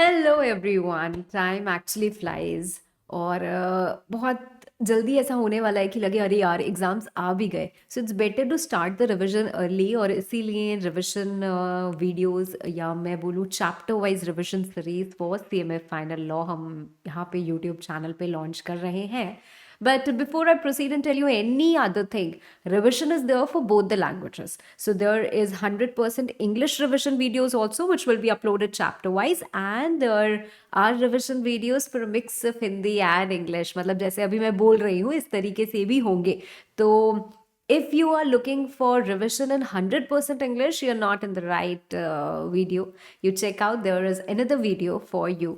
Hello everyone, time actually flies और बहुत जल्दी ऐसा होने वाला है कि लगे अरे यार एग्जाम्स आ भी गए। So it's better to start the revision early, और इसीलिए रिवीजन वीडियोस या मैं बोलूँ chapter wise revision series for CMA final law हम यहाँ पे यूट्यूब चैनल पे लॉन्च कर रहे हैं। But before I proceed and tell you any other thing, revision is there for both the languages. So there is 100% English revision videos also, which will be uploaded chapter wise, and there are revision videos for a mix of Hindi and English. मतलब जैसे अभी मैं बोल रही हूँ इस तरीके से भी होंगे। तो if you are looking for revision in 100% English, you're not in the right video. You check out, there is another video for you.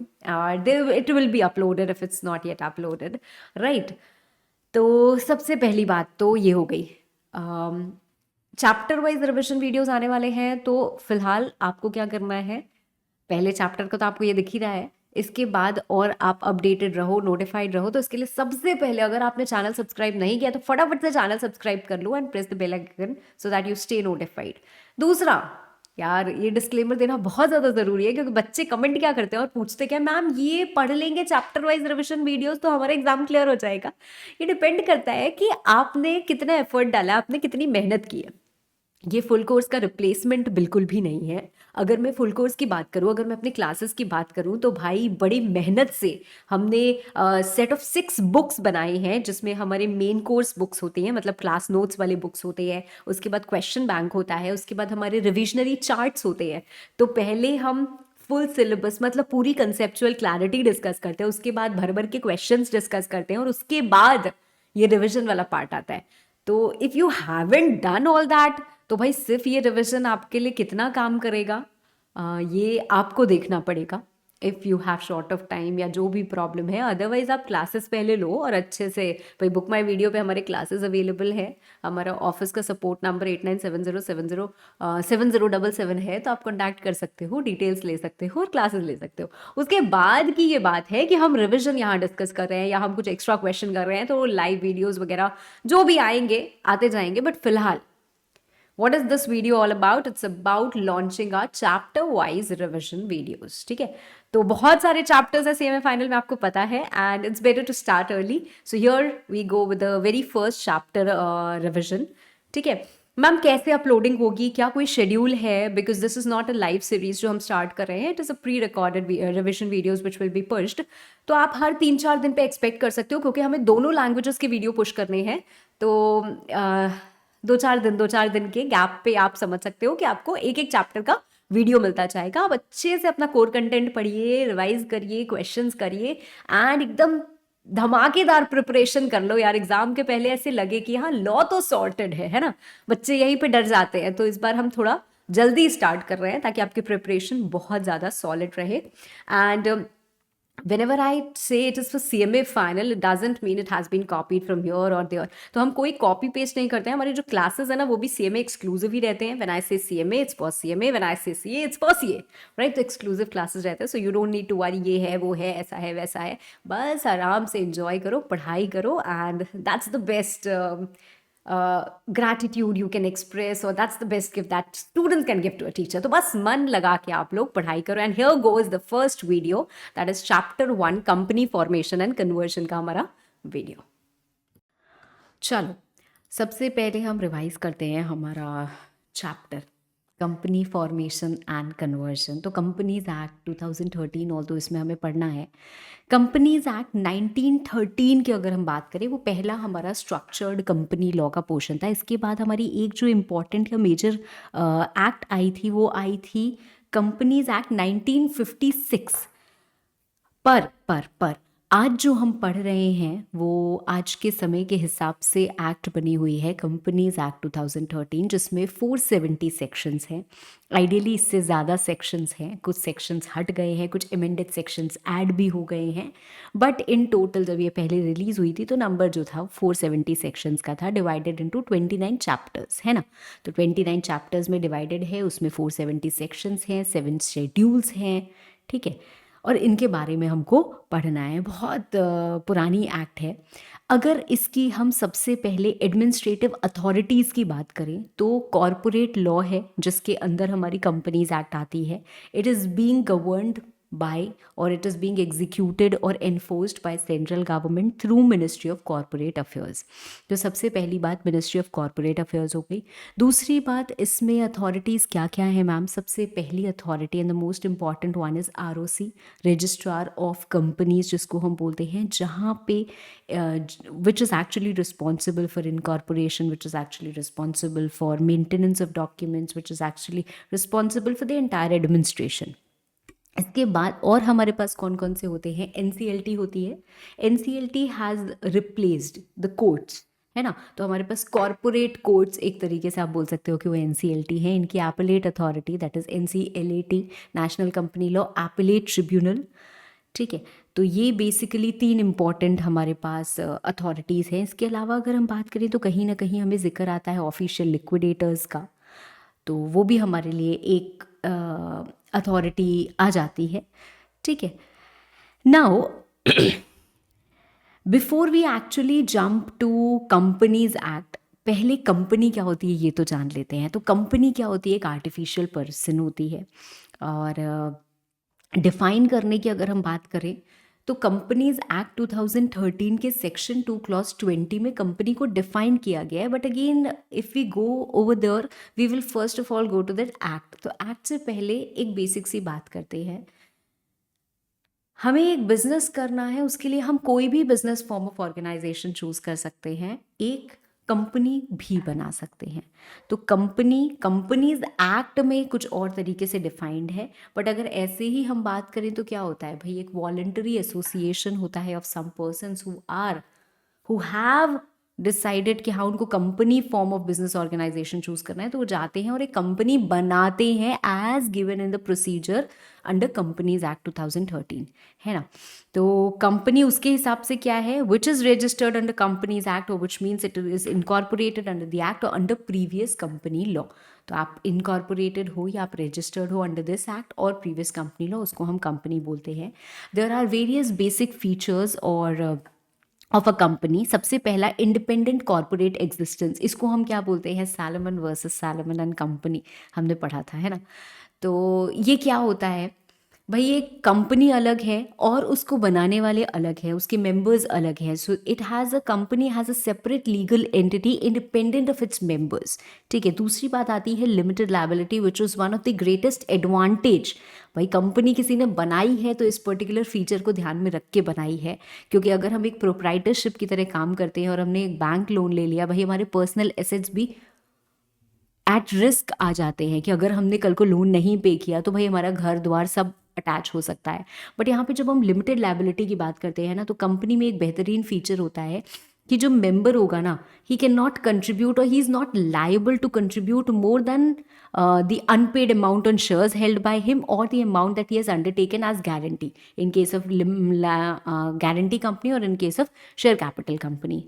It will be uploaded if it's not yet uploaded, right? तो सबसे पहली बात तो ये हो गई। Chapter wise revision videos आने वाले हैं, तो फिलहाल आपको क्या करना है, पहले चैप्टर का तो आपको ये दिख ही रहा है। इसके बाद और आप अपडेटेड रहो, नोटिफाइड रहो, तो इसके लिए सबसे पहले अगर आपने चैनल सब्सक्राइब नहीं किया तो फटाफट से चैनल सब्सक्राइब कर लो and press the bell icon so that you stay notified. दूसरा, यार ये डिस्क्लेमर देना बहुत ज़्यादा ज़रूरी है, क्योंकि बच्चे कमेंट क्या करते हैं और पूछते क्या, मैम ये पढ़ लेंगे चैप्टर वाइज रिविजन वीडियोस तो हमारा एग्जाम क्लियर हो जाएगा। ये डिपेंड करता है कि आपने कितना एफर्ट डाला, आपने कितनी मेहनत की है। ये फुल कोर्स का रिप्लेसमेंट बिल्कुल भी नहीं है। अगर मैं फुल कोर्स की बात करूँ, अगर मैं अपने क्लासेस की बात करूँ, तो भाई बड़ी मेहनत से हमने सेट ऑफ 6 बुक्स बनाए हैं, जिसमें हमारे मेन कोर्स बुक्स होती हैं, मतलब क्लास नोट्स वाले बुक्स होते हैं, उसके बाद क्वेश्चन बैंक होता है, उसके बाद हमारे रिविजनरी चार्ट्स होते हैं। तो पहले हम फुल सिलेबस मतलब पूरी कंसेप्चुअल क्लैरिटी डिस्कस करते हैं, उसके बाद भर भर के क्वेश्चंस डिस्कस करते हैं, और उसके बाद ये रिविजन वाला पार्ट आता है। तो if you haven't done all that, तो भाई सिर्फ ये रिविजन आपके लिए कितना काम करेगा, ये आपको देखना पड़ेगा। If you have short of time या जो भी प्रॉब्लम है, अदरवाइज आप क्लासेस पहले लो और अच्छे से। भाई बुक माई वीडियो पे हमारे क्लासेस अवेलेबल है। हमारा ऑफिस का सपोर्ट नंबर 8970707077 है, तो आप कॉन्टैक्ट कर सकते हो, डिटेल्स ले सकते हो और क्लासेस ले सकते हो। उसके बाद की ये बात है कि हम रिविजन यहाँ डिस्कस कर रहे हैं या हम कुछ एक्स्ट्रा क्वेश्चन कर रहे हैं, तो लाइव वीडियोज़ वगैरह जो भी आएंगे आते जाएंगे। बट फिलहाल what is this video all about? It's about launching our chapter wise revision videos. ठीक है, तो बहुत सारे चैप्टर्स है सीएमए फाइनल में, आपको पता है, and it's better to start early. So here we go with the very first chapter revision. ठीक है मैम, कैसे अपलोडिंग होगी, क्या कोई शेड्यूल है? Because this is not a live series जो हम स्टार्ट कर रहे हैं, it is a pre recorded revision videos which will be pushed. तो आप हर 3-4 दिन पे एक्सपेक्ट कर सकते हो, क्योंकि हमें दोनों लैंग्वेजेस के वीडियो पुश करने हैं। तो 2-4 दिन के गैप पे आप समझ सकते हो कि आपको एक एक चैप्टर का वीडियो मिलता जाएगा। आप अच्छे से अपना कोर कंटेंट पढ़िए, रिवाइज करिए, क्वेश्चंस करिए, एंड एकदम धमाकेदार प्रिपरेशन कर लो यार। एग्जाम के पहले ऐसे लगे कि हाँ लॉ तो सॉर्टेड है ना, बच्चे यहीं पे डर जाते हैं। तो इस बार हम थोड़ा जल्दी स्टार्ट कर रहे हैं ताकि आपकी प्रिपरेशन बहुत ज़्यादा सॉलिड रहे। And whenever I say it is for CMA final, it doesn't mean it has been copied from here or there. तो हम कोई कॉपी पेस्ट नहीं करते हैं। हमारे जो क्लासेस है ना, वो भी CMA एक्सक्लूसिव ही रहते हैं। when I say CMA it's for CMA, when I say CA it's for CA, right? तो एक्सक्लूसिव क्लासेस रहते हैं, so you don't need to worry ये है वो है ऐसा है वैसा है। बस आराम से इंजॉय करो, पढ़ाई करो, and that's the best gratitude you can express, or that's the best gift that students can give to a teacher. तो बस मन लगा के आप लोग पढ़ाई करो। And here goes the first video, that is chapter 1 company formation and conversion का हमारा वीडियो। चलो सबसे पहले हम रिवाइज करते हैं हमारा chapter company formation and conversion. तो कंपनीज एक्ट 2013, ऑल तो इसमें हमें पढ़ना है। कंपनीज एक्ट 1913 की अगर हम बात करें, वो पहला हमारा स्ट्रक्चर्ड कंपनी लॉ का पोर्शन था। इसके बाद हमारी एक जो इम्पॉर्टेंट या मेजर एक्ट आई थी, वो आई थी कंपनीज एक्ट 1956। पर आज जो हम पढ़ रहे हैं वो आज के समय के हिसाब से एक्ट बनी हुई है कंपनीज एक्ट 2013, जिसमें 470 सेक्शंस हैं। आइडियली इससे ज़्यादा सेक्शंस हैं, कुछ सेक्शंस हट गए हैं, कुछ अमेंडेड सेक्शंस ऐड भी हो गए हैं, बट इन टोटल जब ये पहले रिलीज़ हुई थी तो नंबर जो था 470 सेक्शंस का था, डिवाइडेड इनटू 29 चैप्टर्स, है ना। तो 29 चैप्टर्स में डिवाइडेड है, उसमें 470 सेक्शंस हैं, 7 शेड्यूल्स हैं, ठीक है। और इनके बारे में हमको पढ़ना है। बहुत पुरानी एक्ट है। अगर इसकी हम सबसे पहले एडमिनिस्ट्रेटिव अथॉरिटीज़ की बात करें, तो कॉरपोरेट लॉ है जिसके अंदर हमारी कंपनीज एक्ट आती है। It is being governed by or it is being executed or enforced by central government through Ministry of Corporate Affairs. तो सबसे पहली बात मिनिस्ट्री ऑफ कॉरपोरेट अफेयर्स हो गई. दूसरी बात इसमें अथॉरिटीज़ क्या क्या है मैम. सबसे पहली authority and the most important one is ROC, registrar of companies जिसको हम बोलते हैं, जहाँ पे which is actually responsible for incorporation, which is actually responsible for maintenance of documents, which is actually responsible for the entire administration. इसके बाद और हमारे पास कौन कौन से होते हैं. NCLT होती है. NCLT has replaced the courts, है ना. तो हमारे पास कॉरपोरेट कोर्ट्स एक तरीके से आप बोल सकते हो कि वो NCLT है. इनकी appellate authority that is NCLAT, national company law appellate tribunal. ठीक है, तो ये बेसिकली 3 इम्पॉर्टेंट हमारे पास अथॉरिटीज़ हैं. इसके अलावा अगर हम बात करें तो कहीं ना कहीं हमें जिक्र आता है ऑफिशियल लिक्विडेटर्स का, तो वो भी हमारे लिए एक अथॉरिटी आ जाती है. ठीक है, now before we actually jump to companies act, पहले कंपनी क्या होती है ये तो जान लेते हैं. तो कंपनी क्या होती है, एक आर्टिफिशियल पर्सन होती है. और डिफाइन करने की अगर हम बात करें तो कंपनीज एक्ट 2013 के सेक्शन 2 क्लॉज 20 में कंपनी को डिफाइन किया गया है. But again if we go over there we will first of all go to that act. तो एक्ट से पहले एक बेसिक सी बात करते हैं. हमें एक बिजनेस करना है, उसके लिए हम कोई भी business form of organization choose कर सकते हैं, एक कंपनी भी बना सकते हैं. तो कंपनीज एक्ट में कुछ और तरीके से डिफाइंड है. बट अगर ऐसे ही हम बात करें तो क्या होता है भाई, एक वॉलंटरी एसोसिएशन होता है of some persons who have decided कि हाँ उनको company form of business organization choose करना है, तो वो जाते हैं और एक कंपनी बनाते हैं as given in the procedure under companies act 2013, है ना. तो कंपनी उसके हिसाब से क्या है, which is registered under companies act or which means it is incorporated under the act or under previous company law. तो आप इनकॉर्पोरेटेड हो या आप रजिस्टर्ड हो under this act or previous company law, उसको हम कंपनी बोलते हैं. There are various basic features और ऑफ अ कंपनी. सबसे पहला इंडिपेंडेंट कॉर्पोरेट एग्जिस्टेंस, इसको हम क्या बोलते हैं, salmon versus salmon and company हमने पढ़ा था, है ना. तो ये क्या होता है भाई, एक कंपनी अलग है और उसको बनाने वाले अलग हैं, उसके मेंबर्स अलग हैं. So it has a company has a separate legal entity independent of its members. ठीक है, दूसरी बात आती है limited liability which is one of the greatest advantage. भाई कंपनी किसी ने बनाई है तो इस पर्टिकुलर फीचर को ध्यान में रख के बनाई है, क्योंकि अगर हम एक प्रोप्राइटरशिप की तरह काम करते हैं और हमने एक बैंक लोन ले लिया, भाई हमारे पर्सनल एसेट्स भी एट रिस्क आ जाते हैं कि अगर हमने कल को लोन नहीं पे किया तो भाई हमारा घर द्वार सब अटैच हो सकता है. बट यहाँ पे जब हम लिमिटेड लायबिलिटी की बात करते हैं ना, तो कंपनी में एक बेहतरीन फीचर होता है कि जो मेंबर होगा ना, he can not contribute or he is not liable to contribute more than the unpaid amount on shares held by him or the amount that he has undertaken as guarantee in case of guarantee company or in case of share capital company,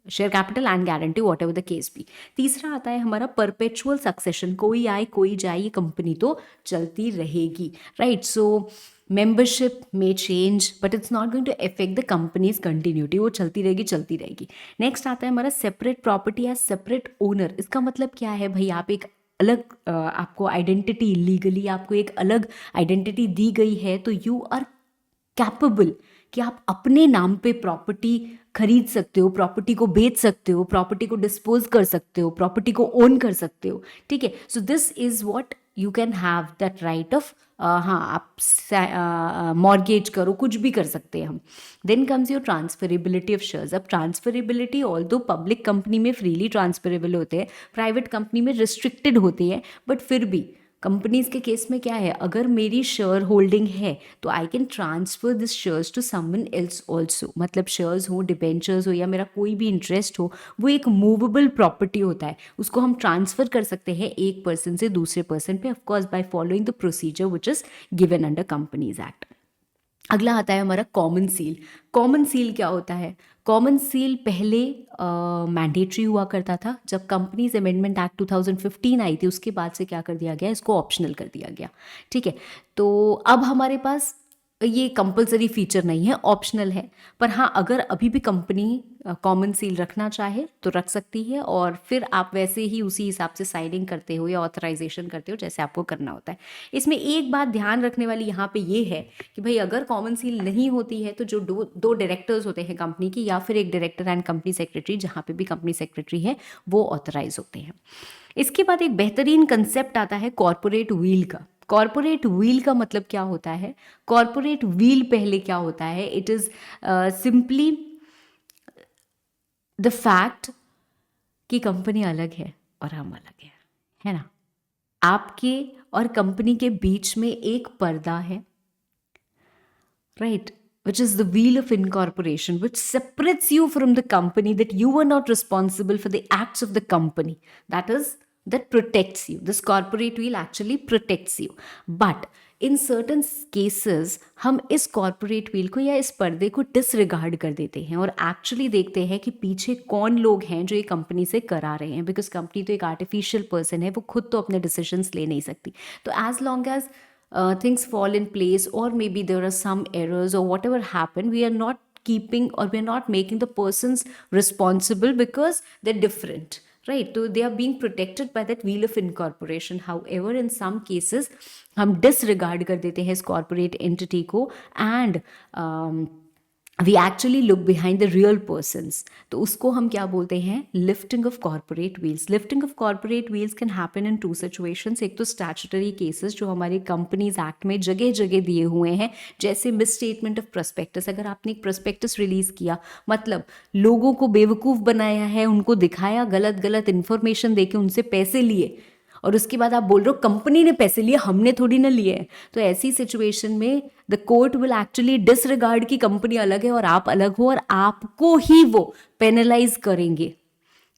share capital and guarantee whatever the case be. तीसरा आता है हमारा perpetual succession, कोई आए कोई जाए ये company तो चलती रहेगी, राइट. सो मेंबरशिप में change but it's not going to affect the companies continuity, वो चलती रहेगी. नेक्स्ट आता है हमारा separate property as separate owner. इसका मतलब क्या है भाई, आप एक अलग आपको आइडेंटिटी लीगली आपको एक अलग आइडेंटिटी दी गई है, तो यू आर कैपेबल कि आप अपने नाम पे प्रॉपर्टी खरीद सकते हो, प्रॉपर्टी को बेच सकते हो, प्रॉपर्टी को डिस्पोज कर सकते हो, प्रॉपर्टी को ओन कर सकते हो. ठीक है, so this is what you can have that right of, हाँ आप मॉर्गेज करो, कुछ भी कर सकते हैं हम. Then comes your transferability of shares. अब transferability although public company में फ्रीली ट्रांसफरेबल होते हैं, प्राइवेट कंपनी में रिस्ट्रिक्टेड होती है. बट फिर भी कंपनीज के केस में क्या है, अगर मेरी शेयर होल्डिंग है तो I can transfer this shares to someone else also. मतलब शेयर्स हो, डिबेंचर्स हो या मेरा कोई भी इंटरेस्ट हो, वो एक मूवेबल प्रॉपर्टी होता है, उसको हम ट्रांसफर कर सकते हैं एक पर्सन से दूसरे पर्सन पे, of course by following the procedure which is given under companies act. अगला आता है हमारा कॉमन सील. कॉमन सील क्या होता है, कॉमन सील पहले मैंडेटरी हुआ करता था. जब कंपनीज अमेंडमेंट एक्ट 2015 आई थी उसके बाद से क्या कर दिया गया, इसको ऑप्शनल कर दिया गया. ठीक है, तो अब हमारे पास ये कंपलसरी फीचर नहीं है, ऑप्शनल है. पर हाँ, अगर अभी भी कंपनी कॉमन सील रखना चाहे तो रख सकती है, और फिर आप वैसे ही उसी हिसाब से साइनिंग करते हो या ऑथराइजेशन करते हो जैसे आपको करना होता है। इसमें एक बात ध्यान रखने वाली यहाँ पे ये है कि भाई अगर कॉमन सील नहीं होती है तो जो दो डायरेक्टर्स होते हैं कंपनी की, या फिर एक डायरेक्टर एंड कंपनी सेक्रेटरी, जहाँ पे भी कंपनी सेक्रेटरी है, वो ऑथराइज होते हैं। इसके बाद एक बेहतरीन कंसेप्ट आता है कॉरपोरेट व्हील का। कॉरपोरेट व्हील का मतलब क्या होता है? कॉरपोरेट व्हील पहले क्या होता है? It is simply the fact कि कंपनी अलग है और हम अलग है ना? आपके और कंपनी के बीच में एक पर्दा है, right, which is the wheel of incorporation, which separates you from the company, that you are not responsible for the acts of the company. That protects you. This corporate wheel actually protects you. But in certain cases हम इस corporate wheel को या इस पर्दे को disregard कर देते हैं और एक्चुअली देखते हैं कि पीछे कौन लोग हैं जो ये कंपनी से करा रहे हैं, बिकॉज कंपनी तो एक आर्टिफिशियल पर्सन है, वो खुद तो अपने डिसीजंस ले नहीं सकती। तो as long as things fall in place, or maybe there are some errors or whatever happened, we are not keeping or we are not making the persons responsible because they're different, right? So they are being protected by that wheel of incorporation. However, in some cases हम disregard कर देते हैं इस corporate entity को, and we actually look behind the real persons. तो उसको हम क्या बोलते हैं? Lifting of corporate wheels. Lifting of corporate wheels can happen in two situations. एक तो statutory cases जो हमारे कंपनीज एक्ट में जगह जगह दिए हुए हैं, जैसे मिसस्टेटमेंट ऑफ प्रोस्पेक्टस। अगर आपने एक प्रोस्पेक्टस रिलीज किया, मतलब लोगों को बेवकूफ़ बनाया है, उनको दिखाया, गलत गलत इन्फॉर्मेशन देके उनसे पैसे लिए, और उसके बाद आप बोल रहे हो कंपनी ने पैसे लिए, हमने थोड़ी ना लिए हैं। तो ऐसी सिचुएशन में the court will actually disregard कि कंपनी अलग है और आप अलग हो, और आपको ही वो पेनलाइज करेंगे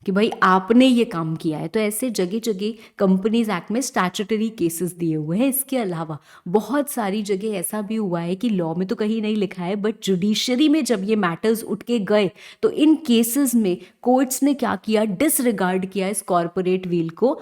कि भाई आपने ये काम किया है। तो ऐसे जगह जगह कंपनीज एक्ट में स्टैट्यूटरी केसेस दिए हुए हैं। इसके अलावा बहुत सारी जगह ऐसा भी हुआ है कि लॉ में तो कहीं नहीं लिखा है, बट जुडिशरी में जब ये मैटर्स उठ के गए तो इन केसेस में कोर्ट्स ने क्या किया? डिसरिगार्ड किया इस कॉरपोरेट व्हील को,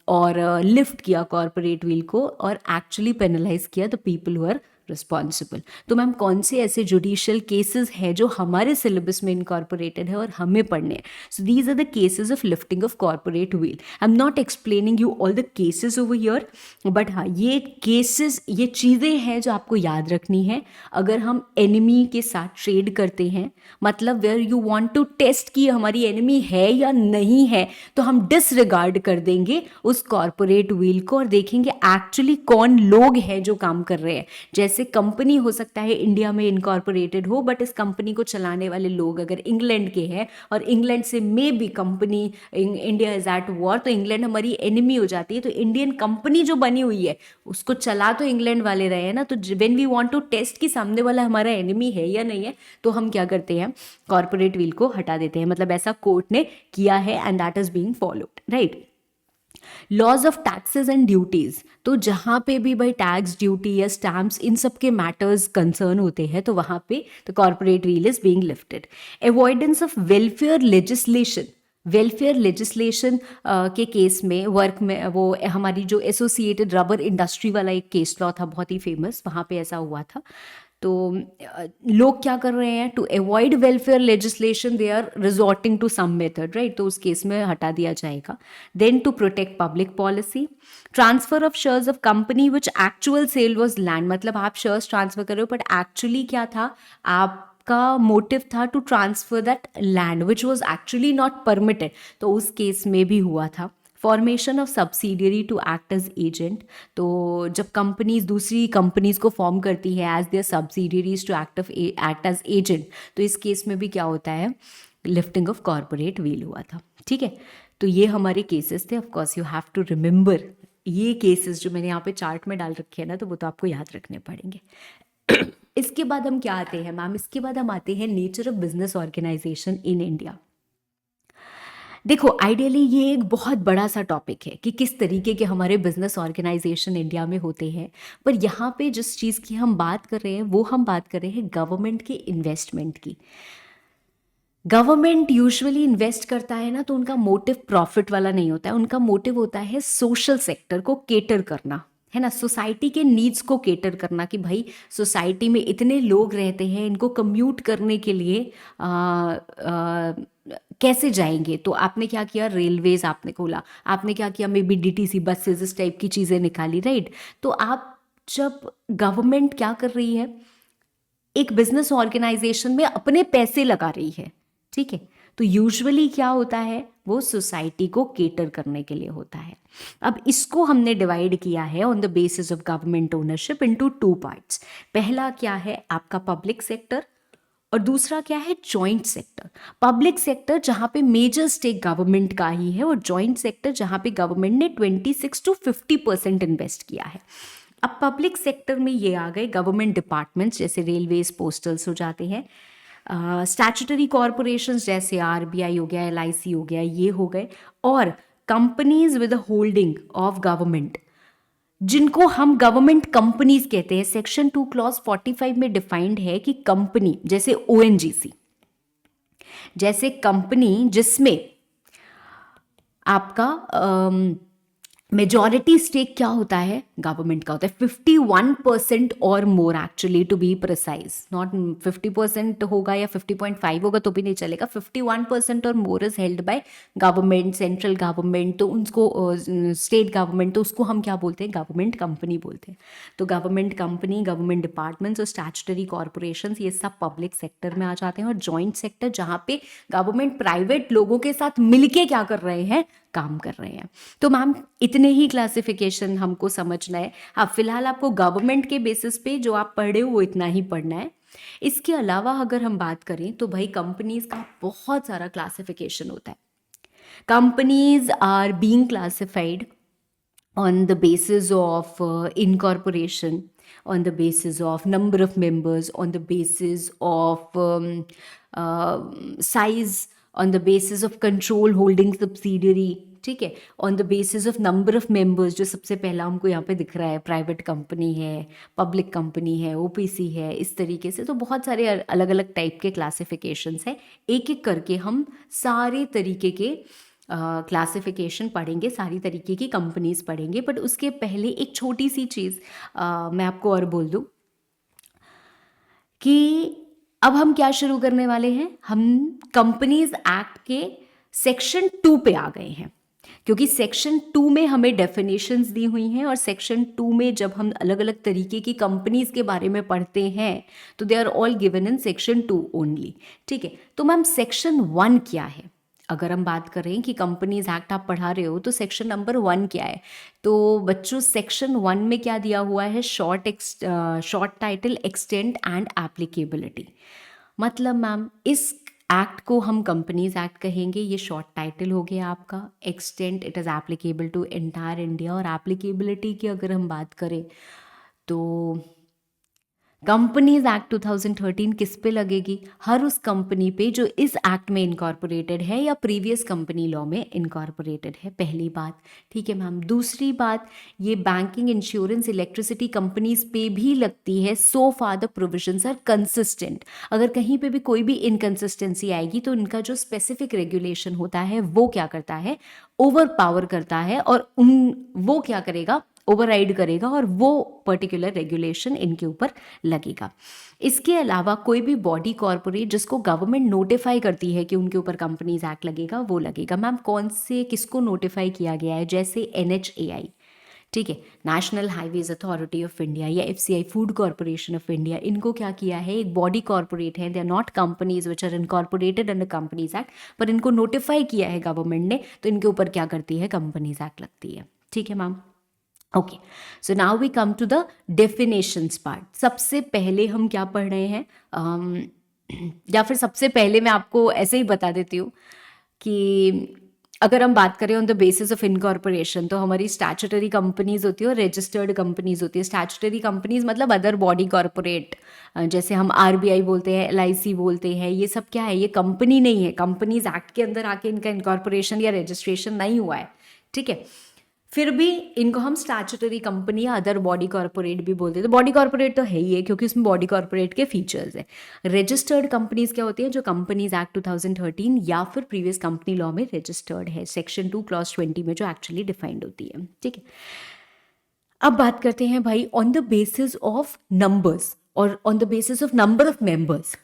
और लिफ्ट किया कॉरपोरेट व्हील को, और एक्चुअली पेनलाइज किया the people who are responsible. तो मैम कौन से ऐसे जुडिशियल केसेस हैं जो हमारे सिलेबस में इनकॉर्पोरेटेड है और हमें पढ़ने हैं? So these are the cases of lifting of corporate veil. I am not explaining you all the cases over here, but हाँ, ये केसेस, ये चीज़ें हैं जो आपको याद रखनी है। अगर हम एनिमी के साथ ट्रेड करते हैं, मतलब where you want to test कि हमारी एनिमी है या नहीं है, तो हम डिसरिगार्ड कर देंगे उस कॉर्पोरेट व्हील को और देखेंगे एक्चुअली कौन लोग हैं जो काम कर रहे हैं। जैसे कंपनी हो सकता है इंडिया में इनकॉर्पोरेटेड हो, बट इस कंपनी को चलाने वाले लोग अगर इंग्लैंड के हैं और इंग्लैंड से may be company, India is at war, तो इंग्लैंड हमारी एनिमी हो जाती है। तो इंडियन कंपनी जो बनी हुई है उसको चला तो इंग्लैंड वाले रहे हैं ना। तो when we want to test कि सामने वाला हमारा एनिमी है या नहीं है, तो हम क्या करते हैं? कॉर्पोरेट व्हील को हटा देते हैं। मतलब ऐसा कोर्ट ने किया है and that is being followed, right? Laws of taxes and duties, तो जहाँ पे भी भाई टैक्स, ड्यूटी या स्टैम्प्स, इन सब के मैटर्स कंसर्न होते हैं, तो वहाँ पे the corporate veil is being lifted. Avoidance of welfare legislation, welfare legislation के केस में, वर्क में, वो हमारी जो एसोसिएटेड रबर इंडस्ट्री वाला एक केस लॉ था बहुत ही फेमस, वहाँ पे ऐसा हुआ था। तो लोग क्या कर रहे हैं? To avoid welfare legislation they are resorting to some method, right? तो उस केस में हटा दिया जाएगा। Then to protect public policy, transfer of shares of company which actual sale was land, मतलब आप शेयर्स ट्रांसफर कर रहे हो बट एक्चुअली क्या था? आपका मोटिव था to transfer that land which was actually not permitted, तो उस केस में भी हुआ था। Formation of subsidiary to act as agent, तो जब कंपनीज दूसरी कंपनीज को फॉर्म करती है as their subsidiaries to act as agent, तो इस केस में भी क्या होता है? लिफ्टिंग ऑफ कॉर्पोरेट व्हील हुआ था। ठीक है, तो ये हमारे केसेस थे। Of course you have to remember ये केसेस जो मैंने यहाँ पे चार्ट में डाल रखे हैं ना, तो वो तो आपको याद रखने पड़ेंगे। इसके बाद हम क्या आते हैं मैम? इसके बाद हम आते हैं nature of business organization in India. देखो, आइडियली ये एक बहुत बड़ा सा टॉपिक है कि किस तरीके के हमारे बिजनेस ऑर्गेनाइजेशन इंडिया में होते हैं, पर यहाँ पे जिस चीज़ की हम बात कर रहे हैं वो हम बात कर रहे हैं गवर्नमेंट के इन्वेस्टमेंट की। गवर्नमेंट यूजुअली इन्वेस्ट करता है ना, तो उनका मोटिव प्रॉफिट वाला नहीं होता है, उनका मोटिव होता है सोशल सेक्टर को केटर करना। है ना, सोसाइटी के नीड्स को केटर करना कि भाई सोसाइटी में इतने लोग रहते हैं, इनको कम्यूट करने के लिए कैसे जाएंगे, तो आपने क्या किया, रेलवेज आपने खोला, आपने क्या किया, मे बी डीटीसी बसेस, इस टाइप की चीज़ें निकाली, राइट। तो आप जब गवर्नमेंट क्या कर रही है, एक बिजनेस ऑर्गेनाइजेशन में अपने पैसे लगा रही है, ठीक है, तो यूजुअली क्या होता है, वो सोसाइटी को केटर करने के लिए होता है। अब इसको हमने डिवाइड किया है on the basis of government ownership into 2 parts. पहला क्या है आपका पब्लिक सेक्टर, और दूसरा क्या है जॉइंट सेक्टर। पब्लिक सेक्टर जहां पे मेजर स्टेक गवर्नमेंट का ही है, और जॉइंट सेक्टर जहां पे गवर्नमेंट ने 26 to 50% इन्वेस्ट किया है। अब पब्लिक सेक्टर में ये आ गए गवर्नमेंट डिपार्टमेंट्स, जैसे रेलवेज, पोस्टल्स हो जाते हैं, स्टैट्यूटरी कॉरपोरेशंस जैसे आरबीआई हो गया, एलआईसी हो गया, ये हो गए, और companies with holding of government, जिनको हम गवर्नमेंट कंपनीज कहते हैं। सेक्शन 2 क्लॉज 45 में डिफाइंड है कि कंपनी जैसे ओएनजीसी जैसे कंपनी जिसमें आपका मेजॉरिटी स्टेक क्या होता है, गवर्नमेंट का होता है, 51% or more, actually to be precise, not 50% होगा या 50.5 होगा तो भी नहीं चलेगा, 51% or more is held by government, central government, तो उनको स्टेट गवर्नमेंट, तो उसको हम क्या बोलते हैं, गवर्नमेंट कंपनी बोलते हैं। तो गवर्नमेंट कंपनी, गवर्नमेंट डिपार्टमेंट्स और स्टैट्यूटरी कॉरपोरेशन, ये सब पब्लिक सेक्टर में आ जाते हैं। और जॉइंट सेक्टर जहां पे गवर्नमेंट प्राइवेट लोगों के साथ मिलके क्या कर रहे हैं, काम कर रहे हैं। तो मैम इतने ही क्लासिफिकेशन हमको समझना है। हाँ, फिलहाल आपको गवर्नमेंट के बेसिस पे जो आप पढ़े हो वो इतना ही पढ़ना है। इसके अलावा अगर हम बात करें तो भाई कंपनीज का बहुत सारा क्लासिफिकेशन होता है। Companies are being classified on the basis of incorporation, on the basis of number of members, on the basis of size, on the basis of control holding subsidiary, ठीक है, on the basis of number of members, जो सबसे पहला हमको यहाँ पे दिख रहा है, प्राइवेट कंपनी है, पब्लिक कंपनी है, ओपीसी है, इस तरीके से। तो बहुत सारे अलग अलग टाइप के क्लासिफिकेशंस हैं, एक एक करके हम सारे तरीके के क्लासिफिकेशन पढ़ेंगे, सारी तरीके की कंपनीज पढ़ेंगे। बट उसके पहले एक छोटी सी चीज़ मैं आपको और बोल दूं कि अब हम क्या शुरू करने वाले हैं, हम कंपनीज एक्ट के सेक्शन 2 पे आ गए हैं, क्योंकि सेक्शन 2 में हमें डेफिनेशंस दी हुई हैं, और सेक्शन 2 में जब हम अलग अलग तरीके की कंपनीज के बारे में पढ़ते हैं तो they are all given in section 2 only, ठीक है। तो मैम सेक्शन 1 क्या है, अगर हम बात करें कि कंपनीज एक्ट आप पढ़ा रहे हो तो सेक्शन नंबर 1 क्या है, तो बच्चों सेक्शन 1 में क्या दिया हुआ है, short title, extent and applicability. मतलब मैम इस एक्ट को हम कंपनीज एक्ट कहेंगे, ये शॉर्ट टाइटल हो गया आपका, extent it is applicable to entire India, और एप्लीकेबिलिटी की अगर हम बात करें तो कंपनीज एक्ट 2013 किस पे लगेगी, हर उस कंपनी पे जो इस एक्ट में इनकॉर्पोरेटेड है या प्रीवियस कंपनी लॉ में इनकॉर्पोरेटेड है, पहली बात, ठीक है मैम। दूसरी बात, ये बैंकिंग, इंश्योरेंस, इलेक्ट्रिसिटी कंपनीज पे भी लगती है, so far the provisions are consistent. अगर कहीं पे भी कोई भी इनकंसिस्टेंसी आएगी तो इनका जो स्पेसिफिक रेगुलेशन होता है वो क्या करता है, ओवर पावर करता है, और वो क्या करेगा, ओवरराइड करेगा, और वो पर्टिकुलर रेगुलेशन इनके ऊपर लगेगा। इसके अलावा कोई भी बॉडी कॉर्पोरेट जिसको गवर्नमेंट नोटिफाई करती है कि उनके ऊपर कंपनीज एक्ट लगेगा, वो लगेगा। मैम कौन से, किसको नोटिफाई किया गया है, जैसे NHAI, ठीक है, National Highways Authority of India, या FCI, Food Corporation of India, इनको क्या किया है, एक बॉडी कॉर्पोरेट है, they are not companies which are incorporated under companies act, पर इनको नोटिफाई किया है गवर्नमेंट ने, तो इनके ऊपर क्या करती है, कंपनीज एक्ट लगती है, ठीक है ma'am. Okay, so now we come to the definitions part. सबसे पहले हम क्या पढ़ रहे हैं, या फिर सबसे पहले मैं आपको ऐसे ही बता देती हूँ कि अगर हम बात करें on the basis of incorporation, तो हमारी स्टैट्यूटरी कंपनीज होती है और रजिस्टर्ड कंपनीज होती है। स्टैट्यूटरी कंपनीज मतलब अदर बॉडी कॉर्पोरेट, जैसे हम RBI बोलते हैं, LIC बोलते हैं, ये सब क्या है, ये कंपनी नहीं है, कंपनीज एक्ट के अंदर आके इनका इनकॉर्पोरेशन या रजिस्ट्रेशन नहीं हुआ है, ठीक है। फिर भी इनको हम स्टैट्यूटरी कंपनी या अदर बॉडी कॉर्पोरेट भी बोलते हैं। तो बॉडी कॉर्पोरेट तो है ही है क्योंकि उसमें बॉडी कॉर्पोरेट के फीचर्स है। रजिस्टर्ड कंपनीज क्या होती हैं, जो कंपनीज एक्ट 2013 या फिर प्रीवियस कंपनी लॉ में रजिस्टर्ड है, सेक्शन 2 क्लॉज 20 में जो एक्चुअली डिफाइंड होती है, ठीक है। अब बात करते हैं भाई on the basis of numbers और on the basis of number of members.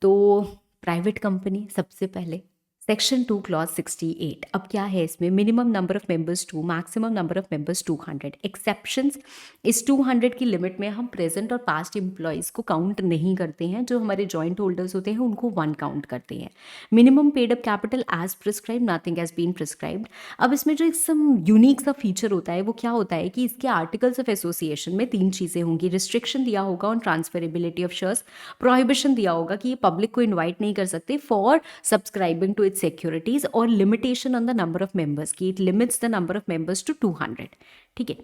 तो प्राइवेट कंपनी सबसे पहले, सेक्शन 2 क्लॉज 68। अब क्या है इसमें, minimum number of members 2, maximum number of members 200। Exceptions, इस 200 की लिमिट में हम प्रेजेंट और पास्ट एम्प्लॉयज़ को काउंट नहीं करते हैं, जो हमारे जॉइंट होल्डर्स होते हैं उनको 1 काउंट करते हैं। Minimum paid up capital as prescribe, nothing has been prescribed. अब इसमें जो एक सम यूनिक सा फीचर होता है वो क्या होता है कि इसके आर्टिकल्स ऑफ एसोसिएशन में 3 चीज़ें होंगी। रिस्ट्रिक्शन दिया होगा on transferability of shares, prohibition दिया होगा कि ये पब्लिक को इन्वाइट नहीं कर सकते for subscribing to its securities, और limitation on the number of members की it limits the number of members to 200। ठीक है।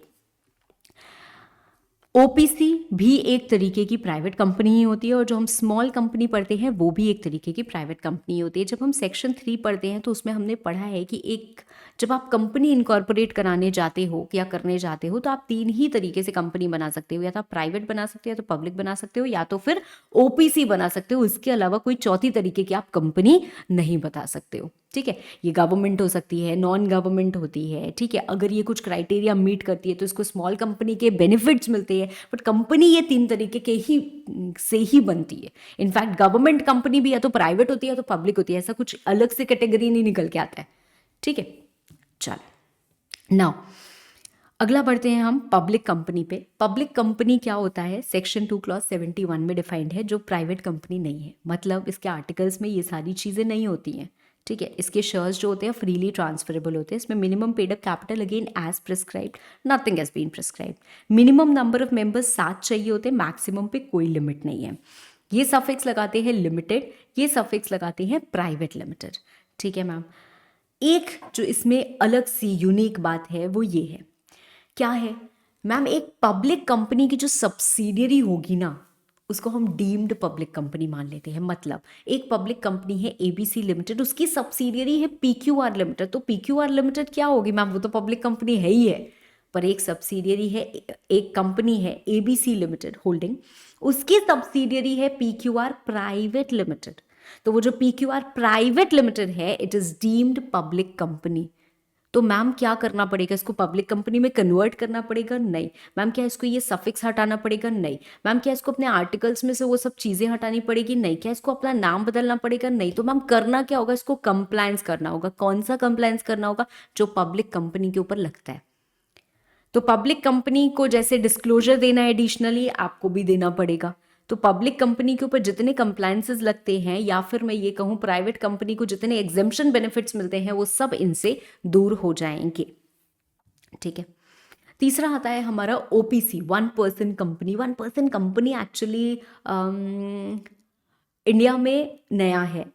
ओपीसी भी एक तरीके की प्राइवेट कंपनी ही होती है, और जो हम स्मॉल कंपनी पढ़ते हैं वो भी एक तरीके की प्राइवेट कंपनी होती है। जब हम सेक्शन 3 पढ़ते हैं तो उसमें हमने पढ़ा है कि एक जब आप कंपनी इनकॉर्पोरेट कराने जाते हो या करने जाते हो तो आप 3 ही तरीके से कंपनी बना सकते हो, या तो आप प्राइवेट बना सकते हो, या तो पब्लिक बना सकते हो, या तो फिर ओपीसी बना सकते हो। इसके अलावा कोई चौथी तरीके की आप कंपनी नहीं बता सकते हो। ठीक है। ये गवर्नमेंट हो सकती है, नॉन गवर्नमेंट होती है। ठीक है। अगर ये कुछ क्राइटेरिया मीट करती है तो इसको स्मॉल कंपनी के बेनिफिट्स मिलते हैं, बट कंपनी ये 3 तरीके के ही से ही बनती है। इनफैक्ट गवर्नमेंट कंपनी भी या तो प्राइवेट होती है या तो पब्लिक होती है, ऐसा कुछ अलग से कैटेगरी नहीं निकल के आता है। ठीक है। चलो नाउ अगला बढ़ते हैं हम पब्लिक कंपनी पे। पब्लिक कंपनी क्या होता है, सेक्शन 2 क्लॉज 71 में डिफाइंड है, जो प्राइवेट कंपनी नहीं है। मतलब इसके आर्टिकल्स में ये सारी चीज़ें नहीं होती हैं। ठीक है। इसके शेयर्स जो होते हैं फ्रीली ट्रांसफरेबल होते हैं। इसमें minimum paid up capital again as prescribed, nothing has been prescribed. Minimum number of members 7 चाहिए होते हैं, मैक्सिमम पे कोई लिमिट नहीं है। ये सफिक्स लगाते हैं लिमिटेड, ये सफिक्स लगाते हैं प्राइवेट लिमिटेड। ठीक है मैम। एक जो इसमें अलग सी यूनिक बात है वो ये है, क्या है मैम, एक पब्लिक कंपनी की जो सब्सिडियरी होगी ना उसको हम डीम्ड पब्लिक कंपनी मान लेते हैं। मतलब एक पब्लिक कंपनी है एबीसी लिमिटेड, उसकी सब्सिडियरी है पीक्यूआर लिमिटेड, तो पीक्यूआर लिमिटेड क्या होगी मैम, वो तो पब्लिक कंपनी है ही है। पर एक सब्सिडियरी है, एक कंपनी है एबीसी लिमिटेड होल्डिंग, उसकी सब्सिडियरी है पीक्यूआर प्राइवेट लिमिटेड। तो वो जो पीक्यूआर प्राइवेट लिमिटेड है it is deemed public company. तो मैम क्या करना पड़ेगा, इसको पब्लिक कंपनी में कन्वर्ट करना पड़ेगा? नहीं। मैम क्या इसको ये सफिक्स हटाना पड़ेगा? नहीं। मैम क्या इसको अपने आर्टिकल्स में से वो सब चीज़ें हटानी पड़ेगी? नहीं। क्या इसको अपना नाम बदलना पड़ेगा? नहीं। तो मैम करना क्या होगा, इसको कंप्लायंस करना होगा। कौन सा कंप्लायंस करना होगा, जो पब्लिक कंपनी के ऊपर लगता है। तो पब्लिक कंपनी को जैसे डिस्क्लोजर देना है एडिशनली, आपको भी देना पड़ेगा। तो पब्लिक कंपनी के ऊपर जितने कंप्लायंसेस लगते हैं, या फिर मैं ये कहूँ प्राइवेट कंपनी को जितने एग्जेम्पशन बेनिफिट्स मिलते हैं, वो सब इनसे दूर हो जाएंगे। ठीक है। तीसरा आता है हमारा OPC, 1 person company. 1 person company actually India में नया है,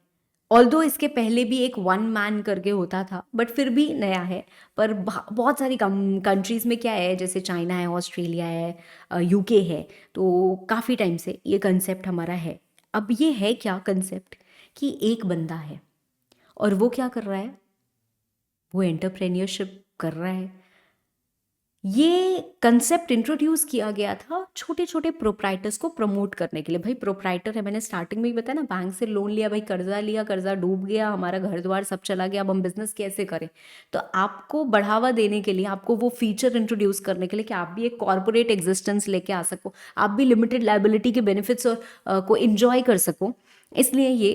ऑल्दो इसके पहले भी एक 1 मैन करके होता था, बट फिर भी नया है। पर बहुत सारी कंट्रीज़ में क्या है, जैसे चाइना है, ऑस्ट्रेलिया है, यूके है, तो काफ़ी टाइम से ये कंसेप्ट हमारा है। अब ये है क्या कंसेप्ट कि एक बंदा है और वो क्या कर रहा है, वो एंटरप्रेन्योरशिप कर रहा है। ये कंसेप्ट इंट्रोड्यूस किया गया था छोटे छोटे प्रोप्राइटर्स को प्रमोट करने के लिए। भाई प्रोप्राइटर है, मैंने स्टार्टिंग में ही बताया ना, बैंक से लोन लिया, भाई कर्जा लिया, कर्जा डूब गया, हमारा घर द्वार सब चला गया, अब हम बिजनेस कैसे करें। तो आपको बढ़ावा देने के लिए, आपको वो फीचर इंट्रोड्यूस करने के लिए कि आप भी एक कॉर्पोरेट एग्जिस्टेंस लेके आ सको, आप भी लिमिटेड लाइबिलिटी के बेनिफिट्स को इंजॉय कर सको, इसलिए ये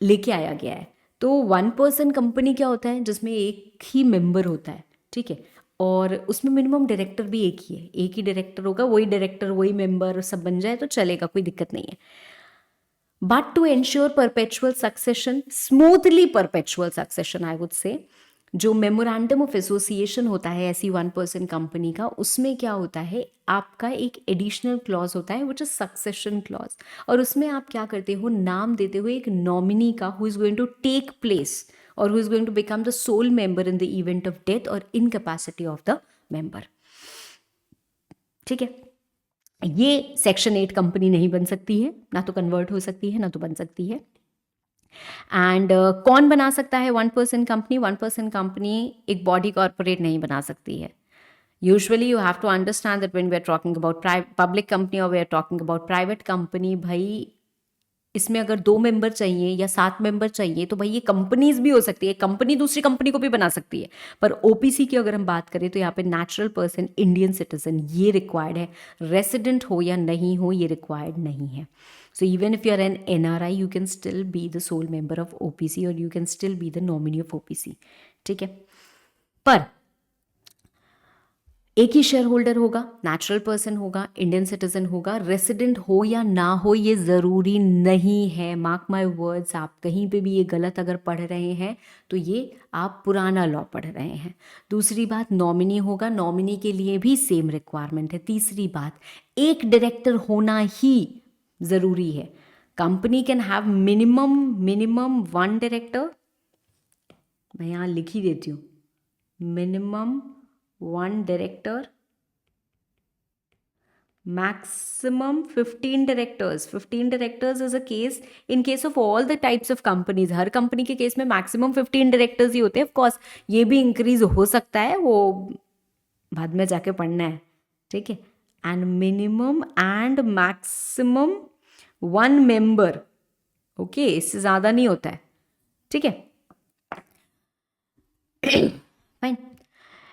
लेके आया गया है। तो 1 पर्सन कंपनी क्या होता है, जिसमें एक ही मेंबर होता है। ठीक है। और उसमें मिनिमम डायरेक्टर भी एक ही है, एक ही डायरेक्टर होगा, वही डायरेक्टर वही मेंबर सब बन जाए तो चलेगा, कोई दिक्कत नहीं है। But to ensure perpetual succession, smoothly perpetual succession I would say, जो मेमोरेंडम ऑफ एसोसिएशन होता है ऐसी 1 पर्सन कंपनी का, उसमें क्या होता है, आपका एक एडिशनल क्लॉज होता है विच इज सक्सेशन क्लॉज। और उसमें आप क्या करते हो, नाम देते हुए एक नॉमिनी का, who is going to take place or who is going to become the sole member in the event of death or incapacity of the member. ठीक है। ये सेक्शन 8 कंपनी नहीं बन सकती है, ना तो कन्वर्ट हो सकती है, ना तो बन सकती है। एंड कौन बना सकता है 1 पर्सन कंपनी? 1 पर्सन कंपनी एक बॉडी कॉर्पोरेट नहीं बना सकती है। Usually you have to understand that when we are talking about public company or we are talking about private company, भाई इसमें अगर 2 मेंबर चाहिए या 7 मेंबर चाहिए तो भाई ये कंपनीज भी हो सकती है, कंपनी दूसरी कंपनी को भी बना सकती है। पर ओपीसी की अगर हम बात करें तो यहाँ पे नेचुरल पर्सन, इंडियन सिटीजन ये रिक्वायर्ड है, रेसिडेंट हो या नहीं हो ये रिक्वायर्ड नहीं है। So even if you are an NRI you can still be the sole member of OPC और you can still be the nominee of OPC, ठीक है। पर एक ही शेयर होल्डर होगा, नेचुरल पर्सन होगा, इंडियन सिटीजन होगा, रेसिडेंट हो या ना हो ये ज़रूरी नहीं है। मार्क माय वर्ड्स, आप कहीं पे भी ये गलत अगर पढ़ रहे हैं तो ये आप पुराना लॉ पढ़ रहे हैं। दूसरी बात, नॉमिनी होगा, नॉमिनी के लिए भी सेम रिक्वायरमेंट है। तीसरी बात, एक डायरेक्टर होना ही ज़रूरी है। Company can have minimum 1 director, मैं यहाँ लिख ही देती हूँ, minimum 1 director, maximum 15 directors. 15 directors is a case in case of all the types of companies. Her company के केस में मैक्सिमम 15 डायरेक्टर्स ही होते हैं। ऑफकोर्स ये भी इंक्रीज हो सकता है, वो बाद में जाके पढ़ना है, ठीक है। And minimum and maximum 1 member, okay, इससे ज़्यादा नहीं होता है, ठीक है, फाइन।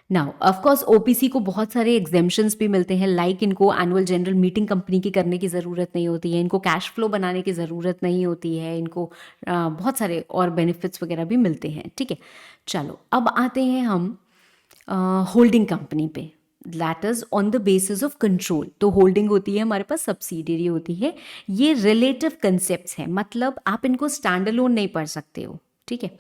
नाउ ऑफकोर्स ओपीसी को बहुत सारे एग्जेम्पशंस भी मिलते हैं, लाइक इनको एनुअल जनरल मीटिंग कंपनी की करने की ज़रूरत नहीं होती है, इनको कैश फ्लो बनाने की ज़रूरत नहीं होती है, इनको बहुत सारे और बेनिफिट्स वगैरह भी मिलते हैं, ठीक है। चलो अब आते हैं हम होल्डिंग कंपनी पे, that is on the basis of control. तो होल्डिंग होती है हमारे पास, सब्सिडियरी होती है, ये रिलेटिव कंसेप्ट्स हैं, मतलब आप इनको स्टैंड अलोन नहीं पढ़ सकते हो, ठीक है।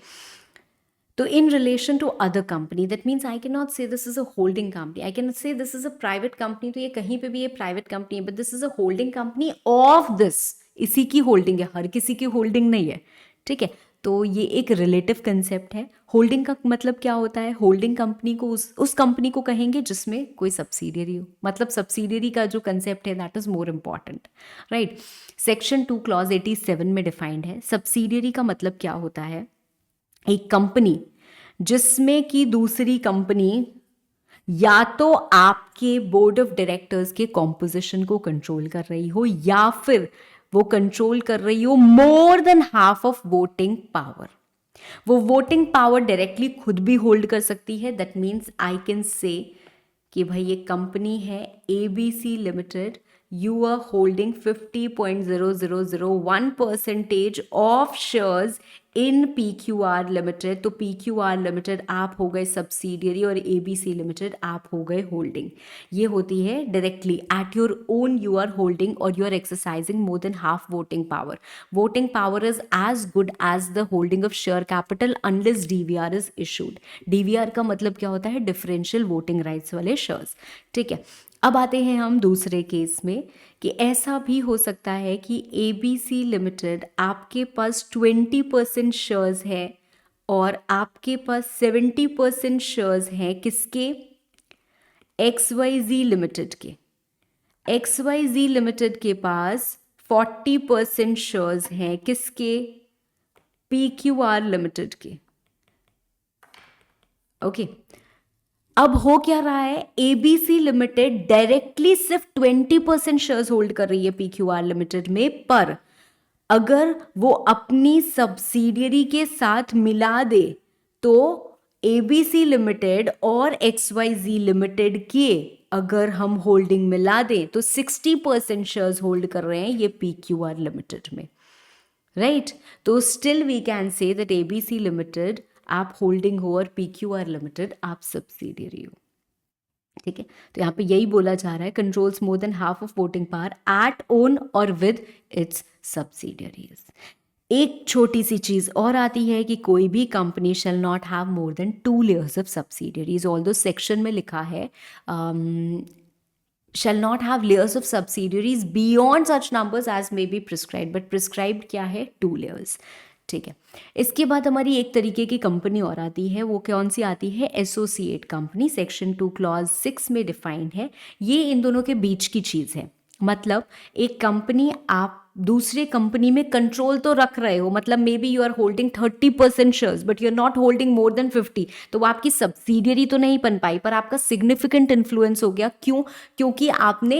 So in relation to other company, that means I cannot say this is a holding company. I can say this is a private company. तो ये कहीं पे भी ये private company है, but this is a holding company of this. इसी की holding है, हर किसी की holding नहीं है, ठीक है। तो ये एक relative concept है। होल्डिंग का मतलब क्या होता है? होल्डिंग कंपनी को उस कंपनी को कहेंगे जिसमें कोई सब्सिडियरी हो, मतलब सब्सिडियरी का जो कंसेप्ट है that is more important, right. Section 2 clause 87 में डिफाइंड है। सब्सिडियरी का मतलब क्या होता है? एक कंपनी जिसमें कि दूसरी कंपनी या तो आपके बोर्ड ऑफ डायरेक्टर्स के कॉम्पोजिशन को कंट्रोल कर रही हो या फिर वो कंट्रोल कर रही हो मोर than half of voting power. वो वोटिंग पावर डायरेक्टली खुद भी होल्ड कर सकती है। That means I can say कि भाई ये कंपनी है ABC limited, you are holding 50.0001% of shares in PQR limited. तो PQR लिमिटेड आप हो गए सब्सिडियरी और ABC लिमिटेड आप हो गए होल्डिंग। ये होती है directly at your own you are holding और you are exercising more than half voting power. Voting power is as good as the holding of share capital unless DVR is issued. DVR का मतलब क्या होता है? Differential voting rights वाले shares, ठीक है। अब आते हैं हम दूसरे केस में कि ऐसा भी हो सकता है कि ABC लिमिटेड आपके पास 20% शेयर्स है और आपके पास 70% शेयर्स हैं किसके? XYZ लिमिटेड के। XYZ लिमिटेड के पास 40% शेयर्स हैं किसके? PQR लिमिटेड के, ओके। अब हो क्या रहा है? ABC लिमिटेड डायरेक्टली सिर्फ 20% शेयर्स होल्ड कर रही है PQR लिमिटेड में, पर अगर वो अपनी सब्सिडियरी के साथ मिला दे तो ABC लिमिटेड और XYZ लिमिटेड के अगर हम होल्डिंग मिला दें तो 60% शेयर्स होल्ड कर रहे हैं ये PQR लिमिटेड में, राइट। तो still we can say that ABC limited आप होल्डिंग हो और PQR लिमिटेड आप सब्सिडियरी हो, ठीक है। तो यहाँ पे यही बोला जा रहा है, controls more than half of voting power at own और विद इट्स सब्सिडियरीज। एक छोटी सी चीज और आती है कि कोई भी company shall not have more than 2 layers of subsidiaries. Although section में लिखा है shall not have layers of subsidiaries beyond such numbers as may be prescribed, but prescribed क्या है? 2 layers, ठीक है। इसके बाद हमारी एक तरीके की कंपनी और आती है, वो कौन सी आती है? Associate company. सेक्शन 2 क्लॉज 6 में डिफाइंड है। ये इन दोनों के बीच की चीज़ है, मतलब एक कंपनी आप दूसरे कंपनी में कंट्रोल तो रख रहे हो, मतलब may be you are holding 30% shares but you are not holding more than 50, तो वो आपकी सब्सिडियरी तो नहीं बन पाई पर आपका सिग्निफिकेंट इन्फ्लुएंस हो गया। क्यों? क्योंकि आपने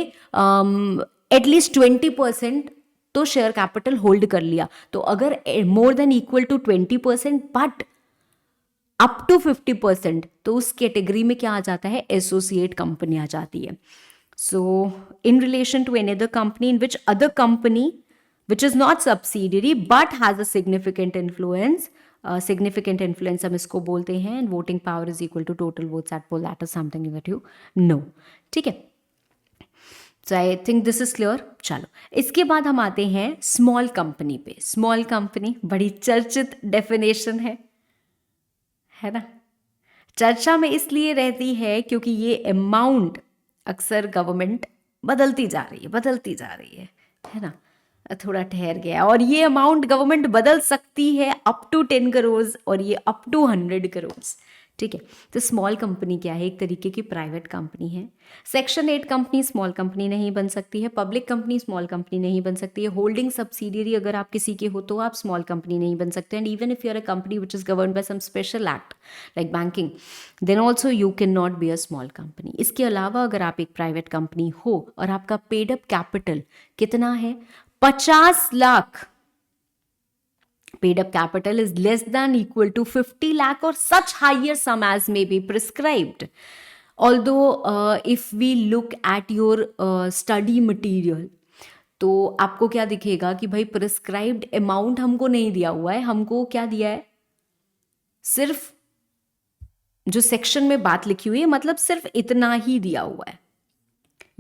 एटलीस्ट 20% तो शेयर कैपिटल होल्ड कर लिया। तो अगर more than equal to 20% but up to 50%, तो उस कैटेगरी में क्या आ जाता है, एसोसिएट कंपनी आ जाती है। So in relation to any other company in which other company which is not subsidiary but has a significant influence हम इसको बोलते हैं, and voting power is equal to total votes at poll, that is something that you know। ठीक है, so I think this is clear। चलो इसके बाद हम आते हैं स्मॉल कंपनी पे। स्मॉल कंपनी बड़ी चर्चित डेफिनेशन है ना, चर्चा में इसलिए रहती है क्योंकि ये अमाउंट अक्सर गवर्नमेंट बदलती जा रही है ना, थोड़ा ठहर गया, और ये अमाउंट गवर्नमेंट बदल सकती है अप टू 10 करोड़ और ये अप टू 100 करोड़। ठीक है, तो स्मॉल कंपनी क्या है, एक तरीके की प्राइवेट कंपनी है। सेक्शन 8 कंपनी स्मॉल कंपनी नहीं बन सकती है, पब्लिक कंपनी स्मॉल कंपनी नहीं बन सकती है, होल्डिंग सब्सिडियरी अगर आप किसी के हो तो आप स्मॉल कंपनी नहीं बन सकते, and even if you are a company which is govern by some special act like banking, then also you can not be a small company. इसके अलावा अगर आप एक प्राइवेट कंपनी हो और आपका पेड अप कैपिटल कितना है, 50 lakh, paid up capital is less than equal to 50 lakh or such higher sum as may be prescribed, although if we look at your study material, तो आपको क्या दिखेगा कि भाई प्रिस्क्राइब्ड अमाउंट हमको नहीं दिया हुआ है, हमको क्या दिया है, सिर्फ जो सेक्शन में बात लिखी हुई है मतलब सिर्फ इतना ही दिया हुआ है,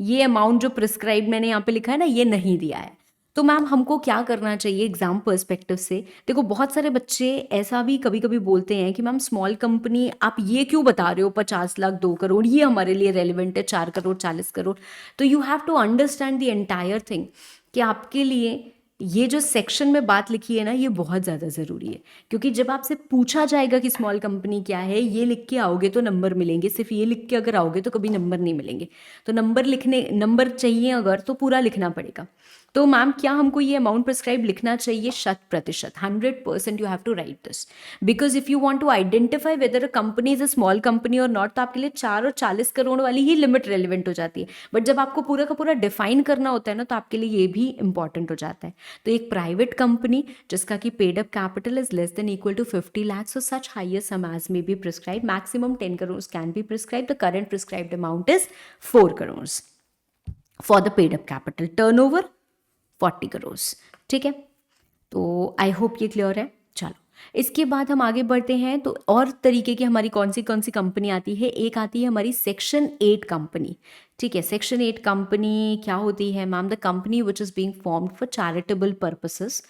ये अमाउंट जो प्रिस्क्राइब मैंने यहाँ पे लिखा है ना ये नहीं दिया है। तो मैम हमको क्या करना चाहिए एग्जाम पर्सपेक्टिव से, देखो बहुत सारे बच्चे ऐसा भी कभी कभी बोलते हैं कि मैम स्मॉल कंपनी आप ये क्यों बता रहे हो, 50 लाख 2 करोड़ ये हमारे लिए रेलिवेंट है, 4 करोड़ 40 करोड़। तो you have to understand the entire thing कि आपके लिए ये जो सेक्शन में बात लिखी है ना ये बहुत ज़्यादा ज़रूरी है, क्योंकि जब आपसे पूछा जाएगा कि स्मॉल कंपनी क्या है, ये लिख के आओगे तो नंबर मिलेंगे, सिर्फ ये लिख के अगर आओगे तो कभी नंबर नहीं मिलेंगे। तो नंबर चाहिए अगर तो पूरा लिखना पड़ेगा। तो मैम क्या हमको ये अमाउंट प्रिस्क्राइब लिखना चाहिए, 100%, 100% you have to write this, because if you want to identify whether a company is a small company और नॉट, तो आपके लिए 4 और 40 करोड़ वाली ही लिमिट रेलिवेंट हो जाती है। बट जब आपको पूरा का पूरा डिफाइन करना होता है ना तो आपके लिए ये भी इंपॉर्टेंट हो जाता है। तो एक प्राइवेट कंपनी जिसका कि paid up capital is less than equal to 50 lakhs, so such higher sum as may be prescribed, maximum 10 crores can be prescribed, the current prescribed amount is 4 crores for the paid up capital, turnover 40 crore. ठीक है, तो I hope ये clear है। चलो इसके बाद हम आगे बढ़ते हैं, तो और तरीके की हमारी कौन सी कंपनी आती है, एक आती है हमारी सेक्शन 8 कंपनी। ठीक है, सेक्शन 8 कंपनी क्या होती है ma'am, the company which is being formed for charitable purposes,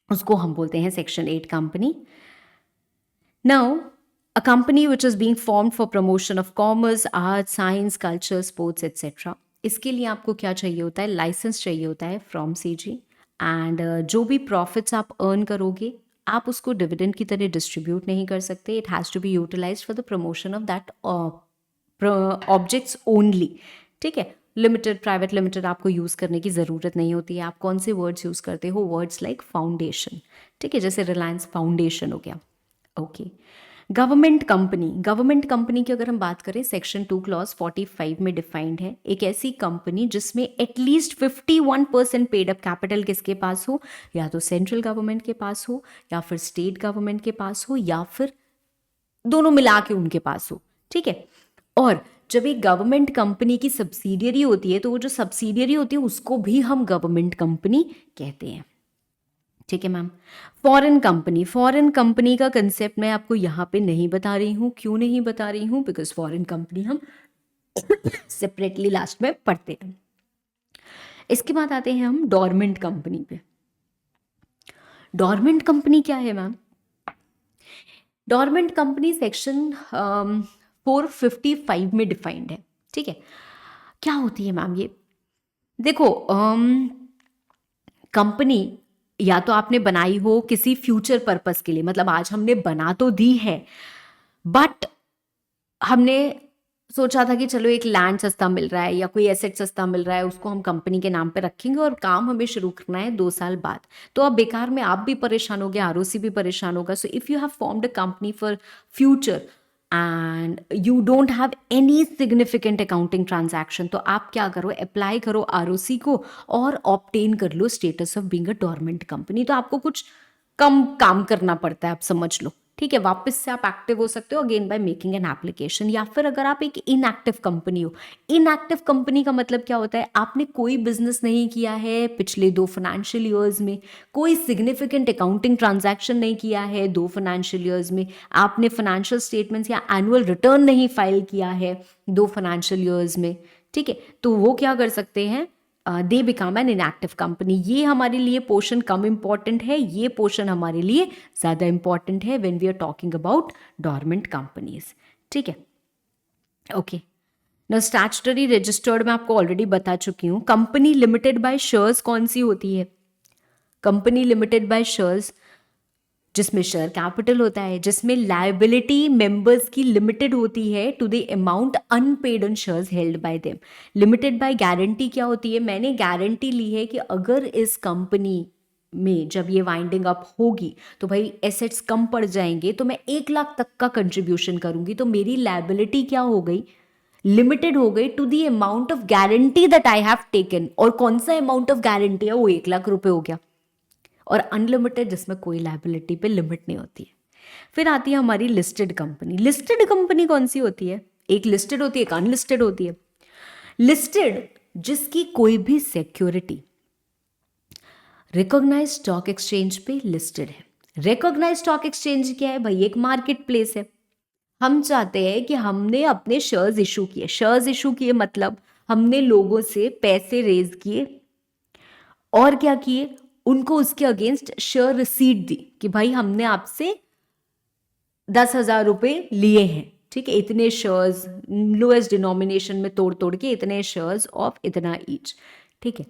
उसको हम बोलते हैं section 8 company. Now a company which is being formed for promotion of commerce, arts, science, culture, sports, etc. इसके लिए आपको क्या चाहिए होता है, लाइसेंस चाहिए होता है फ्रॉम सीजी, एंड जो भी प्रॉफिट्स आप अर्न करोगे आप उसको डिविडेंड की तरह डिस्ट्रीब्यूट नहीं कर सकते, it has to be utilized for the promotion of that objects only. ठीक है, लिमिटेड, प्राइवेट लिमिटेड आपको यूज़ करने की ज़रूरत नहीं होती है। आप कौन से वर्ड्स यूज़ करते हो, वर्ड्स लाइक फाउंडेशन। ठीक है, जैसे रिलायंस फाउंडेशन हो गया। ओके, गवर्नमेंट कंपनी की अगर हम बात करें, सेक्शन 2 क्लॉज 45 में डिफाइंड है, एक ऐसी कंपनी जिसमें एटलीस्ट 51% पेड अप कैपिटल किसके पास हो, या तो सेंट्रल गवर्नमेंट के पास हो या फिर स्टेट गवर्नमेंट के पास हो या फिर दोनों मिला के उनके पास हो। ठीक है, और जब एक गवर्नमेंट कंपनी की सब्सिडियरी होती है तो वो जो सब्सिडियरी होती है उसको भी हम गवर्नमेंट कंपनी कहते हैं। ठीक है मैम, फॉरेन कंपनी का कंसेप्ट मैं आपको यहाँ पे नहीं बता रही हूँ। क्यों नहीं बता रही हूँ, बिकॉज फॉरेन कंपनी हम सेपरेटली लास्ट में पढ़ते हैं। इसके बाद आते हैं हम डोरमेंट कंपनी पे। डोरमेंट कंपनी क्या है मैम, डोरमेंट कंपनी सेक्शन 455 में डिफाइंड है। ठीक है, क्या होती है मैम ये, देखो कंपनी या तो आपने बनाई हो किसी फ्यूचर पर्पस के लिए, मतलब आज हमने बना तो दी है बट हमने सोचा था कि चलो एक लैंड सस्ता मिल रहा है या कोई एसेट सस्ता मिल रहा है, उसको हम कंपनी के नाम पे रखेंगे और काम हमें शुरू करना है 2 साल बाद। तो अब बेकार में आप भी परेशान हो गए, आरओसी भी परेशान होगा। So if you have formed a company for future, and you don't have any significant accounting transaction, तो आप क्या करो, अप्लाई करो आरओसी को और ऑब्टेन कर लो status of being a dormant company. तो आपको कुछ कम काम करना पड़ता है, आप समझ लो, ठीक है। वापस से आप एक्टिव हो सकते हो again by making an application. या फिर अगर आप एक इनएक्टिव कंपनी हो, इनएक्टिव कंपनी का मतलब क्या होता है, आपने कोई बिजनेस नहीं किया है पिछले 2 फाइनेंशियल ईयर्स में, कोई सिग्निफिकेंट अकाउंटिंग ट्रांजैक्शन नहीं किया है 2 फाइनेंशियल ईयर्स में, आपने फाइनेंशियल स्टेटमेंट्स या एनुअल रिटर्न नहीं फाइल किया है 2 फाइनेंशियल ईयर्स में, ठीक है, तो वो क्या कर सकते हैं, they become an inactive company. ये हमारे लिए पोर्शन कम इंपॉर्टेंट है, ये पोर्शन हमारे लिए ज़्यादा इंपॉर्टेंट है when we are talking about dormant companies, ठीक है। ओके, ना स्टैट्यूटरी रजिस्टर्ड मैं आपको ऑलरेडी बता चुकी हूँ। कंपनी लिमिटेड बाय शेयर्स कौन सी होती है, कंपनी लिमिटेड बाय शेयर्स जिसमें शेयर कैपिटल होता है, जिसमें लायबिलिटी मेंबर्स की लिमिटेड होती है to the amount unpaid on shares held by them. Limited by guarantee क्या होती है, मैंने गारंटी ली है कि अगर इस कंपनी में जब ये वाइंडिंग अप होगी तो भाई एसेट्स कम पड़ जाएंगे, तो मैं 1 लाख तक का कंट्रीब्यूशन करूंगी, तो मेरी लायबिलिटी क्या हो गई, लिमिटेड हो गई to the amount of guarantee that I have taken. और कौन सा अमाउंट ऑफ गारंटी है, वो 1 लाख रुपए हो गया। और अनलिमिटेड जिसमें कोई लायबिलिटी पे लिमिट नहीं होती है। फिर आती है हमारी लिस्टेड कंपनी। लिस्टेड कंपनी कौन सी होती है, एक लिस्टेड होती है, एक अनलिस्टेड होती है। लिस्टेड जिसकी कोई भी सिक्योरिटी रिकॉग्नाइज्ड स्टॉक एक्सचेंज पे लिस्टेड है। रिकॉग्नाइज्ड स्टॉक एक्सचेंज क्या है भाई, एक मार्केट प्लेस है। हम चाहते हैं कि हमने अपने शेयर्स इशू किए, शेयर्स इशू किए मतलब हमने लोगों से पैसे रेज किए और क्या किए, उनको उसके अगेंस्ट शेयर रिसीट दी कि भाई हमने आपसे 10,000 रुपए लिए हैं, ठीक है, इतने शेयर्स लोएस्ट डिनोमिनेशन में तोड़ तोड़ के इतने शेयर्स ऑफ इतना ईच, ठीक है।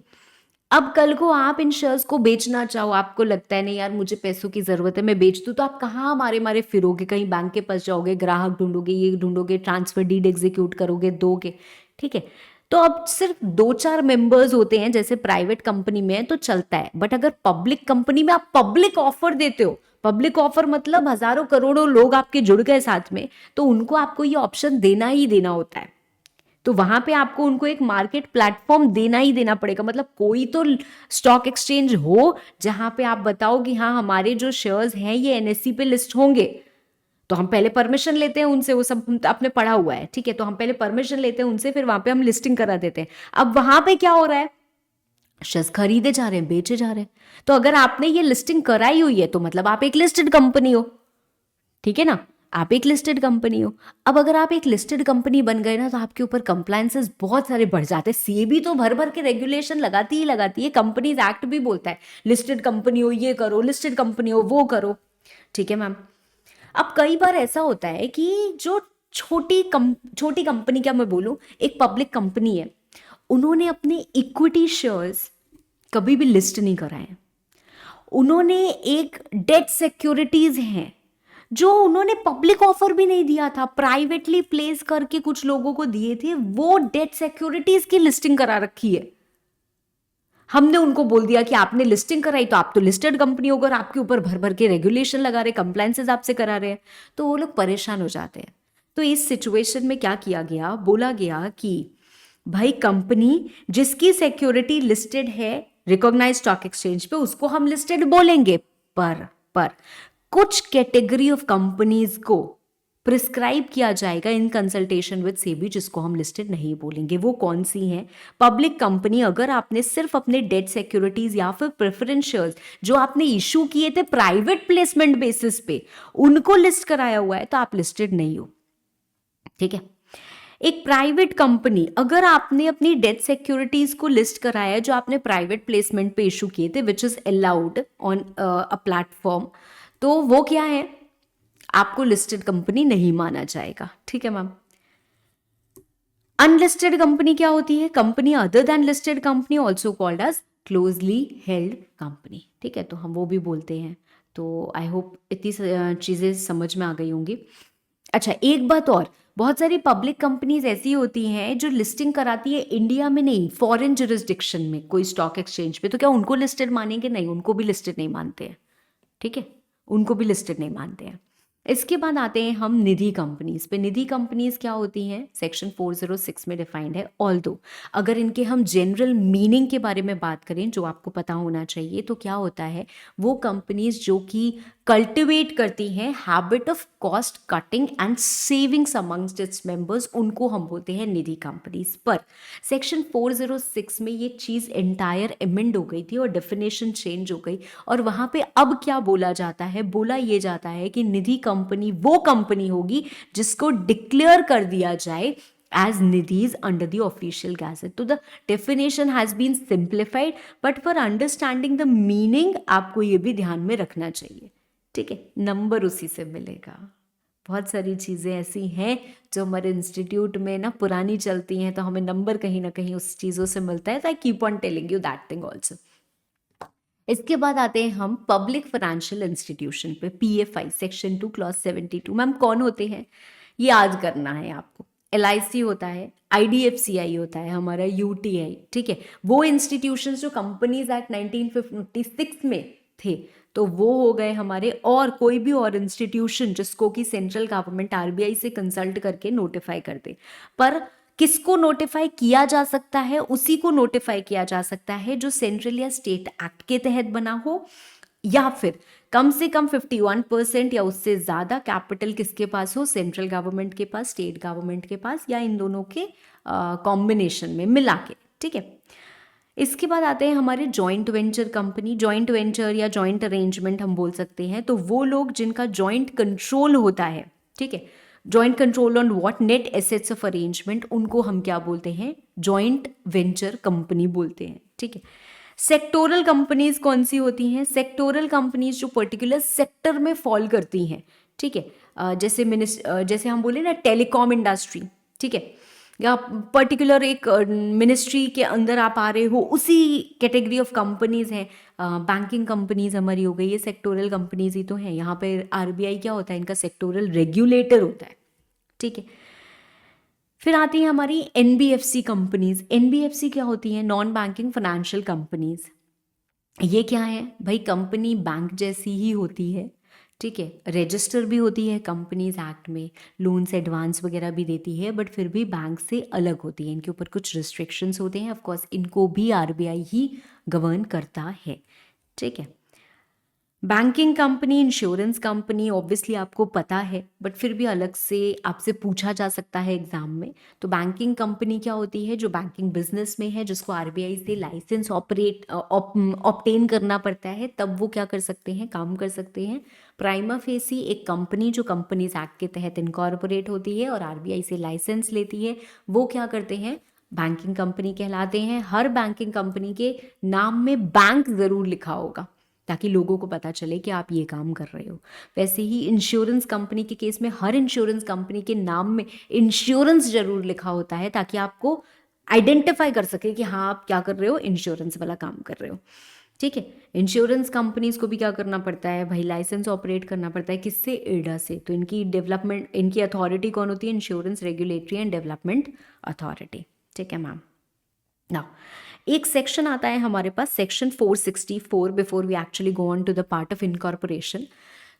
अब कल को आप इन शेयर्स को बेचना चाहो, आपको लगता है नहीं यार मुझे पैसों की जरूरत है मैं बेच दूं, तो आप कहाँ मारे मारे फिरोगे, कहीं बैंक के पास जाओगे, ग्राहक ढूंढोगे, ये ढूंढोगे, ट्रांसफर डीड एग्जीक्यूट करोगे, दोगे, ठीक है। तो अब सिर्फ 2-4 मेंबर्स होते हैं जैसे प्राइवेट कंपनी में तो चलता है, बट अगर पब्लिक कंपनी में आप पब्लिक ऑफर देते हो, पब्लिक ऑफर मतलब हजारों करोड़ों लोग आपके जुड़ गए साथ में, तो उनको आपको ये ऑप्शन देना ही देना होता है। तो वहां पे आपको उनको एक मार्केट प्लेटफॉर्म देना ही देना पड़ेगा। मतलब कोई तो स्टॉक एक्सचेंज हो जहां पे आप बताओ कि हाँ हमारे जो शेयर्स हैं ये एनएससी पे लिस्ट होंगे, तो हम पहले परमिशन लेते हैं उनसे, वो सब आपने पढ़ा हुआ है, ठीक है, तो हम पहले परमिशन लेते हैं उनसे, फिर वहां पे हम लिस्टिंग करा देते हैं। अब वहां पे क्या हो रहा है, शेयर्स खरीदे जा रहे हैं, बेचे जा रहे हैं। तो अगर आपने ये लिस्टिंग कराई हुई है तो मतलब आप एक लिस्टेड कंपनी हो, ठीक है ना, आप एक लिस्टेड कंपनी हो। अब अगर आप एक लिस्टेड कंपनी बन गए ना तो आपके ऊपर कंप्लायंसेस बहुत सारे बढ़ जाते हैं। सीएबी तो भर भर के रेगुलेशन लगाती ही लगाती है, कंपनीज एक्ट भी बोलता है लिस्टेड कंपनी हो ये करो, लिस्टेड कंपनी हो वो करो, ठीक है मैम। अब कई बार ऐसा होता है कि जो छोटी कंपनी, क्या मैं बोलूं, एक पब्लिक कंपनी है, उन्होंने अपने इक्विटी शेयर्स कभी भी लिस्ट नहीं कराए, उन्होंने एक डेट सिक्योरिटीज हैं जो उन्होंने पब्लिक ऑफर भी नहीं दिया था, प्राइवेटली प्लेस करके कुछ लोगों को दिए थे, वो डेट सिक्योरिटीज की लिस्टिंग करा रखी है। हमने उनको बोल दिया कि आपने लिस्टिंग कराई तो आप तो लिस्टेड कंपनी होगा, और आपके ऊपर भर भर के रेगुलेशन लगा रहे, कंप्लायंसेस आपसे करा रहे हैं, तो वो लोग परेशान हो जाते हैं। तो इस सिचुएशन में क्या किया गया, बोला गया कि भाई कंपनी जिसकी सिक्योरिटी लिस्टेड है रिकॉग्नाइज स्टॉक एक्सचेंज पे उसको हम लिस्टेड बोलेंगे, पर कुछ कैटेगरी ऑफ कंपनीज को प्रिस्क्राइब किया जाएगा इन कंसल्टेशन विद सेबी, जिसको हम लिस्टेड नहीं बोलेंगे। वो कौन सी हैं, पब्लिक कंपनी, अगर आपने सिर्फ अपने डेट सिक्योरिटीज या फिर प्रेफरेंस शेयर्स जो आपने इशू किए थे प्राइवेट प्लेसमेंट बेसिस पे उनको लिस्ट कराया हुआ है तो आप लिस्टेड नहीं हो, ठीक है। एक प्राइवेट कंपनी, अगर आपने अपनी डेट सिक्योरिटीज को लिस्ट कराया है जो आपने प्राइवेट प्लेसमेंट पे इशू किए थे which is allowed on a platform, तो वो क्या है, आपको लिस्टेड कंपनी नहीं माना जाएगा, ठीक है मैम। अनलिस्टेड कंपनी क्या होती है, company other than listed company also called as closely held company, ठीक है, तो हम वो भी बोलते हैं। तो आई होप इतनी चीजें समझ में आ गई होंगी। अच्छा एक बात और, बहुत सारी पब्लिक कंपनीज ऐसी होती हैं जो लिस्टिंग कराती है इंडिया में नहीं, फॉरेन जुरिस्डिक्शन में कोई स्टॉक एक्सचेंज पे, तो क्या उनको लिस्टेड मानेंगे, नहीं, उनको भी लिस्टेड नहीं मानते हैं, ठीक है, उनको भी लिस्टेड नहीं मानते हैं। इसके बाद आते हैं हम निधि कंपनीज पे। निधि कंपनीज क्या होती हैं, सेक्शन 406 में डिफाइंड है। ऑल्दो अगर इनके हम जनरल मीनिंग के बारे में बात करें जो आपको पता होना चाहिए, तो क्या होता है, वो कंपनीज जो कि कल्टिवेट करती हैं habit of cost cutting and savings amongst its members, उनको हम बोलते हैं निधि कंपनीज। पर सेक्शन 406 में ये चीज़ एंटायर एमेंड हो गई थी और डेफिनेशन चेंज हो गई, और वहां पे अब क्या बोला जाता है, बोला ये जाता है कि निधि कंपनी वो कंपनी होगी जिसको डिक्लेयर कर दिया जाए as nidhis under the official gazette. तो the definition has been simplified, but for understanding the meaning आपको ये भी ध्यान में रखना चाहिए, ठीक है। नंबर उसी से मिलेगा। बहुत सारी चीज़ें ऐसी हैं जो हमारे इंस्टीट्यूट में ना पुरानी चलती हैं, तो हमें नंबर कहीं ना कहीं उस चीज़ों से मिलता है। तो I keep on telling you that thing also. इसके बाद आते हैं हम पब्लिक फाइनेंशियल इंस्टीट्यूशन पे, PFI सेक्शन 2 क्लॉज 72। मैम कौन होते हैं, ये याद करना है आपको। LIC होता है, IDFCI होता है, हमारा UTI, ठीक है। वो इंस्टीट्यूशंस जो कंपनीज एक्ट 1956 में थे, तो वो हो गए हमारे। और कोई भी और इंस्टीट्यूशन जिसको कि सेंट्रल गवर्नमेंट RBI से कंसल्ट करके नोटिफाई कर दे। पर किसको नोटिफाई किया जा सकता है, उसी को नोटिफाई किया जा सकता है जो सेंट्रल या स्टेट एक्ट के तहत बना हो, या फिर कम से कम 51% या उससे ज्यादा कैपिटल किसके पास हो, सेंट्रल गवर्नमेंट के पास, स्टेट गवर्नमेंट के पास, या इन दोनों के कॉम्बिनेशन में मिला के, ठीक है। इसके बाद आते हैं हमारे joint venture company. Joint venture या जॉइंट अरेंजमेंट हम बोल सकते हैं, तो वो लोग जिनका जॉइंट कंट्रोल होता है, ठीक है, joint control on what net assets of arrangement, उनको हम क्या बोलते हैं, जॉइंट वेंचर कंपनी बोलते हैं, ठीक है। सेक्टोरल कंपनीज कौन सी होती हैं, सेक्टोरल कंपनीज जो पर्टिकुलर सेक्टर में फॉल करती हैं, ठीक है। जैसे हम बोले ना टेलीकॉम इंडस्ट्री, ठीक है, या पर्टिकुलर एक मिनिस्ट्री के अंदर आप आ रहे हो, उसी कैटेगरी ऑफ कंपनीज हैं। बैंकिंग कंपनीज हमारी हो गई, ये सेक्टोरल कंपनीज ही तो हैं। यहाँ पे RBI क्या होता है, इनका सेक्टोरल रेगुलेटर होता है, ठीक है। फिर आती है हमारी NBFC कंपनीज। NBFC क्या होती है, नॉन बैंकिंग फाइनेंशियल कंपनीज। ये क्या है भाई, कंपनी बैंक जैसी ही होती है, ठीक है, रजिस्टर भी होती है कंपनीज एक्ट में, लोन्स एडवांस वगैरह भी देती है, बट फिर भी बैंक से अलग होती है। इनके ऊपर कुछ रिस्ट्रिक्शंस होते हैं, ऑफ कोर्स इनको भी RBI ही गवर्न करता है, ठीक है। Banking company, insurance company obviously आपको पता है, बट फिर भी अलग से आपसे पूछा जा सकता है एग्जाम में। तो बैंकिंग कंपनी क्या होती है, जो बैंकिंग बिजनेस में है, जिसको RBI से लाइसेंस ऑब्टेन करना पड़ता है, तब वो क्या कर सकते हैं, काम कर सकते हैं। प्राइमा फेसी एक कंपनी जो कंपनीज एक्ट के तहत इनकॉर्पोरेट होती है और RBI से लाइसेंस लेती है, वो क्या करते हैं, बैंकिंग कंपनी कहलाते हैं। हर बैंकिंग कंपनी के नाम में बैंक जरूर लिखा होगा ताकि लोगों को पता चले कि आप ये काम कर रहे हो। वैसे ही इंश्योरेंस कंपनी के केस में हर इंश्योरेंस कंपनी के नाम में इंश्योरेंस जरूर लिखा होता है, ताकि आपको आइडेंटिफाई कर सके कि हाँ आप क्या कर रहे हो, इंश्योरेंस वाला काम कर रहे हो, ठीक है। इंश्योरेंस कंपनीज को भी क्या करना पड़ता है भाई, लाइसेंस ऑपरेट करना पड़ता है, किससे, IRDA से। तो इनकी डेवलपमेंट, इनकी अथॉरिटी कौन होती है, insurance regulatory and development authority, ठीक है मैम। नाउ एक सेक्शन आता है हमारे पास, section 464, before we actually go on to the part of incorporation.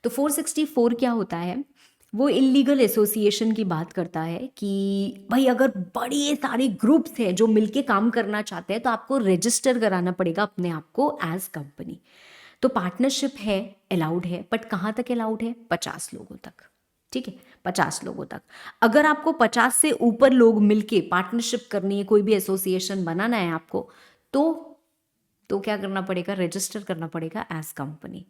तो 464 क्या होता है, वो इलीगल एसोसिएशन की बात करता है कि भाई अगर बड़े सारे ग्रुप्स हैं जो मिलके काम करना चाहते हैं, तो आपको रजिस्टर कराना पड़ेगा अपने आप को एज कंपनी। तो पार्टनरशिप है, अलाउड है, बट कहाँ तक अलाउड है, 50 लोगों तक, ठीक है, 50 लोगों तक। अगर आपको 50 से ऊपर लोग मिलके पार्टनरशिप करनी है, कोई भी एसोसिएशन बनाना है आपको, तो क्या करना पड़ेगा, रजिस्टर करना पड़ेगा एज कंपनी।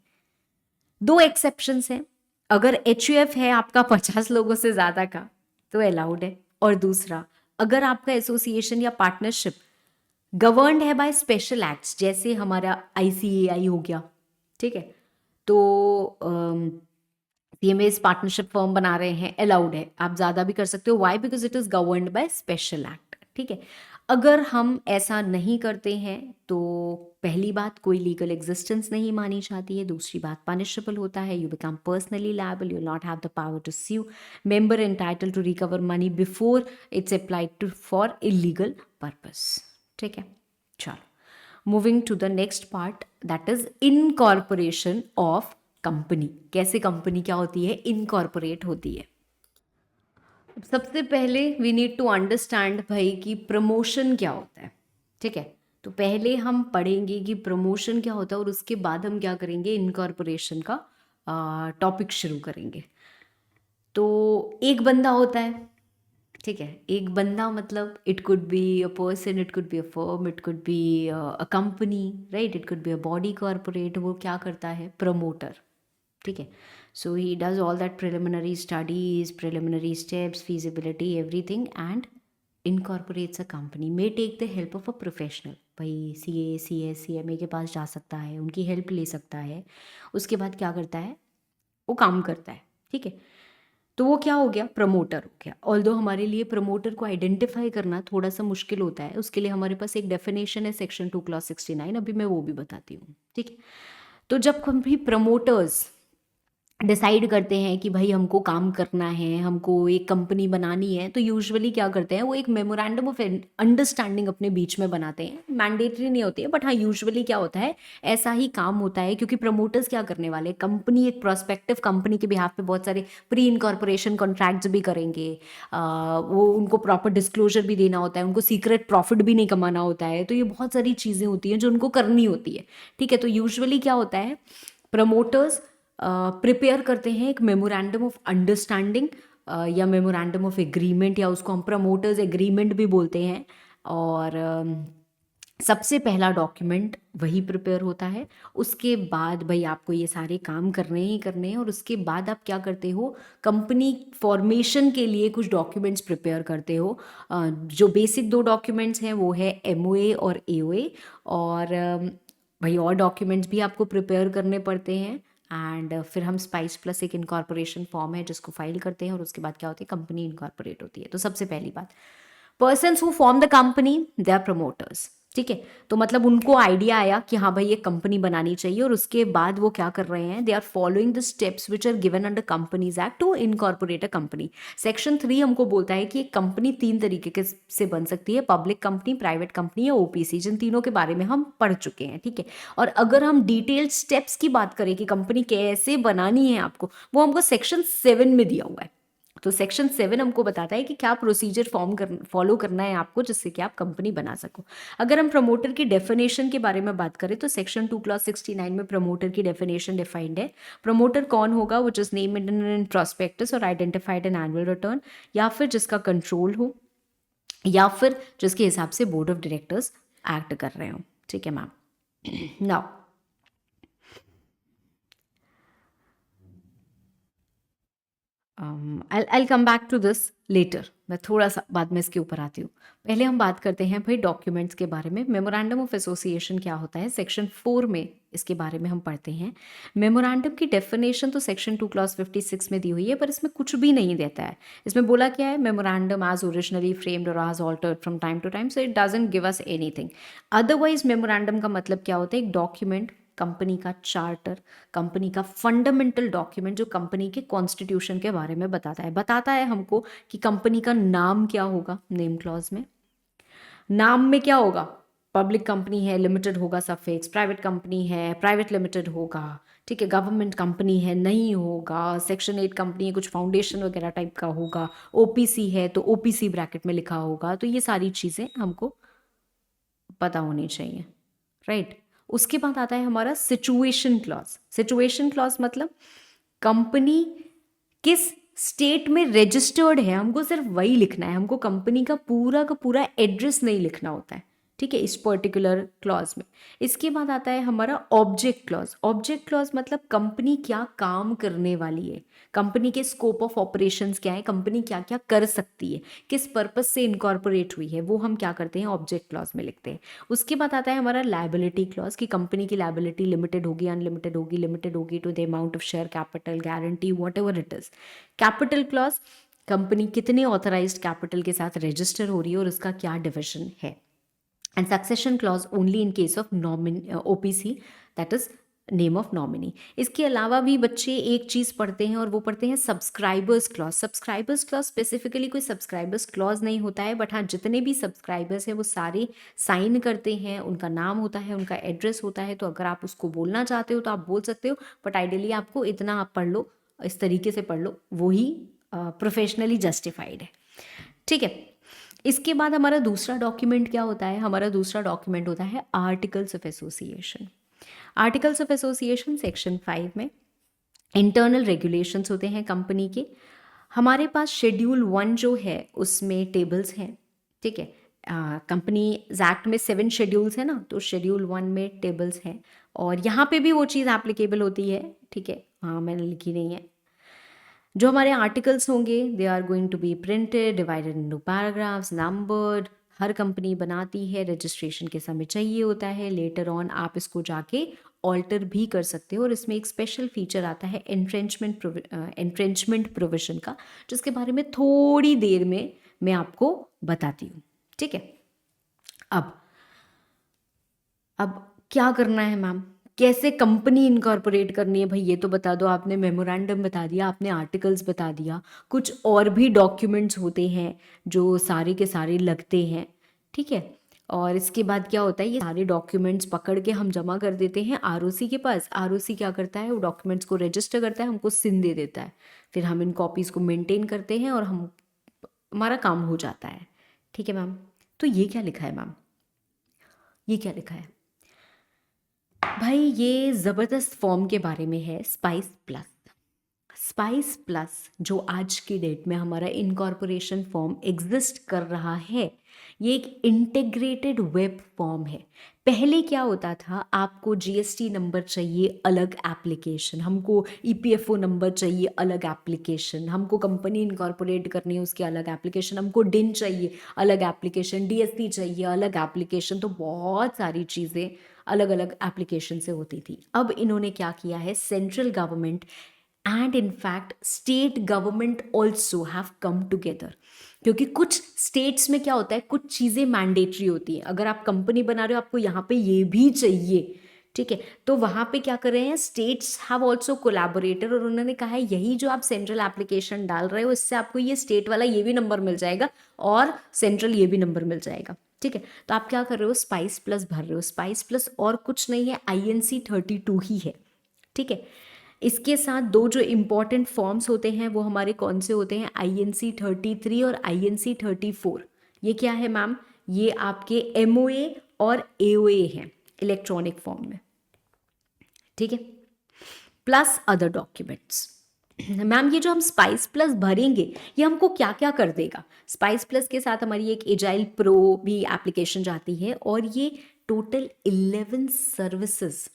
2 एक्सेप्शंस हैं, अगर HUF है आपका 50 लोगों से ज्यादा का, तो अलाउड है। और दूसरा, अगर आपका एसोसिएशन या पार्टनरशिप गवर्नड है बाय स्पेशल एक्ट्स, जैसे हमारा ICAI हो गया, ठीक है, तो CMAs पार्टनरशिप फर्म बना रहे हैं, अलाउड है, आप ज़्यादा भी कर सकते हो। Why, because it is governed by special act, ठीक है। अगर हम ऐसा नहीं करते हैं तो पहली बात, कोई लीगल एग्जिस्टेंस नहीं मानी जाती है। दूसरी बात, पनिशेबल होता है, you become personally liable, you not have the power to sue, member entitle to recover money before it's applied to for illegal purpose, ठीक है। चलो, moving to the next part, that is incorporation of company. कैसे company क्या होती है, incorporate होती है। सबसे पहले वी नीड टू अंडरस्टैंड भाई कि प्रमोशन क्या होता है, ठीक है। तो पहले हम पढ़ेंगे कि प्रमोशन क्या होता है और उसके बाद हम क्या करेंगे, इनकॉर्पोरेशन का टॉपिक शुरू करेंगे। तो एक बंदा होता है, ठीक है। एक बंदा मतलब it could be a person, it could be a firm, it could be a company, right, it could be a body corporate. वो क्या करता है, प्रमोटर, ठीक है। So he does all that preliminary studies, preliminary steps, feasibility, everything, and incorporates a company, may take the help of a professional। भाई CA CS CMA के पास जा सकता है, उनकी हेल्प ले सकता है। उसके बाद क्या करता है, वो काम करता है, ठीक है। तो वो क्या हो गया, प्रमोटर हो गया। ऑल्दो हमारे लिए प्रमोटर को आइडेंटिफाई करना थोड़ा सा मुश्किल होता है, उसके लिए हमारे पास एक डेफिनेशन है सेक्शन 2 क्लॉज 69, अभी मैं वो भी बताती हूँ, ठीक है। तो जब हम भी प्रमोटर्स डिसाइड करते हैं कि भाई हमको काम करना है, हमको एक कंपनी बनानी है, तो यूजुअली क्या करते हैं, वो एक मेमोरेंडम ऑफ अंडरस्टैंडिंग अपने बीच में बनाते हैं। मैंडेटरी नहीं होती है, बट हाँ यूजुअली क्या होता है, ऐसा ही काम होता है। क्योंकि प्रमोटर्स क्या करने वाले, कंपनी, एक प्रोस्पेक्टिव कंपनी के बिहाफ पे बहुत सारे प्री इनकॉर्पोरेशन कॉन्ट्रैक्ट्स भी करेंगे। वो उनको प्रॉपर डिस्क्लोजर भी देना होता है, उनको सीक्रेट प्रॉफिट भी नहीं कमाना होता है। तो ये बहुत सारी चीज़ें होती हैं जो उनको करनी होती है, ठीक है। तो यूजुअली क्या होता है, प्रमोटर्स प्रिपेयर करते हैं एक मेमोरेंडम ऑफ अंडरस्टैंडिंग या मेमोरेंडम ऑफ एग्रीमेंट, या उसको हम प्रमोटर्स एग्रीमेंट भी बोलते हैं। और सबसे पहला डॉक्यूमेंट वही प्रिपेयर होता है। उसके बाद भाई आपको ये सारे काम करने ही करने हैं, और उसके बाद आप क्या करते हो, कंपनी फॉर्मेशन के लिए कुछ डॉक्यूमेंट्स प्रिपेयर करते हो। जो बेसिक 2 डॉक्यूमेंट्स हैं वो है MOA और AOA। और भाई और डॉक्यूमेंट्स भी आपको प्रिपेयर करने पड़ते हैं। एंड फिर हम स्पाइस प्लस एक इनकॉर्पोरेशन फॉर्म है जिसको फाइल करते हैं, और उसके बाद क्या होती है, कंपनी इनकॉर्पोरेट होती है। तो सबसे पहली बात, persons who form the company, they are promoters, ठीक है। तो मतलब उनको आइडिया आया कि हाँ भाई ये कंपनी बनानी चाहिए, और उसके बाद वो क्या कर रहे हैं, they are following the steps which are given under companies act to incorporate a company. Section 3 हमको बोलता है कि एक कंपनी 3 तरीके के से बन सकती है, पब्लिक कंपनी, प्राइवेट कंपनी या OPC, जिन तीनों के बारे में हम पढ़ चुके हैं, ठीक है। और अगर हम डिटेल्ड स्टेप्स की बात करें कि कंपनी कैसे बनानी है आपको, वो हमको सेक्शन 7 में दिया हुआ है। तो सेक्शन 7 हमको बताता है कि क्या प्रोसीजर फॉलो करना है आपको, जिससे कि आप कंपनी बना सको। अगर हम प्रमोटर की डेफिनेशन के बारे में बात करें, तो सेक्शन 2 क्लॉज 69 में प्रमोटर की डेफिनेशन डिफाइंड है। प्रमोटर कौन होगा, which is named in prospectus और आइडेंटिफाइड इन एनुअल रिटर्न, या फिर जिसका कंट्रोल हो, या फिर जिसके हिसाब से बोर्ड ऑफ डायरेक्टर्स एक्ट कर रहे हो, ठीक है ma'am. Now I'll come back to this later। मैं थोड़ा सा बाद में इसके ऊपर आती हूँ। पहले हम बात करते हैं भाई डॉक्यूमेंट्स के बारे में। मेमोरेंडम ऑफ एसोसिएशन क्या होता है, सेक्शन 4 में इसके बारे में हम पढ़ते हैं। मेमोरेंडम की डेफिनेशन तो सेक्शन 2 क्लॉज 56 में दी हुई है, पर इसमें कुछ भी नहीं देता है। इसमें बोला क्या है, मेमोरेंडम एज ओरिजिनली फ्रेम्ड और as altered from time to time, so it doesn't give us anything. Otherwise memorandum का मतलब क्या होता है, एक डॉक्यूमेंट, कंपनी का चार्टर, कंपनी का फंडामेंटल डॉक्यूमेंट जो कंपनी के कॉन्स्टिट्यूशन के बारे में बताता है हमको कि कंपनी का नाम क्या होगा, नेम क्लॉज में नाम में क्या होगा, पब्लिक कंपनी है लिमिटेड होगा सफिक्स, प्राइवेट कंपनी है प्राइवेट लिमिटेड होगा, ठीक है। गवर्नमेंट कंपनी है नहीं होगा, सेक्शन 8 कंपनी है कुछ फाउंडेशन वगैरह टाइप का होगा, OPC है तो OPC ब्रैकेट में लिखा होगा। तो ये सारी चीज़ें हमको पता होनी चाहिए, राइट। उसके बाद आता है हमारा सिचुएशन क्लॉज। सिचुएशन क्लॉज मतलब कंपनी किस स्टेट में रजिस्टर्ड है, हमको सिर्फ वही लिखना है, हमको कंपनी का पूरा एड्रेस नहीं लिखना होता है, ठीक है, इस पर्टिकुलर क्लॉज में। इसके बाद आता है हमारा ऑब्जेक्ट क्लॉज। ऑब्जेक्ट क्लॉज मतलब कंपनी क्या काम करने वाली है, कंपनी के स्कोप ऑफ ऑपरेशंस क्या है, कंपनी क्या क्या कर सकती है, किस पर्पस से इनकॉर्पोरेट हुई है, वो हम क्या करते हैं, ऑब्जेक्ट क्लॉज में लिखते हैं। उसके बाद आता है हमारा लायबिलिटी क्लॉज कि कंपनी की लायबिलिटी लिमिटेड होगी, अनलिमिटेड होगी, लिमिटेड होगी to the amount of share capital, guarantee, whatever it is. Capital clause, company कितने ऑथराइज्ड कैपिटल के साथ रजिस्टर हो रही है और उसका क्या डिविजन है। And succession clause only in case of OPC, that is name of nominee. इसके अलावा भी बच्चे एक चीज़ पढ़ते हैं और वो पढ़ते हैं subscribers clause. Subscribers clause specifically कोई सब्सक्राइबर्स क्लॉज नहीं होता है, बट हाँ जितने भी सब्सक्राइबर्स हैं वो सारे साइन करते हैं, उनका नाम होता है, उनका एड्रेस होता है। तो अगर आप उसको बोलना चाहते हो तो आप बोल सकते हो, बट आइडियली आपको इतना आप पढ़ लो, इस तरीके से पढ़ लो, वो ही प्रोफेशनली जस्टिफाइड है। ठीक है, इसके बाद हमारा दूसरा डॉक्यूमेंट क्या होता है? हमारा दूसरा डॉक्यूमेंट होता है articles of association. Articles of association section 5 में इंटरनल रेगुलेशंस होते हैं कंपनी के। हमारे पास शेड्यूल 1 जो है उसमें टेबल्स हैं। ठीक है, कंपनी एक्ट में 7 शेड्यूल्स हैं ना, तो शेड्यूल 1 में टेबल्स हैं और यहाँ पे भी वो चीज़ एप्लीकेबल होती है। ठीक है, हाँ मैंने लिखी नहीं है। जो हमारे आर्टिकल्स होंगे they are going to be printed, divided into paragraphs, numbered. हर कंपनी बनाती है, रजिस्ट्रेशन के समय चाहिए होता है। लेटर ऑन आप इसको जाके ऑल्टर भी कर सकते हो और इसमें एक स्पेशल फीचर आता है एंट्रेंचमेंट प्रोविजन का, जिसके बारे में थोड़ी देर में मैं आपको बताती हूँ। ठीक है, अब क्या करना है मैम? कैसे कंपनी इनकॉर्पोरेट करनी है भाई, ये तो बता दो। आपने मेमोरेंडम बता दिया, आपने आर्टिकल्स बता दिया, कुछ और भी डॉक्यूमेंट्स होते हैं जो सारे के सारे लगते हैं। ठीक है, और इसके बाद क्या होता है, ये सारे डॉक्यूमेंट्स पकड़ के हम जमा कर देते हैं आरओसी के पास। आरओसी क्या करता है, वो डॉक्यूमेंट्स को रजिस्टर करता है, हमको सिन दे देता है। फिर हम इन कॉपीज़ को मेंटेन करते हैं और हमारा काम हो जाता है। ठीक है मैम, तो ये क्या लिखा है मैम? ये क्या लिखा है भाई? ये ज़बरदस्त फॉर्म के बारे में है, स्पाइस प्लस। स्पाइस प्लस जो आज की डेट में हमारा इनकॉर्पोरेशन फॉर्म एग्जिस्ट कर रहा है, ये एक इंटीग्रेटेड वेब फॉर्म है। पहले क्या होता था, आपको जीएसटी नंबर चाहिए अलग एप्लीकेशन, हमको ईपीएफओ नंबर चाहिए अलग एप्लीकेशन, हमको कंपनी इनकॉर्पोरेट करनी है उसकी अलग एप्लीकेशन, हमको डिन चाहिए अलग एप्लीकेशन, डीएसटी चाहिए अलग एप्लीकेशन। तो बहुत सारी चीज़ें अलग अलग एप्लीकेशन से होती थी। अब इन्होंने क्या किया है, central government and in fact state government also have come together, क्योंकि कुछ स्टेट्स में क्या होता है, कुछ चीज़ें मैंडेटरी होती हैं। अगर आप कंपनी बना रहे हो, आपको यहाँ पे ये भी चाहिए। ठीक है, तो वहाँ पे क्या कर रहे हैं, स्टेट्स हैव ऑल्सो कोलैबोरेटेड और उन्होंने कहा है यही जो आप सेंट्रल एप्लीकेशन डाल रहे हो, इससे आपको ये स्टेट वाला ये भी नंबर मिल जाएगा और सेंट्रल ये भी नंबर मिल जाएगा। ठीक है, तो आप क्या कर रहे हो, स्पाइस प्लस भर रहे हो। स्पाइस प्लस और कुछ नहीं है, INC 32 ही है। ठीक है, इसके साथ दो जो इम्पॉर्टेंट फॉर्म्स होते हैं वो हमारे कौन से होते हैं, INC 33 और INC 34। ये क्या है मैम? ये आपके MOA और AOA हैं इलेक्ट्रॉनिक फॉर्म में। ठीक है, प्लस अदर डॉक्यूमेंट्स। मैम ये जो हम स्पाइस प्लस भरेंगे ये हमको क्या क्या कर देगा? स्पाइस प्लस के साथ हमारी एक एजाइल प्रो भी एप्लीकेशन जाती है और ये टोटल 11 सर्विसेज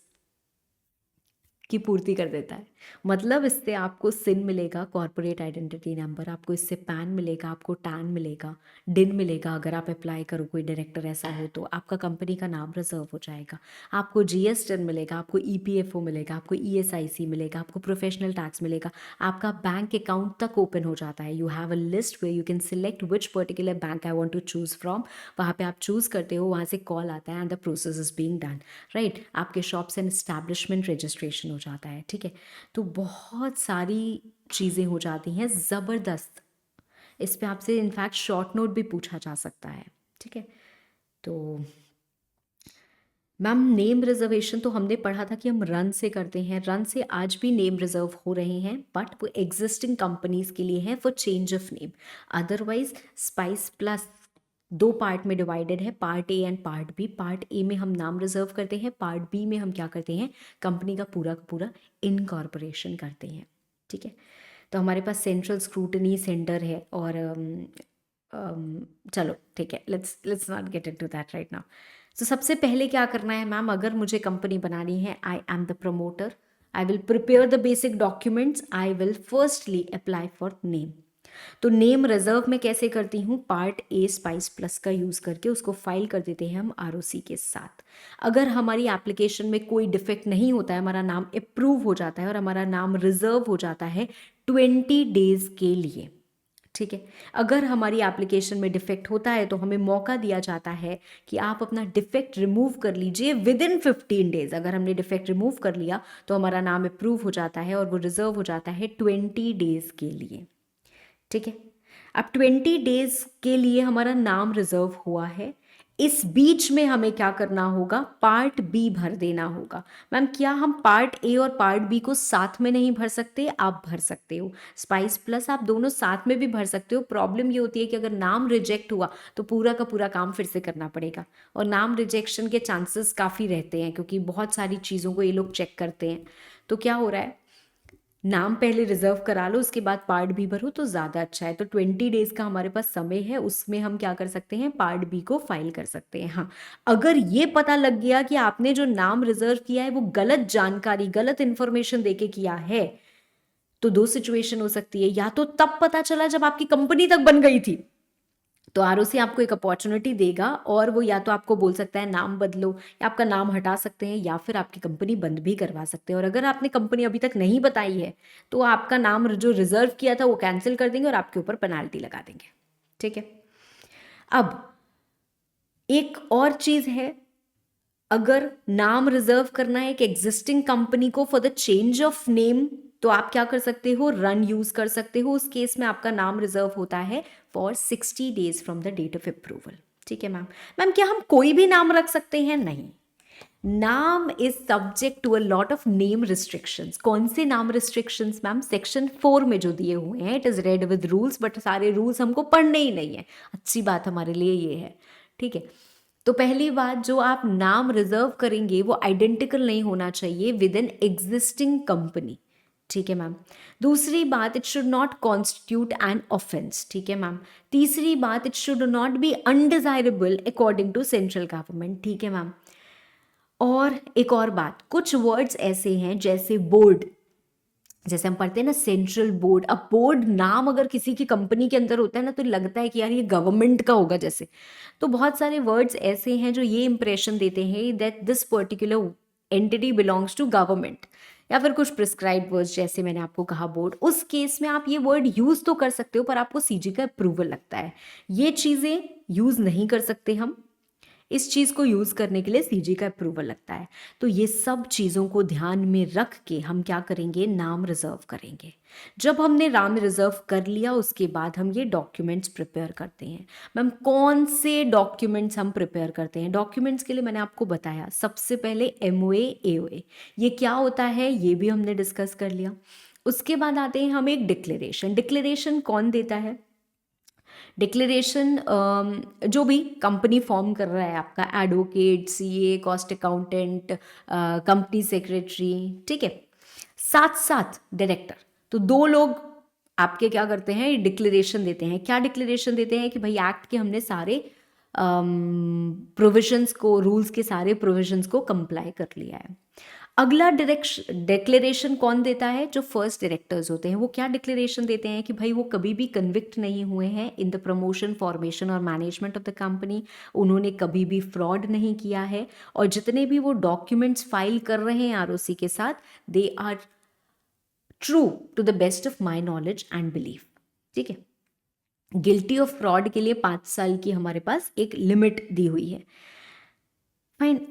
की पूर्ति कर देता है। मतलब इससे आपको सिन मिलेगा, कॉर्पोरेट आइडेंटिटी नंबर, आपको इससे पैन मिलेगा, आपको टैन मिलेगा, डिन मिलेगा। अगर आप अप्लाई करो, कोई डायरेक्टर ऐसा हो तो आपका कंपनी का नाम रिजर्व हो जाएगा, आपको GSTN मिलेगा, आपको EPFO मिलेगा, आपको ESIC मिलेगा, आपको प्रोफेशनल टैक्स मिलेगा, आपका बैंक अकाउंट तक ओपन हो जाता है। You have a list way you can select which particular bank I want to choose from. वहाँ पर आप चूज़ करते हो, वहाँ से कॉल आता है and the process is being done, right. आपके शॉप्स एंड एस्टैब्लिशमेंट रजिस्ट्रेशन हो जाता है। ठीक है, तो बहुत सारी चीज़ें हो जाती हैं ज़बरदस्त। इस पे आपसे इनफैक्ट शॉर्ट नोट भी पूछा जा सकता है। ठीक है, तो मैम नेम रिजर्वेशन तो हमने पढ़ा था कि हम रन से करते हैं। रन से आज भी नेम रिजर्व हो रहे हैं, बट वो एग्जिस्टिंग कंपनीज के लिए हैं for change of name. Otherwise spice plus 2 part में डिवाइडेड है, part A and part B। Part A में हम नाम रिजर्व करते हैं, पार्ट B में हम क्या करते हैं, कंपनी का पूरा इनकॉर्पोरेशन करते हैं। ठीक है, तो हमारे पास सेंट्रल स्क्रूटनी सेंटर है और चलो ठीक है, let's not get into that right now. तो सबसे पहले क्या करना है मैम, अगर मुझे कंपनी बनानी है, I am the promoter, I will prepare the basic documents, I will firstly apply for name. तो नेम रिजर्व में कैसे करती हूँ, पार्ट A स्पाइस प्लस का यूज़ करके उसको फाइल कर देते हैं हम ROC के साथ। अगर हमारी एप्लीकेशन में कोई डिफेक्ट नहीं होता है, हमारा नाम अप्रूव हो जाता है और हमारा नाम रिजर्व हो जाता है 20 डेज के लिए। ठीक है। अगर हमारी एप्लीकेशन में डिफेक्ट होता है तो हमें मौका दिया जाता है कि आप अपना डिफेक्ट रिमूव कर लीजिए विद इन 15 डेज। अगर हमने डिफेक्ट रिमूव कर लिया तो हमारा नाम अप्रूव हो जाता है और वो रिजर्व हो जाता है 20 डेज के लिए। ठीक है। अब 20 डेज के लिए हमारा नाम रिजर्व हुआ है। इस बीच में हमें क्या करना होगा, पार्ट बी भर देना होगा। मैम क्या हम पार्ट ए और पार्ट बी को साथ में नहीं भर सकते? आप भर सकते हो। स्पाइस प्लस आप दोनों साथ में भी भर सकते हो। प्रॉब्लम ये होती है कि अगर नाम रिजेक्ट हुआ तो पूरा का पूरा काम फिर से करना पड़ेगा, और नाम रिजेक्शन के चांसेस काफ़ी रहते हैं क्योंकि बहुत सारी चीज़ों को ये लोग चेक करते हैं। तो क्या हो रहा है, नाम पहले रिजर्व करा लो, उसके बाद पार्ट बी भरो तो ज़्यादा अच्छा है। तो 20 डेज का हमारे पास समय है, उसमें हम क्या कर सकते हैं, पार्ट बी को फाइल कर सकते हैं। हाँ, अगर ये पता लग गया कि आपने जो नाम रिजर्व किया है वो गलत जानकारी, गलत इंफॉर्मेशन देके किया है, तो दो सिचुएशन हो सकती है। या तो तब पता चला जब आपकी कंपनी तक बन गई थी, तो आरओसी आपको एक अपॉर्चुनिटी देगा और वो या तो आपको बोल सकता है नाम बदलो, या आपका नाम हटा सकते हैं, या फिर आपकी कंपनी बंद भी करवा सकते हैं। और अगर आपने कंपनी अभी तक नहीं बताई है तो आपका नाम जो रिजर्व किया था वो कैंसिल कर देंगे और आपके ऊपर पेनाल्टी लगा देंगे। ठीक है। अब एक और चीज है, अगर नाम रिजर्व करना है एक एग्जिस्टिंग कंपनी को for the change of name, तो आप क्या कर सकते हो, रन यूज कर सकते हो। उस केस में आपका नाम रिजर्व होता है for 60 days from the date of approval. ठीक है मैम। मैम क्या हम कोई भी नाम रख सकते हैं? नहीं, नाम is subject to a lot of name restrictions. कौन से नाम रिस्ट्रिक्शंस मैम? सेक्शन 4 में जो दिए हुए हैं। It is read with rules, but सारे रूल्स हमको पढ़ने ही नहीं है। अच्छी बात हमारे लिए ये है। ठीक है। तो पहली बात, जो आप नाम रिजर्व करेंगे वो आइडेंटिकल नहीं होना चाहिए विद एन एग्जिस्टिंग कंपनी। ठीक है मैम। दूसरी बात, it should not constitute an offence. ठीक है मैम। तीसरी बात, it should not be undesirable according to central government. ठीक है मैम। और एक और बात, कुछ वर्ड्स ऐसे हैं जैसे बोर्ड, जैसे हम पढ़ते हैं ना सेंट्रल बोर्ड। अब बोर्ड नाम अगर किसी की कंपनी के अंदर होता है ना तो लगता है कि यार ये गवर्नमेंट का होगा जैसे। तो बहुत सारे वर्ड्स ऐसे हैं जो ये इंप्रेशन देते हैं that this particular entity belongs to government, या फिर कुछ प्रिस्क्राइब वर्ड्स जैसे मैंने आपको कहा बोर्ड। उस केस में आप ये वर्ड यूज तो कर सकते हो पर आपको सीजी का अप्रूवल लगता है। ये चीजें यूज नहीं कर सकते हम। इस चीज को यूज करने के लिए सीजी का अप्रूवल लगता है। तो ये सब चीजों को ध्यान में रख के हम क्या करेंगे, नाम रिजर्व करेंगे। जब हमने नाम रिजर्व कर लिया उसके बाद हम ये डॉक्यूमेंट्स प्रिपेयर करते हैं। मैम कौन से डॉक्यूमेंट्स हम प्रिपेयर करते हैं? डॉक्यूमेंट्स के लिए मैंने आपको बताया, सबसे पहले एमओए एओए, ये क्या होता है ये भी हमने डिस्कस कर लिया। उसके बाद आते हैं हम एक डिक्लेरेशन। डिक्लेरेशन कौन देता है? डिक्लेरेशन जो भी कंपनी फॉर्म कर रहा है, आपका advocate, CA, cost accountant, company secretary, ठीक है, साथ साथ डायरेक्टर। तो दो लोग आपके क्या करते हैं, डिक्लेरेशन देते हैं। क्या डिक्लेरेशन देते हैं कि भाई एक्ट के हमने सारे प्रोविजंस को, रूल्स के सारे प्रोविजंस को कंप्लाई कर लिया है। अगला डिक्लेरेशन कौन देता है? जो फर्स्ट डायरेक्टर्स होते हैं। वो क्या डिक्लेरेशन देते हैं कि भाई वो कभी भी कन्विक्ट नहीं हुए हैं इन द प्रमोशन, फॉर्मेशन और मैनेजमेंट ऑफ द कंपनी। उन्होंने कभी भी फ्रॉड नहीं किया है, और जितने भी वो डॉक्यूमेंट्स फाइल कर रहे हैं आरओसी के साथ, they are true to the best of my knowledge and belief. ठीक है। गिल्टी ऑफ फ्रॉड के लिए 5 साल की हमारे पास एक लिमिट दी हुई है। फाइन।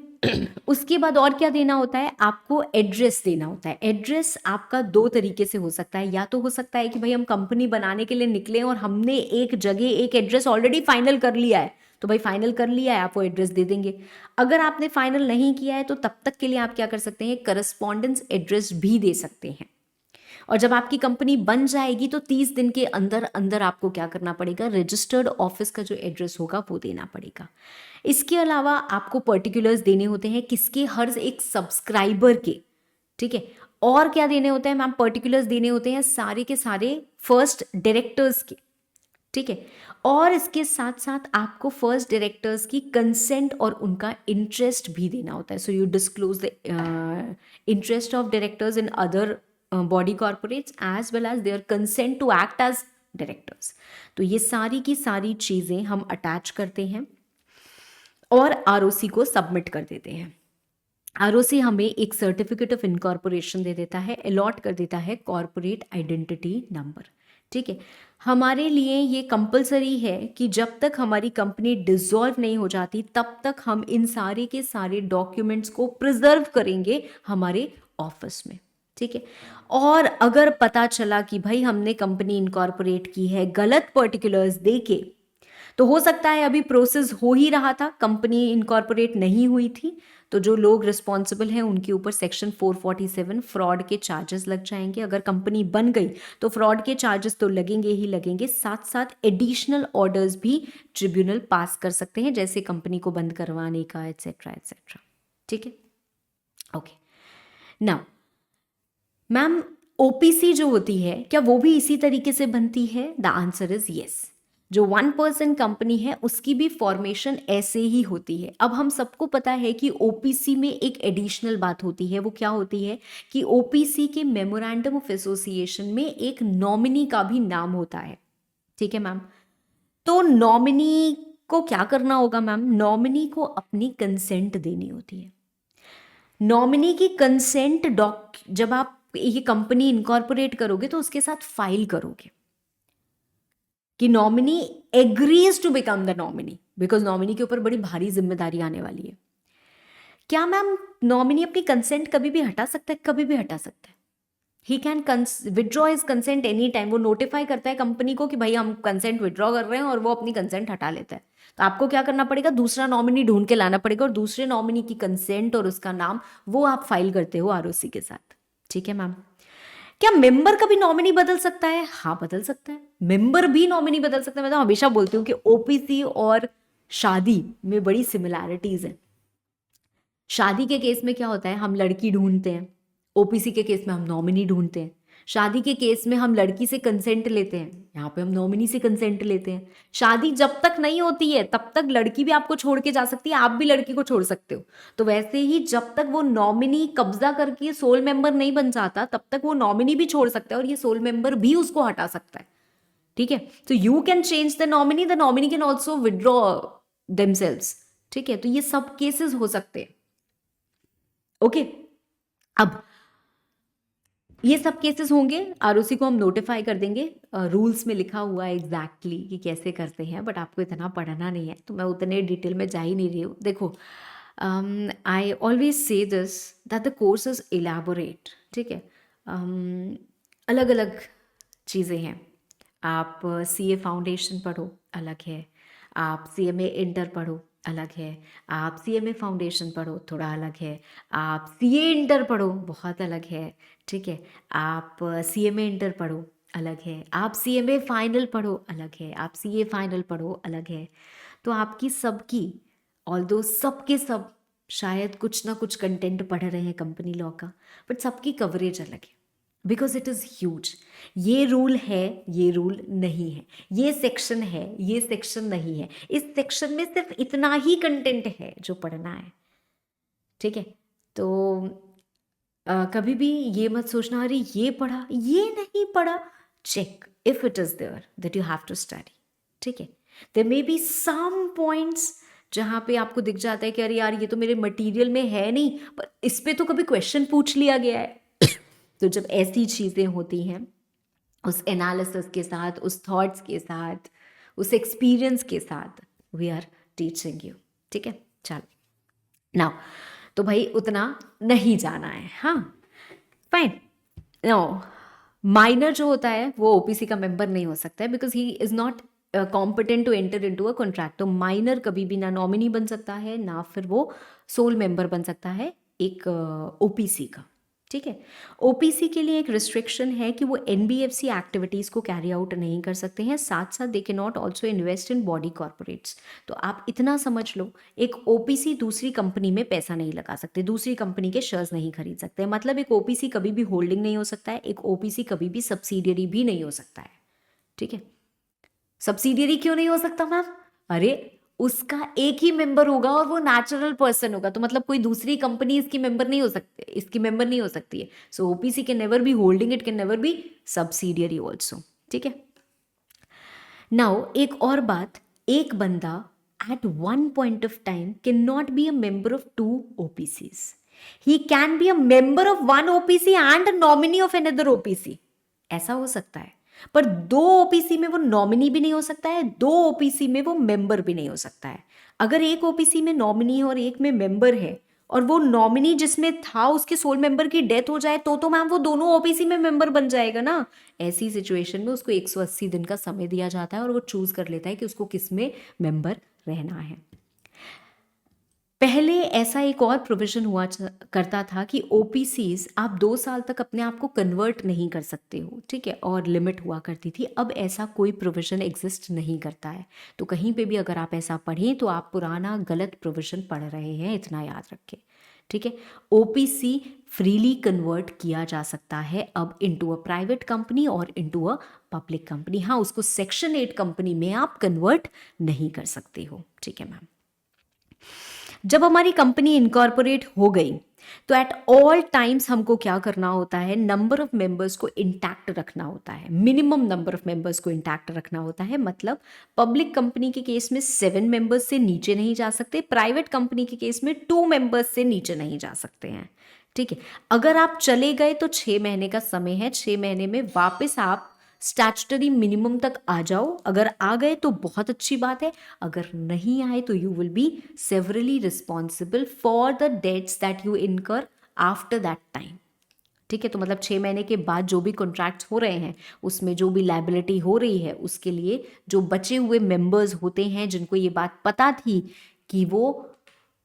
उसके बाद और क्या देना होता है? आपको एड्रेस देना होता है। एड्रेस आपका दो तरीके से हो सकता है। या तो हो सकता है कि भाई हम कंपनी बनाने के लिए निकले और हमने एक जगह एक एड्रेस ऑलरेडी फाइनल कर लिया है, तो भाई फाइनल कर लिया है, आप वो एड्रेस दे देंगे। अगर आपने फाइनल नहीं किया है तो तब तक के लिए आप क्या कर सकते हैं, करस्पॉन्डेंस एड्रेस भी दे सकते हैं। और जब आपकी कंपनी बन जाएगी तो 30 दिन के अंदर अंदर आपको क्या करना पड़ेगा, रजिस्टर्ड ऑफिस का जो एड्रेस होगा वो देना पड़ेगा। इसके अलावा आपको पर्टिकुलर्स देने होते हैं किसके, हर एक सब्सक्राइबर के। ठीक है। और क्या देने होते हैं मैम? पर्टिकुलर्स देने होते हैं सारे के सारे फर्स्ट डायरेक्टर्स के। ठीक है। और इसके साथ साथ आपको फर्स्ट डायरेक्टर्स की कंसेंट और उनका इंटरेस्ट भी देना होता है। So you disclose the interest of directors in other body corporates as well as their consent to act as directors. तो ये सारी की सारी चीजें हम अटैच करते हैं और आरओसी को सबमिट कर देते हैं। आरओसी हमें एक सर्टिफिकेट ऑफ इनकॉर्पोरेशन दे देता है, अलॉट कर देता है कॉर्पोरेट आइडेंटिटी नंबर। ठीक है, हमारे लिए ये कंपलसरी है कि जब तक हमारी कंपनी डिसॉल्व नहीं हो जाती तब तक हम इन सारे के सारे डॉक्यूमेंट्स को प्रिजर्व करेंगे हमारे ऑफिस में। ठीक है, और अगर पता चला कि भाई हमने कंपनी इनकॉर्पोरेट की है गलत पर्टिकुलर्स देके, तो हो सकता है अभी प्रोसेस हो ही रहा था, कंपनी इनकॉर्पोरेट नहीं हुई थी, तो जो लोग रिस्पॉन्सिबल हैं उनके ऊपर सेक्शन 447 फ्रॉड के चार्जेस लग जाएंगे। अगर कंपनी बन गई तो फ्रॉड के चार्जेस तो लगेंगे ही लगेंगे, साथ साथ एडिशनल ऑर्डर्स भी ट्रिब्यूनल पास कर सकते हैं, जैसे कंपनी को बंद करवाने का, एटसेट्रा एटसेट्रा। ठीक है, ओके। नाउ मैम, ओपीसी जो होती है क्या वो भी इसी तरीके से बनती है? The answer is yes. जो 1% कंपनी है उसकी भी फॉर्मेशन ऐसे ही होती है। अब हम सबको पता है कि ओपीसी में एक एडिशनल बात होती है, वो क्या होती है कि ओपीसी के मेमोरेंडम ऑफ एसोसिएशन में एक नॉमिनी का भी नाम होता है। ठीक है मैम, तो नॉमिनी को क्या करना होगा मैम? नॉमिनी को अपनी कंसेंट देनी होती है। नॉमिनी की कंसेंट जब आप ये कंपनी इनकॉर्पोरेट करोगे तो उसके साथ फाइल करोगे कि nominee agrees to become the nominee, because nominee के ऊपर बड़ी भारी जिम्मेदारी आने वाली है। क्या मैम नॉमिनी अपनी कंसेंट कभी भी हटा सकता है? कभी भी हटा सकता है। He can withdraw his consent any time. वो नोटिफाई करता है कंपनी को कि भाई हम कंसेंट विदड्रॉ कर रहे हैं, और वो अपनी कंसेंट हटा लेता है। तो आपको क्या करना पड़ेगा? दूसरा नॉमिनी ढूंढ के लाना पड़ेगा, और दूसरे नॉमिनी की कंसेंट और उसका नाम वो आप फाइल करते हो आरओसी के साथ। ठीक है मैम। क्या मेंबर का भी नॉमिनी बदल सकता है? हाँ, बदल सकता है। मेंबर भी नॉमिनी बदल सकता है। मैं तो हमेशा बोलती हूँ कि ओपीसी और शादी में बड़ी सिमिलैरिटीज हैं। शादी के केस में क्या होता है, हम लड़की ढूंढते हैं, ओपीसी के केस में हम नॉमिनी ढूंढते हैं। शादी के केस में हम लड़की से कंसेंट लेते हैं, यहाँ पे हम नॉमिनी से कंसेंट लेते हैं। शादी जब तक नहीं होती है तब तक लड़की भी आपको छोड़ के जा सकती है, आप भी लड़की को छोड़ सकते हो। तो वैसे ही जब तक वो नॉमिनी कब्जा करके सोल मेंबर नहीं बन जाता तब तक वो नॉमिनी भी छोड़ सकता है, और ये सोल मेंबर भी उसको हटा सकता है। ठीक है, तो you can change the nominee can also withdraw themselves. ठीक है, तो ये सब केसेस हो सकते हैं। ओके, अब ये सब केसेस होंगे, आरओसी को हम नोटिफाई कर देंगे। रूल्स में लिखा हुआ है एग्जैक्टली कि कैसे करते हैं, बट आपको इतना पढ़ना नहीं है तो मैं उतने डिटेल में जा ही नहीं रही हूँ। देखो, I always say this that the course is elaborate. ठीक है, अलग अलग चीज़ें हैं। आप सीए फाउंडेशन पढ़ो, अलग है। आप सीएमए इंटर पढ़ो, अलग है। आप सीएमए फाउंडेशन पढ़ो, थोड़ा अलग है। आप सीए इंटर पढ़ो, बहुत अलग है। ठीक है, आप सीएमए इंटर पढ़ो, अलग है। आप सीएमए फाइनल पढ़ो, अलग है। आप सीए फाइनल पढ़ो, अलग है। तो आपकी सबकी, ऑल्दो सबके सब शायद कुछ ना कुछ कंटेंट पढ़ रहे हैं कंपनी लॉ का, बट सबकी कवरेज अलग है, बिकॉज इट इज़ ह्यूज। ये रूल है, ये रूल नहीं है, ये सेक्शन है, ये सेक्शन नहीं है। इस सेक्शन में सिर्फ इतना ही कंटेंट है जो पढ़ना है। ठीक है, तो कभी भी ये मत सोचना अरे ये पढ़ा, ये नहीं पढ़ा। Check if it is there that you have to study. ठीक है, there may be some points जहाँ पे आपको दिख जाता है कि अरे यार ये तो मेरे मटेरियल में है नहीं, पर इस पे तो कभी क्वेश्चन पूछ लिया गया है। तो जब ऐसी चीज़ें होती हैं, उस एनालिसिस के साथ, उस थॉट्स के साथ, उस एक्सपीरियंस के साथ, वी आर टीचिंग यू। ठीक है, चलो नाउ, तो भाई उतना नहीं जाना है। हाँ, फाइन। नो, माइनर जो होता है वो ओपीसी का मेंबर नहीं हो सकता है, because he is not competent to enter into a contract. तो माइनर कभी भी ना नॉमिनी बन सकता है, ना फिर वो सोल मेंबर बन सकता है एक ओपीसी का। ठीक है, ओपीसी के लिए एक रिस्ट्रिक्शन है कि वो एनबीएफसी एक्टिविटीज़ को कैरी आउट नहीं कर सकते हैं, साथ साथ they can not also invest in body corporates. तो आप इतना समझ लो, एक ओपीसी दूसरी कंपनी में पैसा नहीं लगा सकते, दूसरी कंपनी के शेयर्स नहीं खरीद सकते। मतलब एक ओपीसी कभी भी होल्डिंग नहीं हो सकता है, एक ओपीसी कभी भी सब्सिडियरी भी नहीं हो सकता है। ठीक है, सब्सिडियरी क्यों नहीं हो सकता मैम? अरे उसका एक ही मेंबर होगा और वो नेचुरल पर्सन होगा, तो मतलब कोई दूसरी कंपनी इसकी मेंबर नहीं हो सकती, इसकी मेंबर नहीं हो सकती है। So OPC can never be holding, it can never be subsidiary also. ठीक है, नाउ एक और बात, एक बंदा at one point of time cannot be a member of two OPCs. He can be a member of one OPC and a nominee of another OPC. ऐसा हो सकता है, पर 2 ओपीसी में वो नॉमिनी भी नहीं हो सकता है, 2 ओपीसी में वो मेंबर भी नहीं हो सकता है। अगर एक ओपीसी में नॉमिनी है और एक में मेंबर है, और वो नॉमिनी जिसमें था उसके सोल मेंबर की डेथ हो जाए, तो मैम वो दोनों ओपीसी में मेंबर बन जाएगा ना। ऐसी सिचुएशन में उसको 180 दिन का समय दिया जाता है और वो चूज कर लेता है कि उसको किस में मेंबर रहना है। पहले ऐसा एक और प्रोविजन हुआ करता था कि ओपीसीज आप 2 साल तक अपने आप को कन्वर्ट नहीं कर सकते हो, ठीक है, और लिमिट हुआ करती थी। अब ऐसा कोई प्रोविजन एग्जिस्ट नहीं करता है। तो कहीं पे भी अगर आप ऐसा पढ़ें तो आप पुराना गलत प्रोविजन पढ़ रहे हैं, इतना याद रखें, ठीक है। ओपीसी फ्रीली कन्वर्ट किया जा सकता है अब इनटू अ प्राइवेट कंपनी और इनटू अ पब्लिक कंपनी। हाँ, उसको सेक्शन 8 कंपनी में आप कन्वर्ट नहीं कर सकते हो, ठीक है मैम। जब हमारी कंपनी इनकॉर्पोरेट हो गई तो एट ऑल टाइम्स हमको क्या करना होता है, नंबर ऑफ मेंबर्स को इंटैक्ट रखना होता है, मिनिमम नंबर ऑफ मेंबर्स को इंटैक्ट रखना होता है। मतलब पब्लिक कंपनी के केस में 7 मेंबर्स से नीचे नहीं जा सकते, प्राइवेट कंपनी के केस में 2 मेंबर्स से नीचे नहीं जा सकते हैं, ठीक है। अगर आप चले गए तो 6 महीने का समय है, 6 महीने में वापस आप स्टैट्यूटरी मिनिमम तक आ जाओ। अगर आ गए तो बहुत अच्छी बात है, अगर नहीं आए तो you will be severally responsible for the debts that you incur after that time, ठीक है। तो मतलब 6 महीने के बाद जो भी कॉन्ट्रैक्ट्स हो रहे हैं उसमें जो भी लाइबिलिटी हो रही है उसके लिए जो बचे हुए मेंबर्स होते हैं जिनको ये बात पता थी कि वो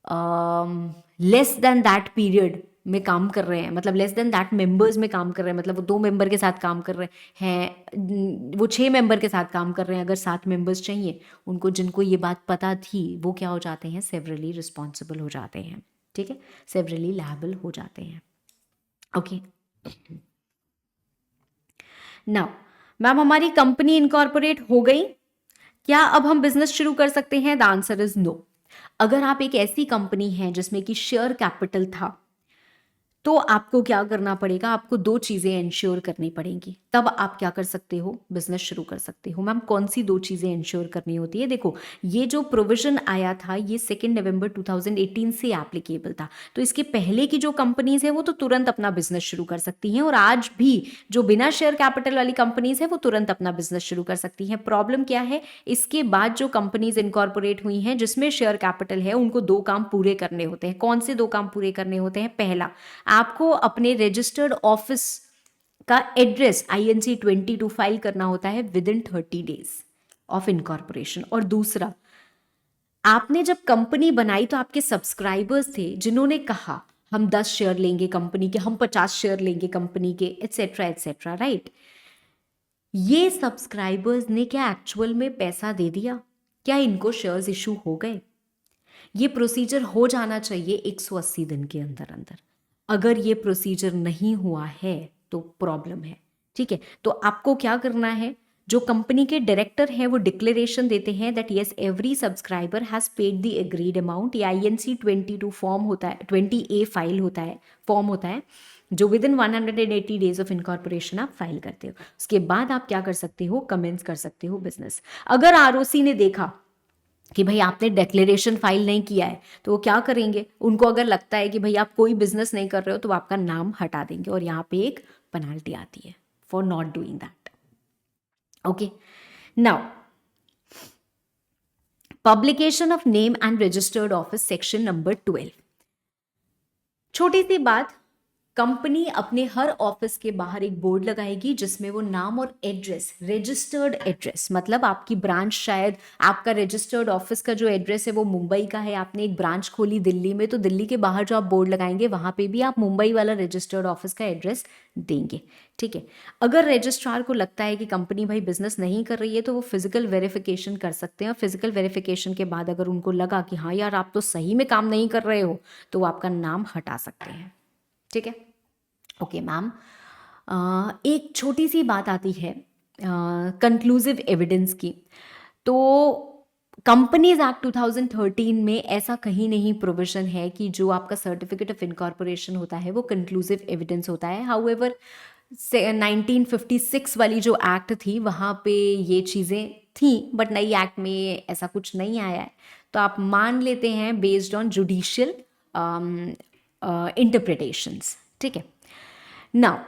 लेस देन दैट पीरियड में काम कर रहे हैं, मतलब लेस देन दैट मेंबर्स में काम कर रहे हैं, मतलब वो 2 मेंबर के साथ काम कर रहे हैं, वो 6 मेंबर के साथ काम कर रहे हैं, अगर 7 मेंबर्स चाहिए उनको, जिनको ये बात पता थी, वो क्या हो जाते हैं, सेवरली रिस्पॉन्सिबल हो जाते हैं, ठीक है, सेवरली लायबल हो जाते हैं। ओके, नाउ मैम हमारी कंपनी इनकॉर्पोरेट हो गई, क्या अब हम बिजनेस शुरू कर सकते हैं? The answer is no. अगर आप एक ऐसी कंपनी है जिसमें कि शेयर कैपिटल था तो आपको क्या करना पड़ेगा, आपको 2 चीजें इंश्योर करनी पड़ेंगी, तब आप क्या कर सकते हो, बिजनेस शुरू कर सकते हो। मैम कौन सी 2 चीजें इंश्योर करनी होती है? देखो, ये जो प्रोविजन आया था ये 2 नवंबर 2018 से एप्लीकेबल था, तो इसके पहले की जो कंपनीज है वो तो तुरंत अपना बिजनेस शुरू कर सकती हैं, और आज भी जो बिना शेयर कैपिटल वाली कंपनीज है वो तुरंत अपना बिजनेस शुरू कर सकती हैं। प्रॉब्लम क्या है, इसके बाद जो कंपनीज इनकॉर्पोरेट हुई हैं जिसमें शेयर कैपिटल है उनको 2 काम पूरे करने होते हैं। कौन से 2 काम पूरे करने होते हैं? पहला, आपको अपने रजिस्टर्ड ऑफिस का एड्रेस INC-22 फाइल करना होता है with in 30 days of incorporation. और दूसरा, आपने जब कंपनी बनाई तो आपके सब्सक्राइबर्स थे जिन्होंने कहा हम 10 शेयर लेंगे कंपनी के, हम 50 शेयर लेंगे कंपनी के, एटसेट्रा एटसेट्रा, राइट। ये सब्सक्राइबर्स ने क्या एक्चुअल में पैसा दे दिया? क्या इनको शेयर्स इशू हो गए? ये प्रोसीजर हो जाना चाहिए 180 दिन के अंदर अंदर। अगर ये प्रोसीजर नहीं हुआ है तो प्रॉब्लम है, ठीक है। तो आपको क्या करना है, जो कंपनी के डायरेक्टर हैं वो डिक्लेरेशन देते हैं that yes every subscriber has paid the agreed amount. ये INC-22 फॉर्म होता है, 20A फाइल होता है, फॉर्म होता है जो with in 180 days of incorporation आप फाइल करते हो। उसके बाद आप क्या कर सकते हो, कमेंस कर सकते हो बिजनेस। अगर ROC ने देखा कि भाई आपने डिक्लेरेशन फाइल नहीं किया है तो वो क्या करेंगे, उनको अगर लगता है कि भाई आप कोई बिजनेस नहीं कर रहे हो तो आपका नाम हटा देंगे, और यहाँ पे एक पेनाल्टी आती है for not doing that. Okay, now publication of name and registered office, section number 12। छोटी सी बात, कंपनी अपने हर ऑफिस के बाहर एक बोर्ड लगाएगी जिसमें वो नाम और एड्रेस, रजिस्टर्ड एड्रेस, मतलब आपकी ब्रांच, शायद आपका रजिस्टर्ड ऑफिस का जो एड्रेस है वो मुंबई का है, आपने एक ब्रांच खोली दिल्ली में, तो दिल्ली के बाहर जो आप बोर्ड लगाएंगे वहां पे भी आप मुंबई वाला रजिस्टर्ड ऑफिस का एड्रेस देंगे, ठीक है। अगर रजिस्ट्रार को लगता है कि कंपनी भाई बिजनेस नहीं कर रही है तो वो फिजिकल वेरिफिकेशन कर सकते हैं, और फिजिकल वेरिफिकेशन के बाद अगर उनको लगा कि हाँ यार आप तो सही में काम नहीं कर रहे हो तो वो आपका नाम हटा सकते हैं, ठीक है। ओके मैम, एक छोटी सी बात आती है कंक्लूसिव एविडेंस की। तो कंपनीज एक्ट 2013 में ऐसा कहीं नहीं प्रोविजन है कि जो आपका सर्टिफिकेट ऑफ इनकॉर्पोरेशन होता है वो कंक्लूसिव एविडेंस होता है। हाउएवर 1956 वाली जो एक्ट थी वहाँ पे ये चीज़ें थी, बट नई एक्ट में ऐसा कुछ नहीं आया है, तो आप मान लेते हैं बेस्ड ऑन जुडिशियल इंटरप्रिटेशंस, ठीक है। Now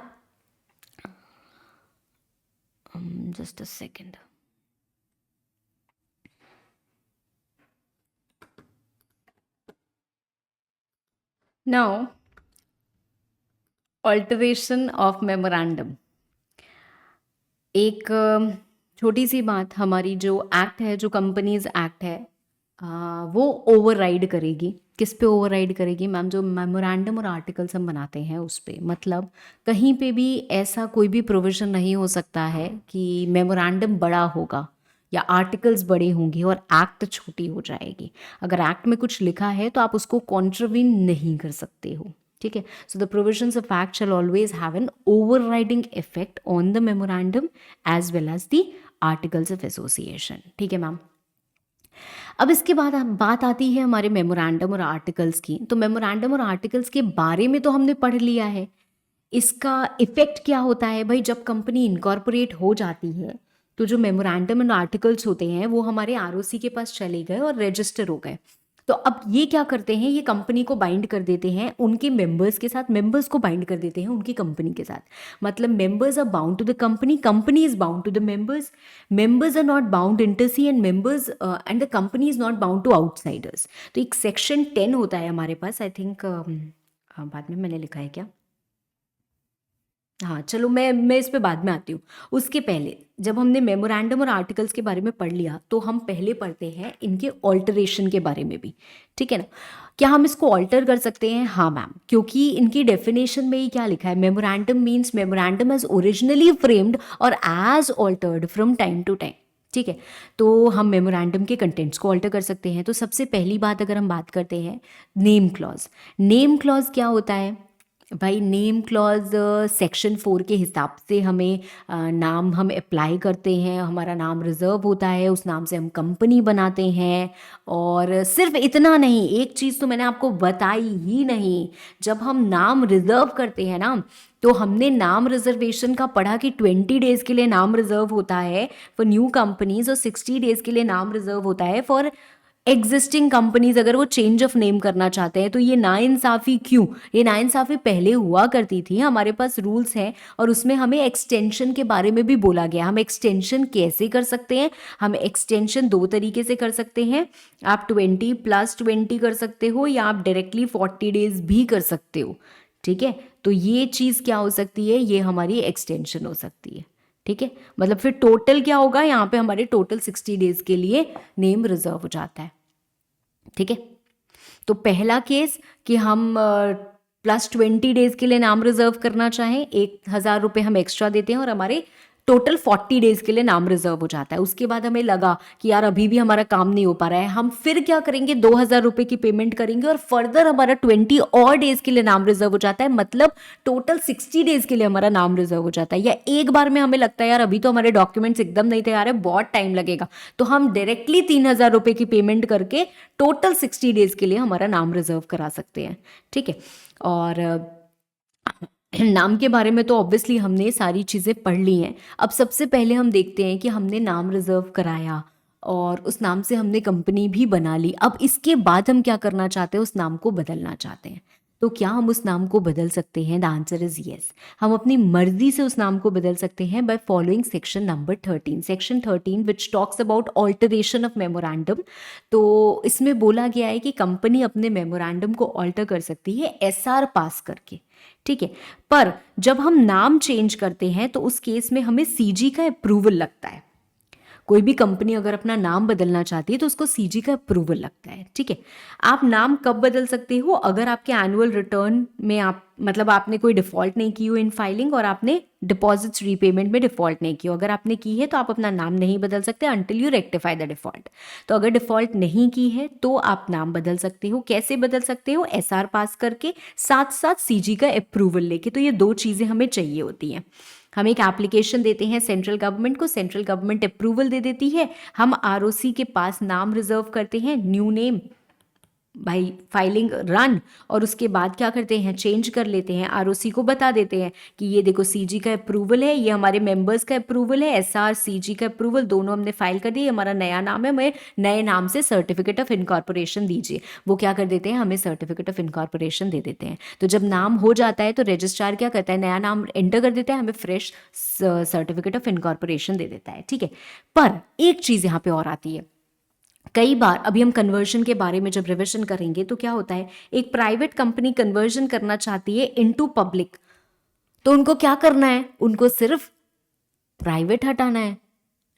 just a second. Now alteration of memorandum. एक छोटी सी बात, हमारी जो एक्ट है, जो कंपनीज एक्ट है, वो ओवरराइड करेगी. किस पे ओवरराइड करेगी मैम? जो मेमोरेंडम और आर्टिकल्स हम बनाते हैं उस पे. मतलब कहीं पे भी ऐसा कोई भी प्रोविजन नहीं हो सकता है कि मेमोरेंडम बड़ा होगा या आर्टिकल्स बड़े होंगे और एक्ट छोटी हो जाएगी. अगर एक्ट में कुछ लिखा है तो आप उसको कॉन्ट्रवीन नहीं कर सकते हो. ठीक है. So the provisions of act shall always have an overriding effect on the memorandum as well as the articles of association. ठीक है मैम. अब इसके बाद बात आती है हमारे मेमोरेंडम और आर्टिकल्स की. तो मेमोरेंडम और आर्टिकल्स के बारे में तो हमने पढ़ लिया है. इसका इफेक्ट क्या होता है भाई? जब कंपनी इनकॉर्पोरेट हो जाती है तो जो मेमोरेंडम एंड आर्टिकल्स होते हैं वो हमारे आरओसी के पास चले गए और रजिस्टर हो गए. तो अब ये क्या करते हैं? ये कंपनी को बाइंड कर देते हैं उनके मेंबर्स के साथ, मेंबर्स को बाइंड कर देते हैं उनकी कंपनी के साथ. मतलब members are bound to the company, company is bound to the members, members are not bound inter se, and members and the company is not bound to outsiders. तो एक सेक्शन 10 होता है हमारे पास. आई थिंक बाद में मैंने लिखा है क्या? हाँ, चलो मैं इस पे बाद में आती हूँ. उसके पहले जब हमने मेमोरेंडम और आर्टिकल्स के बारे में पढ़ लिया तो हम पहले पढ़ते हैं इनके ऑल्टरेशन के बारे में भी. ठीक है ना? क्या हम इसको ऑल्टर कर सकते हैं? हाँ मैम, क्योंकि इनकी डेफिनेशन में ही क्या लिखा है? Memorandum means memorandum as originally framed और as altered from time to time. ठीक है. तो हम मेमोरेंडम के कंटेंट्स को ऑल्टर कर सकते हैं. तो सबसे पहली बात अगर हम बात करते हैं नेम क्लॉज. नेम क्लॉज क्या होता है भाई? नेम क्लॉज सेक्शन 4 के हिसाब से हमें नाम हम अप्लाई करते हैं, हमारा नाम रिजर्व होता है, उस नाम से हम कंपनी बनाते हैं. और सिर्फ इतना नहीं, एक चीज़ तो मैंने आपको बताई ही नहीं. जब हम नाम रिजर्व करते हैं ना, तो हमने नाम रिजर्वेशन का पढ़ा कि 20 डेज के लिए नाम रिजर्व होता है फॉर न्यू कंपनीज और 60 डेज के लिए नाम रिजर्व होता है फॉर एग्जिस्टिंग कंपनीज. अगर वो चेंज ऑफ नेम करना चाहते हैं तो ये नाइंसाफ़ी क्यों? ये नाइंसाफ़ी पहले हुआ करती थी, हमारे पास रूल्स हैं और उसमें हमें एक्सटेंशन के बारे में भी बोला गया. हम एक्सटेंशन कैसे कर सकते हैं? हम एक्सटेंशन 2 तरीके से कर सकते हैं. आप 20+20 कर सकते हो या आप डायरेक्टली 40 डेज भी कर सकते हो. ठीक है. तो ये चीज़ क्या हो सकती है? ये हमारी एक्सटेंशन हो सकती है. ठीक है. मतलब फिर टोटल क्या होगा? यहाँ पे हमारे टोटल 60 डेज के लिए नेम रिजर्व हो जाता है. ठीक है. तो पहला केस कि हम +20 डेज के लिए नाम रिजर्व करना चाहें, 1,000 रुपये हम एक्स्ट्रा देते हैं और हमारे टोटल 40 डेज के लिए नाम रिजर्व हो जाता है. उसके बाद हमें लगा कि यार अभी भी हमारा काम नहीं हो पा रहा है, हम फिर क्या करेंगे? 2,000 रुपये की पेमेंट करेंगे और फर्दर हमारा 20 और डेज के लिए नाम रिजर्व हो जाता है. मतलब टोटल 60 डेज के लिए हमारा नाम रिजर्व हो जाता है. या एक बार में हमें लगता है यार अभी तो हमारे डॉक्यूमेंट्स एकदम नहीं तैयार है, बहुत टाइम लगेगा, तो हम डायरेक्टली 3,000 रुपये की पेमेंट करके टोटल 60 डेज के लिए हमारा नाम रिजर्व करा सकते हैं. ठीक है. और नाम के बारे में तो ऑब्वियसली हमने सारी चीज़ें पढ़ ली हैं. अब सबसे पहले हम देखते हैं कि हमने नाम रिजर्व कराया और उस नाम से हमने कंपनी भी बना ली. अब इसके बाद हम क्या करना चाहते हैं? उस नाम को बदलना चाहते हैं. तो क्या हम उस नाम को बदल सकते हैं? The answer is yes. हम अपनी मर्जी से उस नाम को बदल सकते हैं by following section number 13. Section 13 which talks about alteration of memorandum. तो इसमें बोला गया है कि कंपनी अपने मेमोरेंडम को ऑल्टर कर सकती है एसआर पास करके. ठीक है. पर जब हम नाम चेंज करते हैं तो उस केस में हमें सीजी का अप्रूवल लगता है. कोई भी कंपनी अगर अपना नाम बदलना चाहती है तो उसको सीजी का अप्रूवल लगता है. ठीक है. आप नाम कब बदल सकते हो? अगर आपके एनुअल रिटर्न में आप मतलब आपने कोई डिफॉल्ट नहीं की हो इन फाइलिंग और आपने डिपॉजिट्स रीपेमेंट में डिफॉल्ट नहीं की हो. अगर आपने की है तो आप अपना नाम नहीं बदल सकते until you rectify the default. तो अगर डिफॉल्ट नहीं की है तो आप नाम बदल सकते हो. कैसे बदल सकते हो? एसआर पास करके, साथ साथ सीजी का अप्रूवल लेके. तो ये 2 चीज़ें हमें चाहिए होती हैं. हम एक एप्लीकेशन देते हैं सेंट्रल गवर्नमेंट को, सेंट्रल गवर्नमेंट अप्रूवल दे देती है, हम आरओसी के पास नाम रिजर्व करते हैं, न्यू नेम भाई फाइलिंग रन, और उसके बाद क्या करते हैं, चेंज कर लेते हैं, आरओसी को बता देते हैं कि ये देखो सीजी का अप्रूवल है, ये हमारे मेंबर्स का अप्रूवल है, एसआर सीजी का अप्रूवल दोनों हमने फाइल कर दिया, हमारा नया नाम है, हमें नए नाम से सर्टिफिकेट ऑफ इनकॉर्पोरेशन दीजिए। वो क्या कर देते हैं, हमें सर्टिफिकेट ऑफ इनकॉर्पोरेशन दे देते हैं। तो जब नाम हो जाता है तो रजिस्ट्रार क्या करता है, नया नाम एंटर कर देता है, हमें फ्रेश सर्टिफिकेट ऑफ इनकॉर्पोरेशन दे देता है। ठीक है, पर एक चीज यहाँ पे और आती है, कई बार अभी हम कन्वर्जन के बारे में जब रिविजन करेंगे तो क्या होता है, एक प्राइवेट कंपनी कन्वर्जन करना चाहती है इनटू पब्लिक, तो उनको क्या करना है, उनको सिर्फ प्राइवेट हटाना है।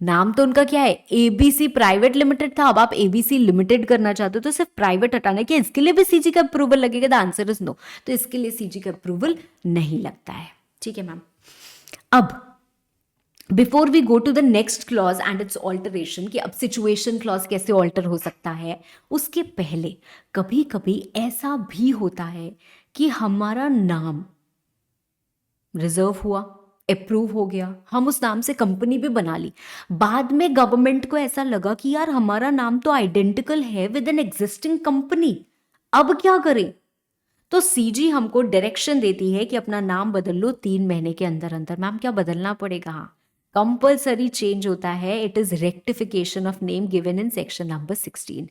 नाम तो उनका क्या है, एबीसी प्राइवेट लिमिटेड था, अब आप एबीसी लिमिटेड करना चाहते हो तो सिर्फ प्राइवेट हटाना है। क्या इसके लिए भी सीजी का अप्रूवल लगेगा? The answer is no. तो इसके लिए सीजी का अप्रूवल नहीं लगता है। ठीक है मैम। अब before we go to the next clause and its alteration, कि अब सिचुएशन क्लॉज कैसे ऑल्टर हो सकता है, उसके पहले कभी कभी ऐसा भी होता है कि हमारा नाम रिजर्व हुआ, अप्रूव हो गया, हम उस नाम से कंपनी भी बना ली, बाद में गवर्नमेंट को ऐसा लगा कि यार हमारा नाम तो आइडेंटिकल है विद एन एग्जिस्टिंग कंपनी, अब क्या करें? तो सीजी हमको डायरेक्शन देती है कि अपना नाम बदल लो 3 महीने के अंदर अंदर। मैम क्या बदलना पड़ेगा? हाँ, कंपल्सरी चेंज होता है, it is rectification of name given in section number 16।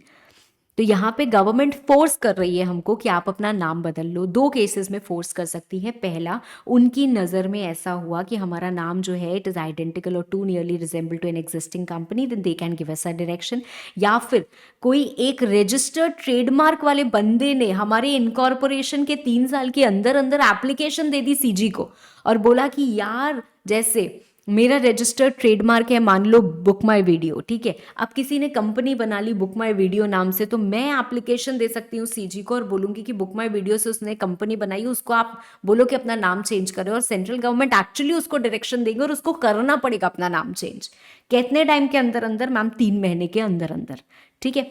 तो यहाँ पे गवर्नमेंट फोर्स कर रही है हमको कि आप अपना नाम बदल लो। 2 केसेस में फोर्स कर सकती है। पहला, उनकी नज़र में ऐसा हुआ कि हमारा नाम जो है इट इज़ आइडेंटिकल और too nearly resemble to an existing company, then they can give us a direction. या फिर कोई एक रजिस्टर्ड ट्रेडमार्क वाले बंदे ने हमारे इनकॉर्पोरेशन के 3 साल के अंदर अंदर एप्लीकेशन दे दी सीजी को और बोला कि यार जैसे मेरा रजिस्टर्ड ट्रेडमार्क है मान लो बुक माई वीडियो, ठीक है, अब किसी ने कंपनी बना ली बुक माई वीडियो नाम से, तो मैं एप्लीकेशन दे सकती हूँ सीजी को और बोलूंगी कि बुक माई वीडियो से उसने कंपनी बनाई, उसको आप बोलो कि अपना नाम चेंज करे, और सेंट्रल गवर्नमेंट एक्चुअली उसको डायरेक्शन देंगे और उसको करना पड़ेगा अपना नाम चेंज। कितने टाइम के अंदर अंदर? मैम 3 महीने के अंदर अंदर। ठीक है,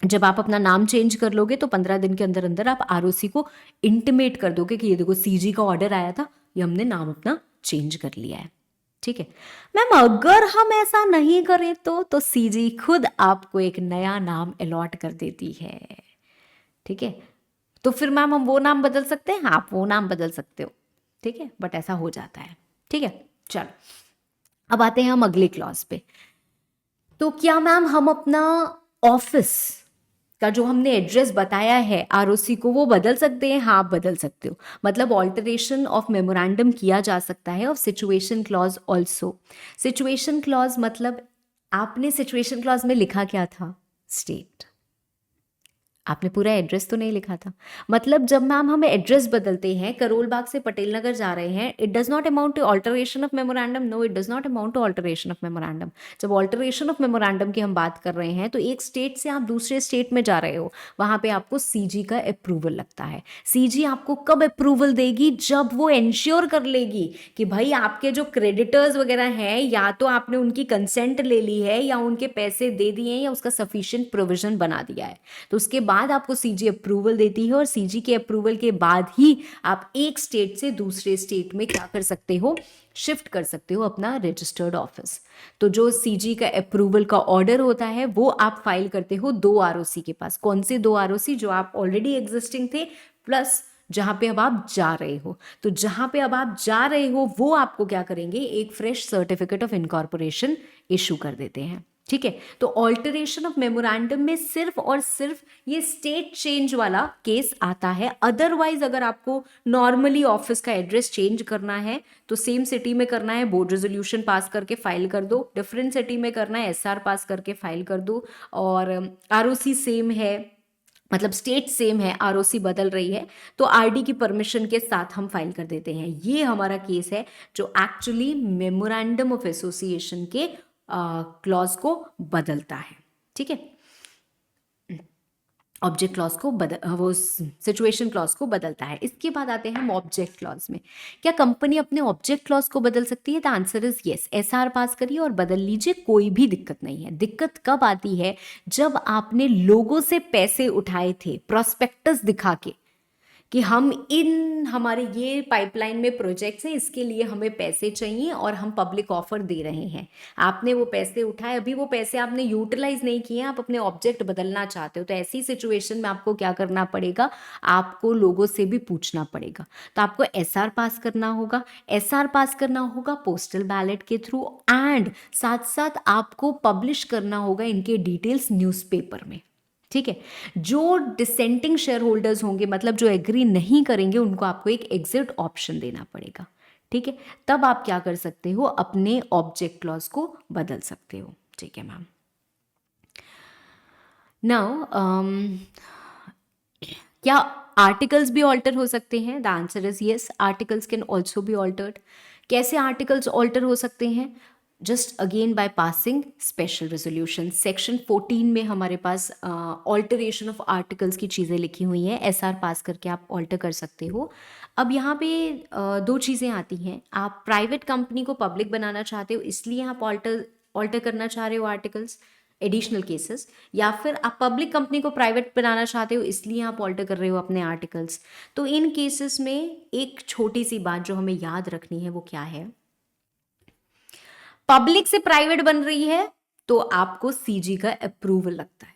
जब आप अपना नाम चेंज कर लोगे तो 15 दिन के अंदर अंदर आप आरओसी को इंटीमेट कर दोगे कि ये देखो सीजी का ऑर्डर आया था, ये हमने नाम अपना चेंज कर लिया है। ठीक है मैम, अगर हम ऐसा नहीं करें तो सीजी खुद आपको एक नया नाम अलॉट कर देती है। ठीक है, तो फिर मैम हम वो नाम बदल सकते हैं? आप वो नाम बदल सकते हो, ठीक है, बट ऐसा हो जाता है। ठीक है, चलो अब आते हैं हम अगले क्लॉज पे। तो क्या मैम हम अपना ऑफिस का जो हमने एड्रेस बताया है आरओसी को वो बदल सकते हैं? हाँ, आप बदल सकते हो। मतलब ऑल्टरेशन ऑफ मेमोरेंडम किया जा सकता है of situation clause also. Situation clause मतलब आपने सिचुएशन क्लॉज में लिखा क्या था? स्टेट। आपने पूरा एड्रेस तो नहीं लिखा था। मतलब जब मैम हम एड्रेस बदलते हैं, करोल बाग से पटेल नगर जा रहे हैं, it does not amount to alteration of memorandum. No, it does not amount to alteration of memorandum. जब ऑल्टरेशन ऑफ मेमोरेंडम की हम बात कर रहे हैं तो एक स्टेट से आप दूसरे स्टेट में जा रहे हो, वहां पे आपको सीजी का अप्रूवल लगता है। सीजी आपको कब अप्रूवल देगी? जब वो इंश्योर कर लेगी कि भाई आपके जो क्रेडिटर्स वगैरह हैं, या तो आपने उनकी कंसेंट ले ली है या उनके पैसे दे दिए हैं या उसका सफिशिएंट प्रोविजन बना दिया है, तो उसके बाद आपको सीजी अप्रूवल देती है। और सीजी के अप्रूवल के बाद ही आप एक स्टेट से दूसरे स्टेट में क्या कर सकते हो? शिफ्ट कर सकते हो अपना रजिस्टर्ड ऑफिस। तो जो सीजी का अप्रूवल का ऑर्डर होता है वो आप फाइल करते हो 2 आरओसी के पास। कौन से 2 आरओसी? जो आप ऑलरेडी एग्जिस्टिंग थे प्लस जहां पे अब आप जा रहे हो। तो जहां पे अब आप जा रहे हो वो आपको क्या करेंगे? एक fresh certificate of incorporation issue कर देते हैं। ठीक है, तो ऑल्टरेशन ऑफ मेमोरेंडम में सिर्फ और सिर्फ ये स्टेट चेंज वाला केस आता है। अदरवाइज अगर आपको नॉर्मली ऑफिस का एड्रेस चेंज करना है तो सेम सिटी में करना है, बोर्ड रेजोल्यूशन पास करके फाइल कर दो। डिफरेंट सिटी में करना है, एसआर पास करके फाइल कर दो। और आरओसी सेम है, मतलब स्टेट सेम है, आरओसी बदल रही है तो आरडी की परमिशन के साथ हम फाइल कर देते हैं। ये हमारा केस है जो एक्चुअली मेमोरेंडम ऑफ एसोसिएशन के क्लॉज को बदलता है। ठीक है, ऑब्जेक्ट क्लॉज को वो सिचुएशन क्लॉज को बदलता है। इसके बाद आते हैं हम ऑब्जेक्ट क्लॉज में। क्या कंपनी अपने ऑब्जेक्ट क्लॉज को बदल सकती है? The answer is yes. SR pass करिए और बदल लीजिए, कोई भी दिक्कत नहीं है। दिक्कत कब आती है? जब आपने लोगों से पैसे उठाए थे प्रोस्पेक्टस दिखा के कि हम हमारे ये पाइपलाइन में प्रोजेक्ट्स हैं, इसके लिए हमें पैसे चाहिए और हम पब्लिक ऑफर दे रहे हैं। आपने वो पैसे उठाए, अभी वो पैसे आपने यूटिलाइज नहीं किए, आप अपने ऑब्जेक्ट बदलना चाहते हो, तो ऐसी सिचुएशन में आपको क्या करना पड़ेगा, आपको लोगों से भी पूछना पड़ेगा। तो आपको एसआर पास करना होगा, एसआर पास करना होगा पोस्टल बैलेट के थ्रू, एंड साथ साथ आपको पब्लिश करना होगा इनके डिटेल्स न्यूज़पेपर में। ठीक है, जो डिसेंटिंग शेयर होल्डर्स होंगे, मतलब जो एग्री नहीं करेंगे, उनको आपको एक एग्जिट ऑप्शन देना पड़ेगा। ठीक है, तब आप क्या कर सकते हो, अपने ऑब्जेक्ट क्लॉज को बदल सकते हो। ठीक है मैम। नाउ क्या आर्टिकल्स भी ऑल्टर हो सकते हैं? The answer is yes, articles can also be altered. कैसे आर्टिकल्स ऑल्टर हो सकते हैं? Just again by passing special resolution. Section 14 में हमारे पास ऑल्टरेशन ऑफ आर्टिकल्स की चीज़ें लिखी हुई हैं, एसआर पास करके आप ऑल्टर कर सकते हो। अब यहाँ पे दो चीज़ें आती हैं। आप प्राइवेट कंपनी को पब्लिक बनाना चाहते हो, इसलिए आप ऑल्टर करना चाह रहे हो आर्टिकल्स, एडिशनल केसेस, या फिर आप पब्लिक कंपनी को प्राइवेट बनाना चाहते हो, इसलिए आप ऑल्टर कर रहे हो अपने आर्टिकल्स। तो इन केसेस में एक छोटी सी बात जो हमें याद रखनी है वो क्या है, पब्लिक से प्राइवेट बन रही है तो आपको सीजी का अप्रूवल लगता है।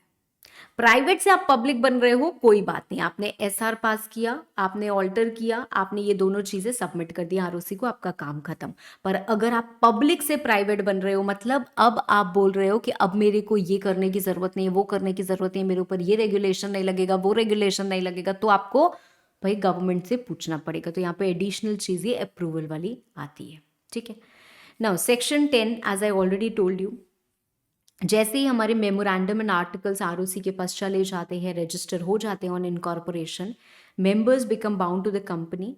प्राइवेट से आप पब्लिक बन रहे हो, कोई बात नहीं, आपने एसआर पास किया, आपने ऑल्टर किया, आपने ये दोनों चीजें सबमिट कर दी आरओसी को, आपका काम खत्म। पर अगर आप पब्लिक से प्राइवेट बन रहे हो, मतलब अब आप बोल रहे हो कि अब मेरे को ये करने की जरूरत नहीं है, वो करने की जरूरत नहीं है, मेरे ऊपर ये रेगुलेशन नहीं लगेगा, वो रेगुलेशन नहीं लगेगा, तो आपको भाई गवर्नमेंट से पूछना पड़ेगा। तो यहाँ पे एडिशनल चीजें अप्रूवल वाली आती है। ठीक है, now section 10, as I already told you, जैसे ही हमारे मेमोरेंडम एंड आर्टिकल्स आरओसी के पास चले जाते हैं, रजिस्टर हो जाते हैं on incorporation, members become bound to the company.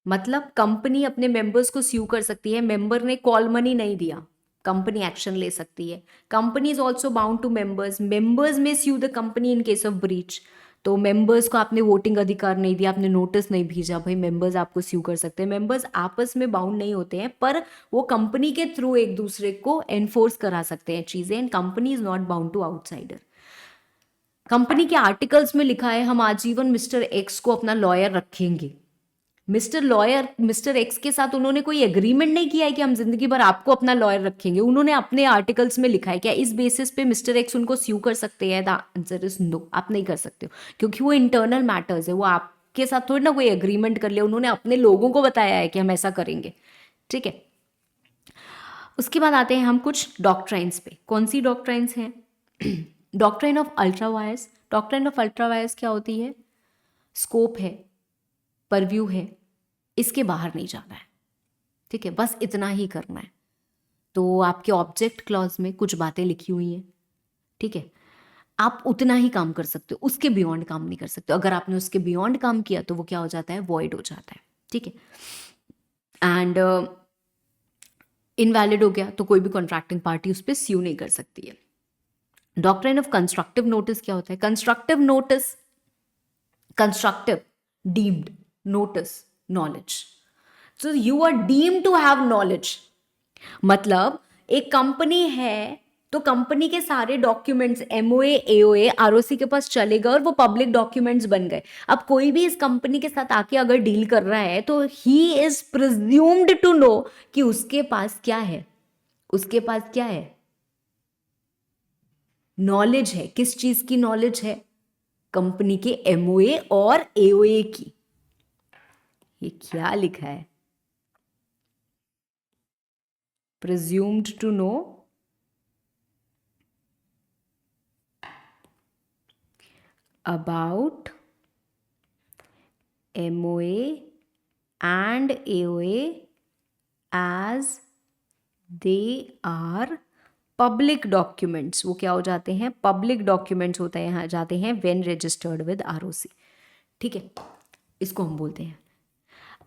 मतलब कंपनी अपने मेंबर्स को स्यू कर सकती है, मेंबर ने कॉल मनी नहीं दिया, कंपनी एक्शन ले सकती है। Company is also bound to members, members may sue the company in case of breach. तो मेंबर्स को आपने वोटिंग अधिकार नहीं दिया, आपने नोटिस नहीं भेजा, भाई मेंबर्स आपको स्यू कर सकते हैं। मेंबर्स आपस में बाउंड नहीं होते हैं, पर वो कंपनी के थ्रू एक दूसरे को एनफोर्स करा सकते हैं चीजें, and company is not bound to outsider. Company के आर्टिकल्स में लिखा है हम आजीवन मिस्टर एक्स को अपना लॉयर रखेंगे। मिस्टर एक्स के साथ उन्होंने कोई एग्रीमेंट नहीं किया है कि हम जिंदगी भर आपको अपना लॉयर रखेंगे। उन्होंने अपने आर्टिकल्स में लिखा है, क्या इस बेसिस पे मिस्टर एक्स उनको स्यू कर सकते हैं? द आंसर इज नो, आप नहीं कर सकते हो, क्योंकि वो इंटरनल मैटर्स है, वो आपके साथ थोड़ी ना कोई एग्रीमेंट कर लिया, उन्होंने अपने लोगों को बताया है कि हम ऐसा करेंगे। ठीक है, उसके बाद आते हैं हम कुछ डॉक्ट्राइन्स पे। कौन सी डॉक्ट्राइन्स हैं? Doctrine of ultra vires. Doctrine of ultra vires क्या होती है? स्कोप है, परव्यू है, इसके बाहर नहीं जाना है। ठीक है, बस इतना ही करना है। तो आपके ऑब्जेक्ट क्लॉज में कुछ बातें लिखी हुई हैं। ठीक है, आप उतना ही काम कर सकते हो, उसके बियॉन्ड काम नहीं कर सकते। अगर आपने उसके बियॉन्ड काम किया तो वो क्या हो जाता है? वॉइड हो जाता है। ठीक है, एंड इनवैलिड हो गया तो कोई भी कॉन्ट्रैक्टिंग पार्टी उस पर स्यू नहीं कर सकती है। डॉक्ट्राइन ऑफ कंस्ट्रक्टिव नोटिस क्या होता है? Constructive notice, constructive deemed, notice knowledge. So you are deemed to have knowledge. मतलब एक कंपनी है तो कंपनी के सारे डॉक्यूमेंट्स एमओए एओए आरओसी के पास चलेगा और वो पब्लिक डॉक्यूमेंट्स बन गए। अब कोई भी इस कंपनी के साथ आके अगर डील कर रहा है तो he is presumed to know कि उसके पास क्या है, उसके पास क्या है? नॉलेज है। किस चीज की नॉलेज है? कंपनी के एमओए और एओए की। ये क्या लिखा है? Presumed to know about MOA and AOA as they are public documents. वो क्या हो जाते हैं? पब्लिक डॉक्यूमेंट्स होते हैं, जाते हैं व्हेन रजिस्टर्ड विद आरओसी। ठीक है, इसको हम बोलते हैं।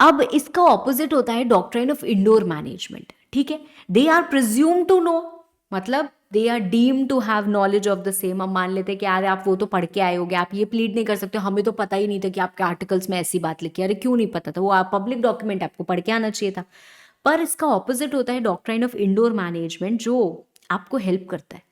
अब इसका ऑपोजिट होता है डॉक्ट्राइन ऑफ इंडोर मैनेजमेंट। ठीक है, they are presume to know, मतलब they are deem to have knowledge of the same. हम मान लेते हैं कि यार आप वो तो पढ़ के आए होगे, आप ये प्लीड नहीं कर सकते, हमें तो पता ही नहीं था कि आपके आर्टिकल्स में ऐसी बात लिखी है। अरे क्यों नहीं पता था? वो आप पब्लिक डॉक्यूमेंट, आपको पढ़ के आना चाहिए था। पर इसका ऑपोजिट होता है डॉक्ट्राइन ऑफ इंडोर मैनेजमेंट, जो आपको हेल्प करता है।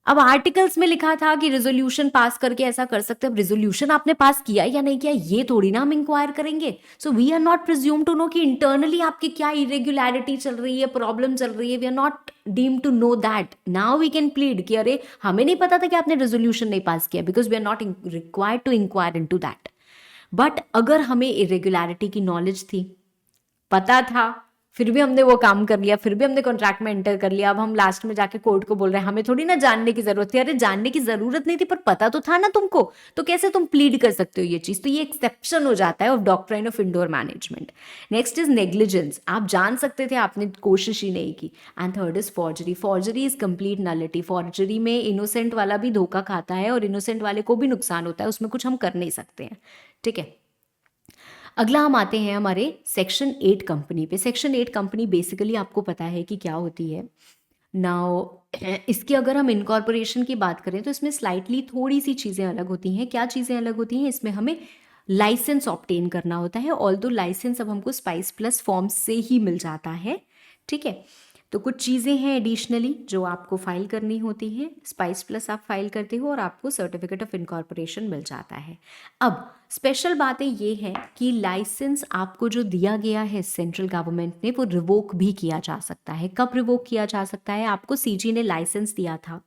अब आर्टिकल्स में लिखा था कि रेजोल्यूशन पास करके ऐसा कर सकते हैं। अब रेजोल्यूशन आपने पास किया या नहीं किया ये थोड़ी ना हम इंक्वायर करेंगे। So we are not presume to know कि इंटरनली आपकी क्या इरेग्युलरिटी चल रही है, प्रॉब्लम चल रही है। We are not deem to know that. Now we can plead कि अरे हमें नहीं पता था कि आपने रेजोल्यूशन नहीं पास किया, because we are not required to inquire into that. But अगर हमें इरेग्युलरिटी की नॉलेज थी, पता था, फिर भी हमने वो काम कर लिया, फिर भी हमने कॉन्ट्रैक्ट में एंटर कर लिया, अब हम लास्ट में जाके कोर्ट को बोल रहे हैं हमें थोड़ी ना जानने की जरूरत थी। अरे जानने की जरूरत नहीं थी, पर पता तो था ना तुमको, तो कैसे तुम प्लीड कर सकते हो ये चीज? तो ये एक्सेप्शन हो जाता है of doctrine of indoor management. Next is negligence. आप जान सकते थे, आपने कोशिश ही नहीं की। And third is forgery. Forgery is complete nullity. Forgery में इनोसेंट वाला भी धोखा खाता है और इनोसेंट वाले को भी नुकसान होता है, उसमें कुछ हम कर नहीं सकते हैं। ठीक है, अगला हम आते हैं हमारे सेक्शन 8 कंपनी पे। सेक्शन 8 कंपनी बेसिकली आपको पता है कि क्या होती है। नाउ इसकी अगर हम इनकॉर्पोरेशन की बात करें तो इसमें स्लाइटली थोड़ी सी चीज़ें अलग होती हैं। क्या चीज़ें अलग होती हैं? इसमें हमें लाइसेंस ऑब्टेन करना होता है। ऑल्दो लाइसेंस अब हमको स्पाइस प्लस फॉर्म से ही मिल जाता है। ठीक है, तो कुछ चीज़ें हैं एडिशनली जो आपको फाइल करनी होती हैं। स्पाइस प्लस आप फाइल करते हो और आपको सर्टिफिकेट ऑफ इनकॉर्पोरेशन मिल जाता है। अब स्पेशल बातें ये हैं कि लाइसेंस आपको जो दिया गया है सेंट्रल गवर्नमेंट ने, वो रिवोक भी किया जा सकता है। कब रिवोक किया जा सकता है? आपको सीजी ने लाइसेंस दिया था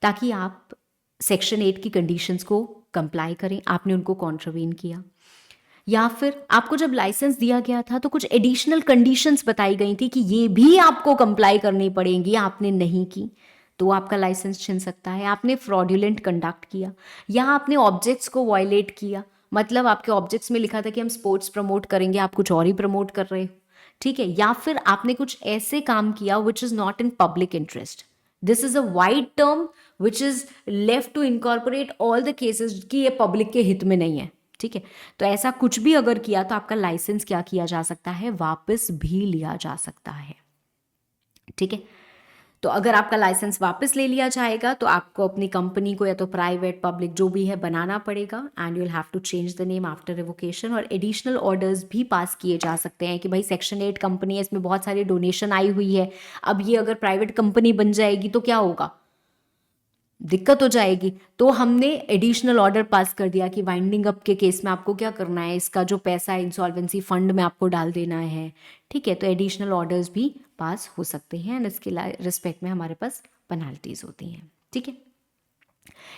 ताकि आप सेक्शन 8 की कंडीशंस को कंप्लाई करें, आपने उनको कॉन्ट्रवीन किया। या फिर आपको जब लाइसेंस दिया गया था तो कुछ एडिशनल कंडीशंस बताई गई थी कि ये भी आपको कंप्लाई करनी पड़ेंगी, आपने नहीं की तो आपका लाइसेंस छिन सकता है। आपने फ्रॉड्यूलेंट कंडक्ट किया या आपने ऑब्जेक्ट्स को वायलेट किया, मतलब आपके ऑब्जेक्ट्स में लिखा था कि हम स्पोर्ट्स प्रमोट करेंगे, आप कुछ और ही प्रमोट कर रहे हो। ठीक है, या फिर आपने कुछ ऐसे काम किया which is not in public interest. This is a wide term which is left to incorporate all the cases कि ये पब्लिक के हित में नहीं है। ठीक है, तो ऐसा कुछ भी अगर किया तो आपका लाइसेंस क्या किया जा सकता है? वापस भी लिया जा सकता है। ठीक है, तो अगर आपका लाइसेंस वापस ले लिया जाएगा तो आपको अपनी कंपनी को या तो प्राइवेट पब्लिक जो भी है बनाना पड़ेगा and you will have to change the name after revocation. और एडिशनल ऑर्डर्स भी पास किए जा सकते हैं कि भाई सेक्शन 8 कंपनी है, इसमें बहुत सारी डोनेशन आई हुई है, अब ये अगर प्राइवेट कंपनी बन जाएगी तो क्या होगा? दिक्कत हो जाएगी। तो हमने एडिशनल ऑर्डर पास कर दिया कि वाइंडिंग अप के केस में आपको क्या करना है, इसका जो पैसा है इंसॉल्वेंसी फंड में आपको डाल देना है। ठीक है, तो एडिशनल ऑर्डर्स भी पास हो सकते हैं एंड इसके रिस्पेक्ट में हमारे पास पेनाल्टीज होती हैं। ठीक है,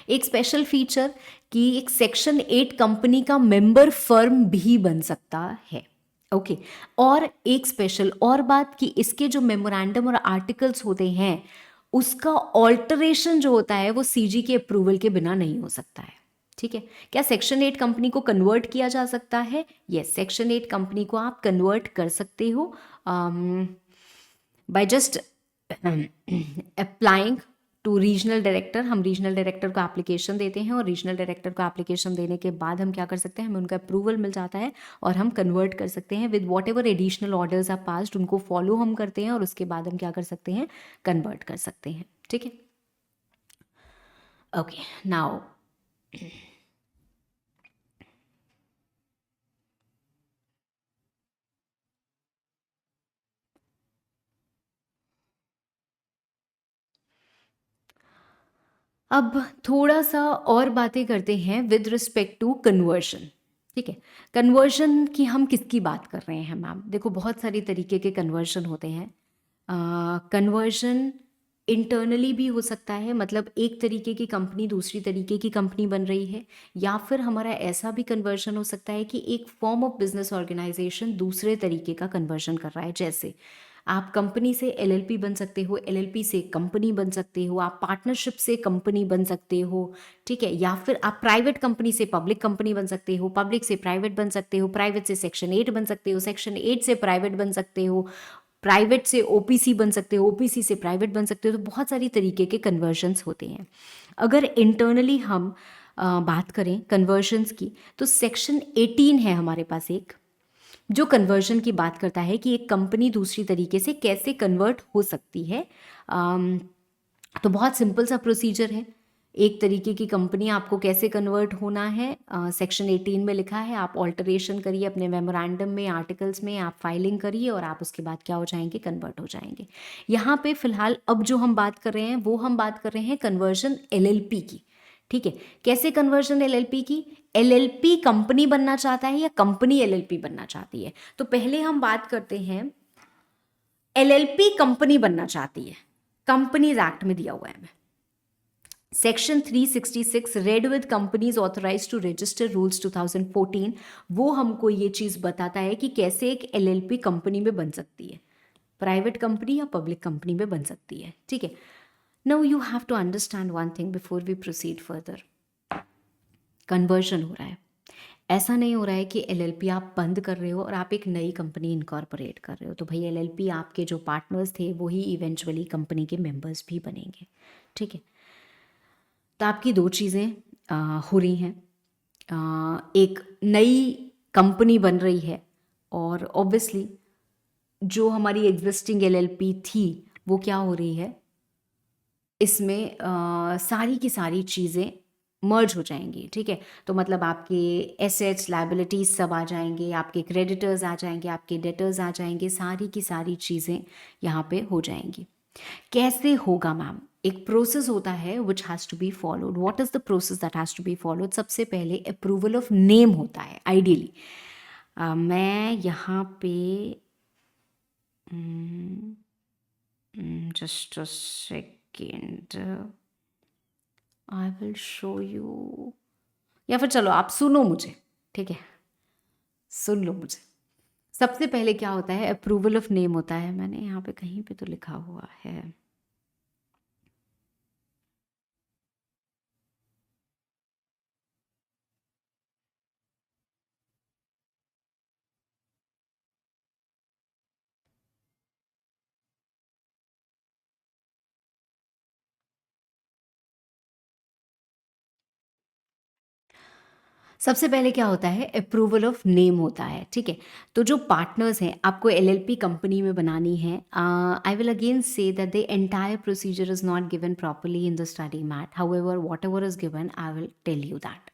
एक स्पेशल फीचर कि एक सेक्शन 8 कंपनी का मेंबर फर्म भी बन सकता है। ओके, और एक स्पेशल और बात कि इसके जो मेमोरेंडम और आर्टिकल्स होते हैं उसका ऑल्टरेशन जो होता है वो सीजी के अप्रूवल के बिना नहीं हो सकता है। ठीक है, क्या सेक्शन 8 कंपनी को कन्वर्ट किया जा सकता है? यस, सेक्शन 8 कंपनी को आप कन्वर्ट कर सकते हो by just applying to regional director. हम रीजनल डायरेक्टर को एप्लीकेशन देते हैं और रीजनल डायरेक्टर को एप्लीकेशन देने के बाद हम क्या कर सकते हैं, हमें उनका अप्रूवल मिल जाता है और हम कन्वर्ट कर सकते हैं with whatever additional orders are passed, उनको फॉलो हम करते हैं और उसके बाद हम क्या कर सकते हैं, कन्वर्ट कर सकते हैं। ठीक है, ओके, नाउ अब थोड़ा सा और बातें करते हैं विद रिस्पेक्ट टू कन्वर्शन। ठीक है, कन्वर्शन की हम किसकी बात कर रहे हैं मैम? देखो बहुत सारी तरीके के कन्वर्शन होते हैं। कन्वर्शन इंटरनली भी हो सकता है, मतलब एक तरीके की कंपनी दूसरी तरीके की कंपनी बन रही है, या फिर हमारा ऐसा भी कन्वर्शन हो सकता है कि एक फॉर्म ऑफ बिजनेस ऑर्गेनाइजेशन दूसरे तरीके का कन्वर्शन कर रहा है। जैसे आप कंपनी से एलएलपी बन सकते हो, एलएलपी से कंपनी बन सकते हो, आप पार्टनरशिप से कंपनी बन सकते हो। ठीक है, या फिर आप प्राइवेट कंपनी से पब्लिक कंपनी बन सकते हो, पब्लिक से प्राइवेट बन सकते हो, प्राइवेट से सेक्शन 8 बन सकते हो, सेक्शन 8 से प्राइवेट बन सकते हो, प्राइवेट से ओपीसी बन सकते हो, ओपीसी से प्राइवेट बन सकते हो। तो बहुत सारी तरीके के कन्वर्जन्स होते हैं। अगर इंटरनली हम बात करें कन्वर्जन्स की तो सेक्शन 18 है हमारे पास एक, जो कन्वर्जन की बात करता है कि एक कंपनी दूसरी तरीके से कैसे कन्वर्ट हो सकती है। तो बहुत सिंपल सा प्रोसीजर है एक तरीके की कंपनी आपको कैसे कन्वर्ट होना है, सेक्शन 18 में लिखा है, आप ऑल्टरेशन करिए अपने मेमोरेंडम में, आर्टिकल्स में, आप फाइलिंग करिए और आप उसके बाद क्या हो जाएंगे, कन्वर्ट हो जाएंगे। यहाँ पे फिलहाल अब जो हम बात कर रहे हैं वो हम बात कर रहे हैं कन्वर्जन एलएलपी की। ठीक है, कैसे कन्वर्जन एलएलपी की? एलएलपी कंपनी बनना चाहता है या कंपनी एलएलपी बनना चाहती है? तो पहले हम बात करते हैं, एलएलपी कंपनी बनना चाहती है, कंपनीज एक्ट में दिया हुआ है। Section 366 read with companies authorise to register rules 2014, वो हमको ये चीज बताता है कि कैसे एक एलएलपी कंपनी में बन सकती है, प्राइवेट कंपनी या पब्लिक कंपनी में बन सकती है। ठीक है, now you have to understand one thing before we proceed further. Conversion हो रहा है, ऐसा नहीं हो रहा है कि एलएलपी आप बंद कर रहे हो और आप एक नई कंपनी इनकॉर्पोरेट कर रहे हो। तो भाई एलएलपी आपके जो पार्टनर्स थे वो ही इवेंचुअली कंपनी के मेंबर्स भी बनेंगे। ठीक है, तो आपकी दो चीज़ें हो रही हैं, एक नई कंपनी बन रही है और ऑब्वियसली जो हमारी एग्जिस्टिंग एलएलपी थी वो क्या हो रही है, इसमें सारी की सारी चीज़ें मर्ज हो जाएंगी। ठीक है, तो मतलब आपके एसेट्स, लायबिलिटीज सब आ जाएंगे, आपके क्रेडिटर्स आ जाएंगे, आपके डेटर्स आ जाएंगे, सारी की सारी चीज़ें यहाँ पे हो जाएंगी। कैसे होगा मैम? एक प्रोसेस होता है which has to be followed. What is the process that has to be followed? सबसे पहले अप्रूवल ऑफ नेम होता है आइडियली। मैं यहाँ पे just a second, I will show you, या फिर चलो आप सुनो मुझे। ठीक है, सुन लो मुझे। सबसे पहले क्या होता है, अप्रूवल ऑफ नेम होता है। मैंने यहाँ पे कहीं पे तो लिखा हुआ है, सबसे पहले क्या होता है, अप्रूवल ऑफ नेम होता है। ठीक है, तो जो पार्टनर्स हैं, आपको एलएलपी कंपनी में बनानी है, I will again say that the entire procedure is not given properly in the study mat, however whatever is given I will tell you that.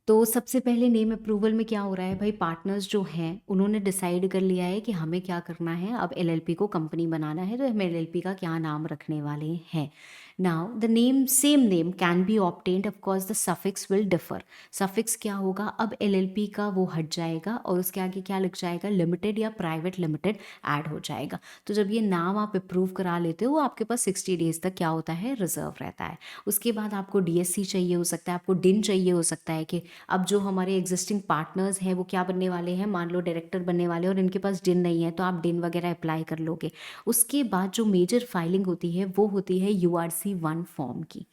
तो सबसे पहले नेम अप्रूवल में क्या हो रहा है भाई, पार्टनर्स जो हैं उन्होंने डिसाइड कर लिया है कि हमें क्या करना है, अब एलएलपी को कंपनी बनाना है, तो हम एलएलपी का क्या नाम रखने वाले हैं। Now the name, same name can be obtained, of course the suffix will differ. Suffix क्या होगा, अब एलएलपी का वो हट जाएगा और उसके आगे क्या लिख जाएगा, लिमिटेड या प्राइवेट लिमिटेड ऐड हो जाएगा। तो जब ये नाम आप अप्रूव करा लेते हो, आपके पास 60 डेज तक क्या होता है, रिजर्व रहता है। उसके बाद आपको डीएससी चाहिए हो सकता है, आपको डिन चाहिए हो सकता है कि अब जो हमारे एग्जिस्टिंग पार्टनर्स हैं वो क्या बनने वाले हैं, मान लो डायरेक्टर बनने वाले हैं और इनके पास डिन नहीं है, तो आप डिन वगैरह अप्लाई कर लोगे। उसके बाद जो मेजर फाइलिंग होती है वो होती है URC1 फॉर्म की।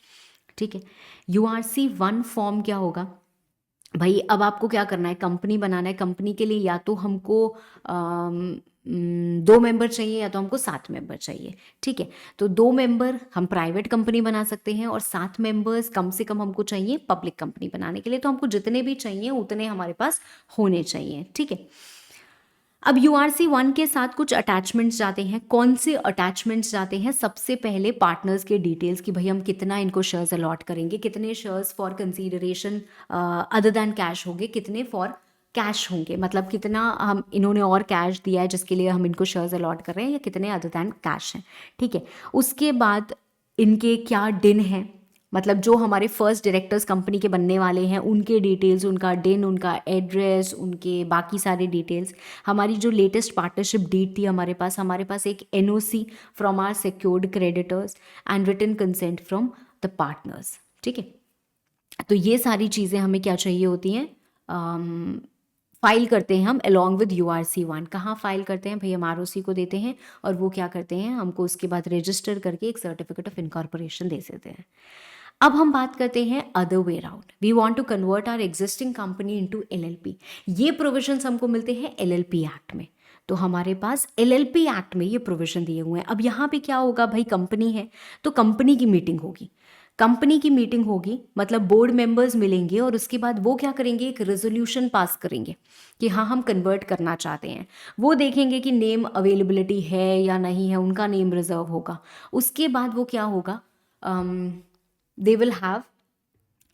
ठीक है, URC1 फॉर्म क्या होगा भाई, अब आपको क्या करना है, कंपनी बनाना है। कंपनी के लिए या तो हमको 2 मेंबर चाहिए या तो हमको 7 मेंबर चाहिए। ठीक है, तो 2 मेंबर हम प्राइवेट कंपनी बना सकते हैं और 7 मेंबर्स कम से कम हमको चाहिए पब्लिक कंपनी बनाने के लिए। तो हमको जितने भी चाहिए उतने हमारे पास होने चाहिए। ठीक है, अब URC1 के साथ कुछ अटैचमेंट्स जाते हैं। कौन से अटैचमेंट्स जाते हैं, सबसे पहले पार्टनर्स के डिटेल्स कि भाई हम कितना इनको शेयर्स अलॉट करेंगे, कितने shares for consideration other than cash होंगे, कितने फॉर कैश होंगे, मतलब कितना हम इन्होंने और कैश दिया है जिसके लिए हम इनको शेयर्स अलॉट कर रहे हैं, या कितने अदर दैन कैश हैं। ठीक है, उसके बाद इनके क्या डिन है, मतलब जो हमारे फर्स्ट डायरेक्टर्स कंपनी के बनने वाले हैं उनके डिटेल्स, उनका डिन, उनका एड्रेस, उनके बाकी सारे डिटेल्स। हमारी जो लेटेस्ट पार्टनरशिप डीड थी हमारे पास एक NOC from our secured creditors and written consent from the partners. ठीक है, तो ये सारी चीज़ें हमें क्या चाहिए होती हैं, फाइल करते हैं हम अलॉन्ग विद URC1। कहाँ फाइल करते हैं भाई, हम ROC को देते हैं और वो क्या करते हैं, हमको उसके बाद रजिस्टर करके एक सर्टिफिकेट ऑफ इनकॉर्पोरेशन दे देते हैं। अब हम बात करते हैं other way round, we want to convert our existing company into LLP। ये प्रोविजंस हमको मिलते हैं LLP एक्ट में। तो हमारे पास LLP एक्ट में ये प्रोविजन दिए हुए हैं। अब यहाँ पे क्या होगा भाई, कंपनी है तो कंपनी की मीटिंग होगी। कंपनी की मीटिंग होगी मतलब बोर्ड मेंबर्स मिलेंगे और उसके बाद वो क्या करेंगे, एक रेजोल्यूशन पास करेंगे कि हाँ हम कन्वर्ट करना चाहते हैं। वो देखेंगे कि नेम अवेलेबिलिटी है या नहीं है, उनका नेम रिजर्व होगा। उसके बाद वो क्या होगा, they will have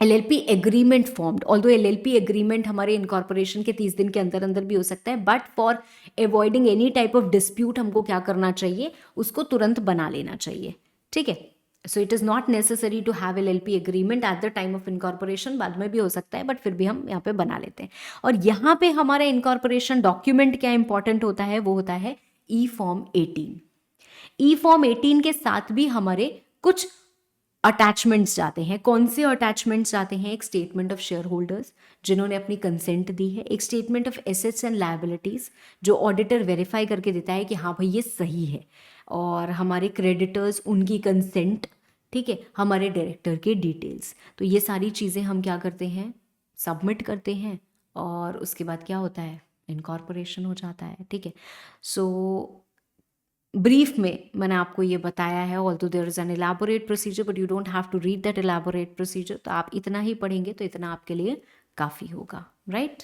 LLP agreement formed, although LLP agreement हमारे इनकॉर्पोरेशन के 30 दिन के अंदर अंदर भी हो सकता है, but for avoiding any type of dispute हमको क्या करना चाहिए, उसको तुरंत बना लेना चाहिए, ठीक है। So it is not necessary to have LLP agreement at the time of incorporation, बाद में भी हो सकता है, बट फिर भी हम यहाँ पे बना लेते हैं। और यहाँ पे हमारा इनकॉर्पोरेशन डॉक्यूमेंट क्या इंपॉर्टेंट होता है, वो होता है ई फॉर्म 18। ई फॉर्म 18 के साथ भी हमारे कुछ अटैचमेंट्स जाते हैं। कौन से अटैचमेंट्स जाते हैं, एक स्टेटमेंट ऑफ शेयर होल्डर्स जिन्होंने अपनी कंसेंट दी है, एक statement of assets and liabilities जो ऑडिटर वेरीफाई करके देता है कि हाँ भाई ये सही है, और हमारे क्रेडिटर्स उनकी कंसेंट, ठीक है, हमारे डायरेक्टर के डिटेल्स। तो ये सारी चीज़ें हम क्या करते हैं, सबमिट करते हैं, और उसके बाद क्या होता है, इनकॉर्पोरेशन हो जाता है, ठीक है। सो ब्रीफ में मैंने आपको ये बताया है, although there is an elaborate procedure but you don't have to read that elaborate procedure, तो आप इतना ही पढ़ेंगे तो इतना आपके लिए काफ़ी होगा, राइट।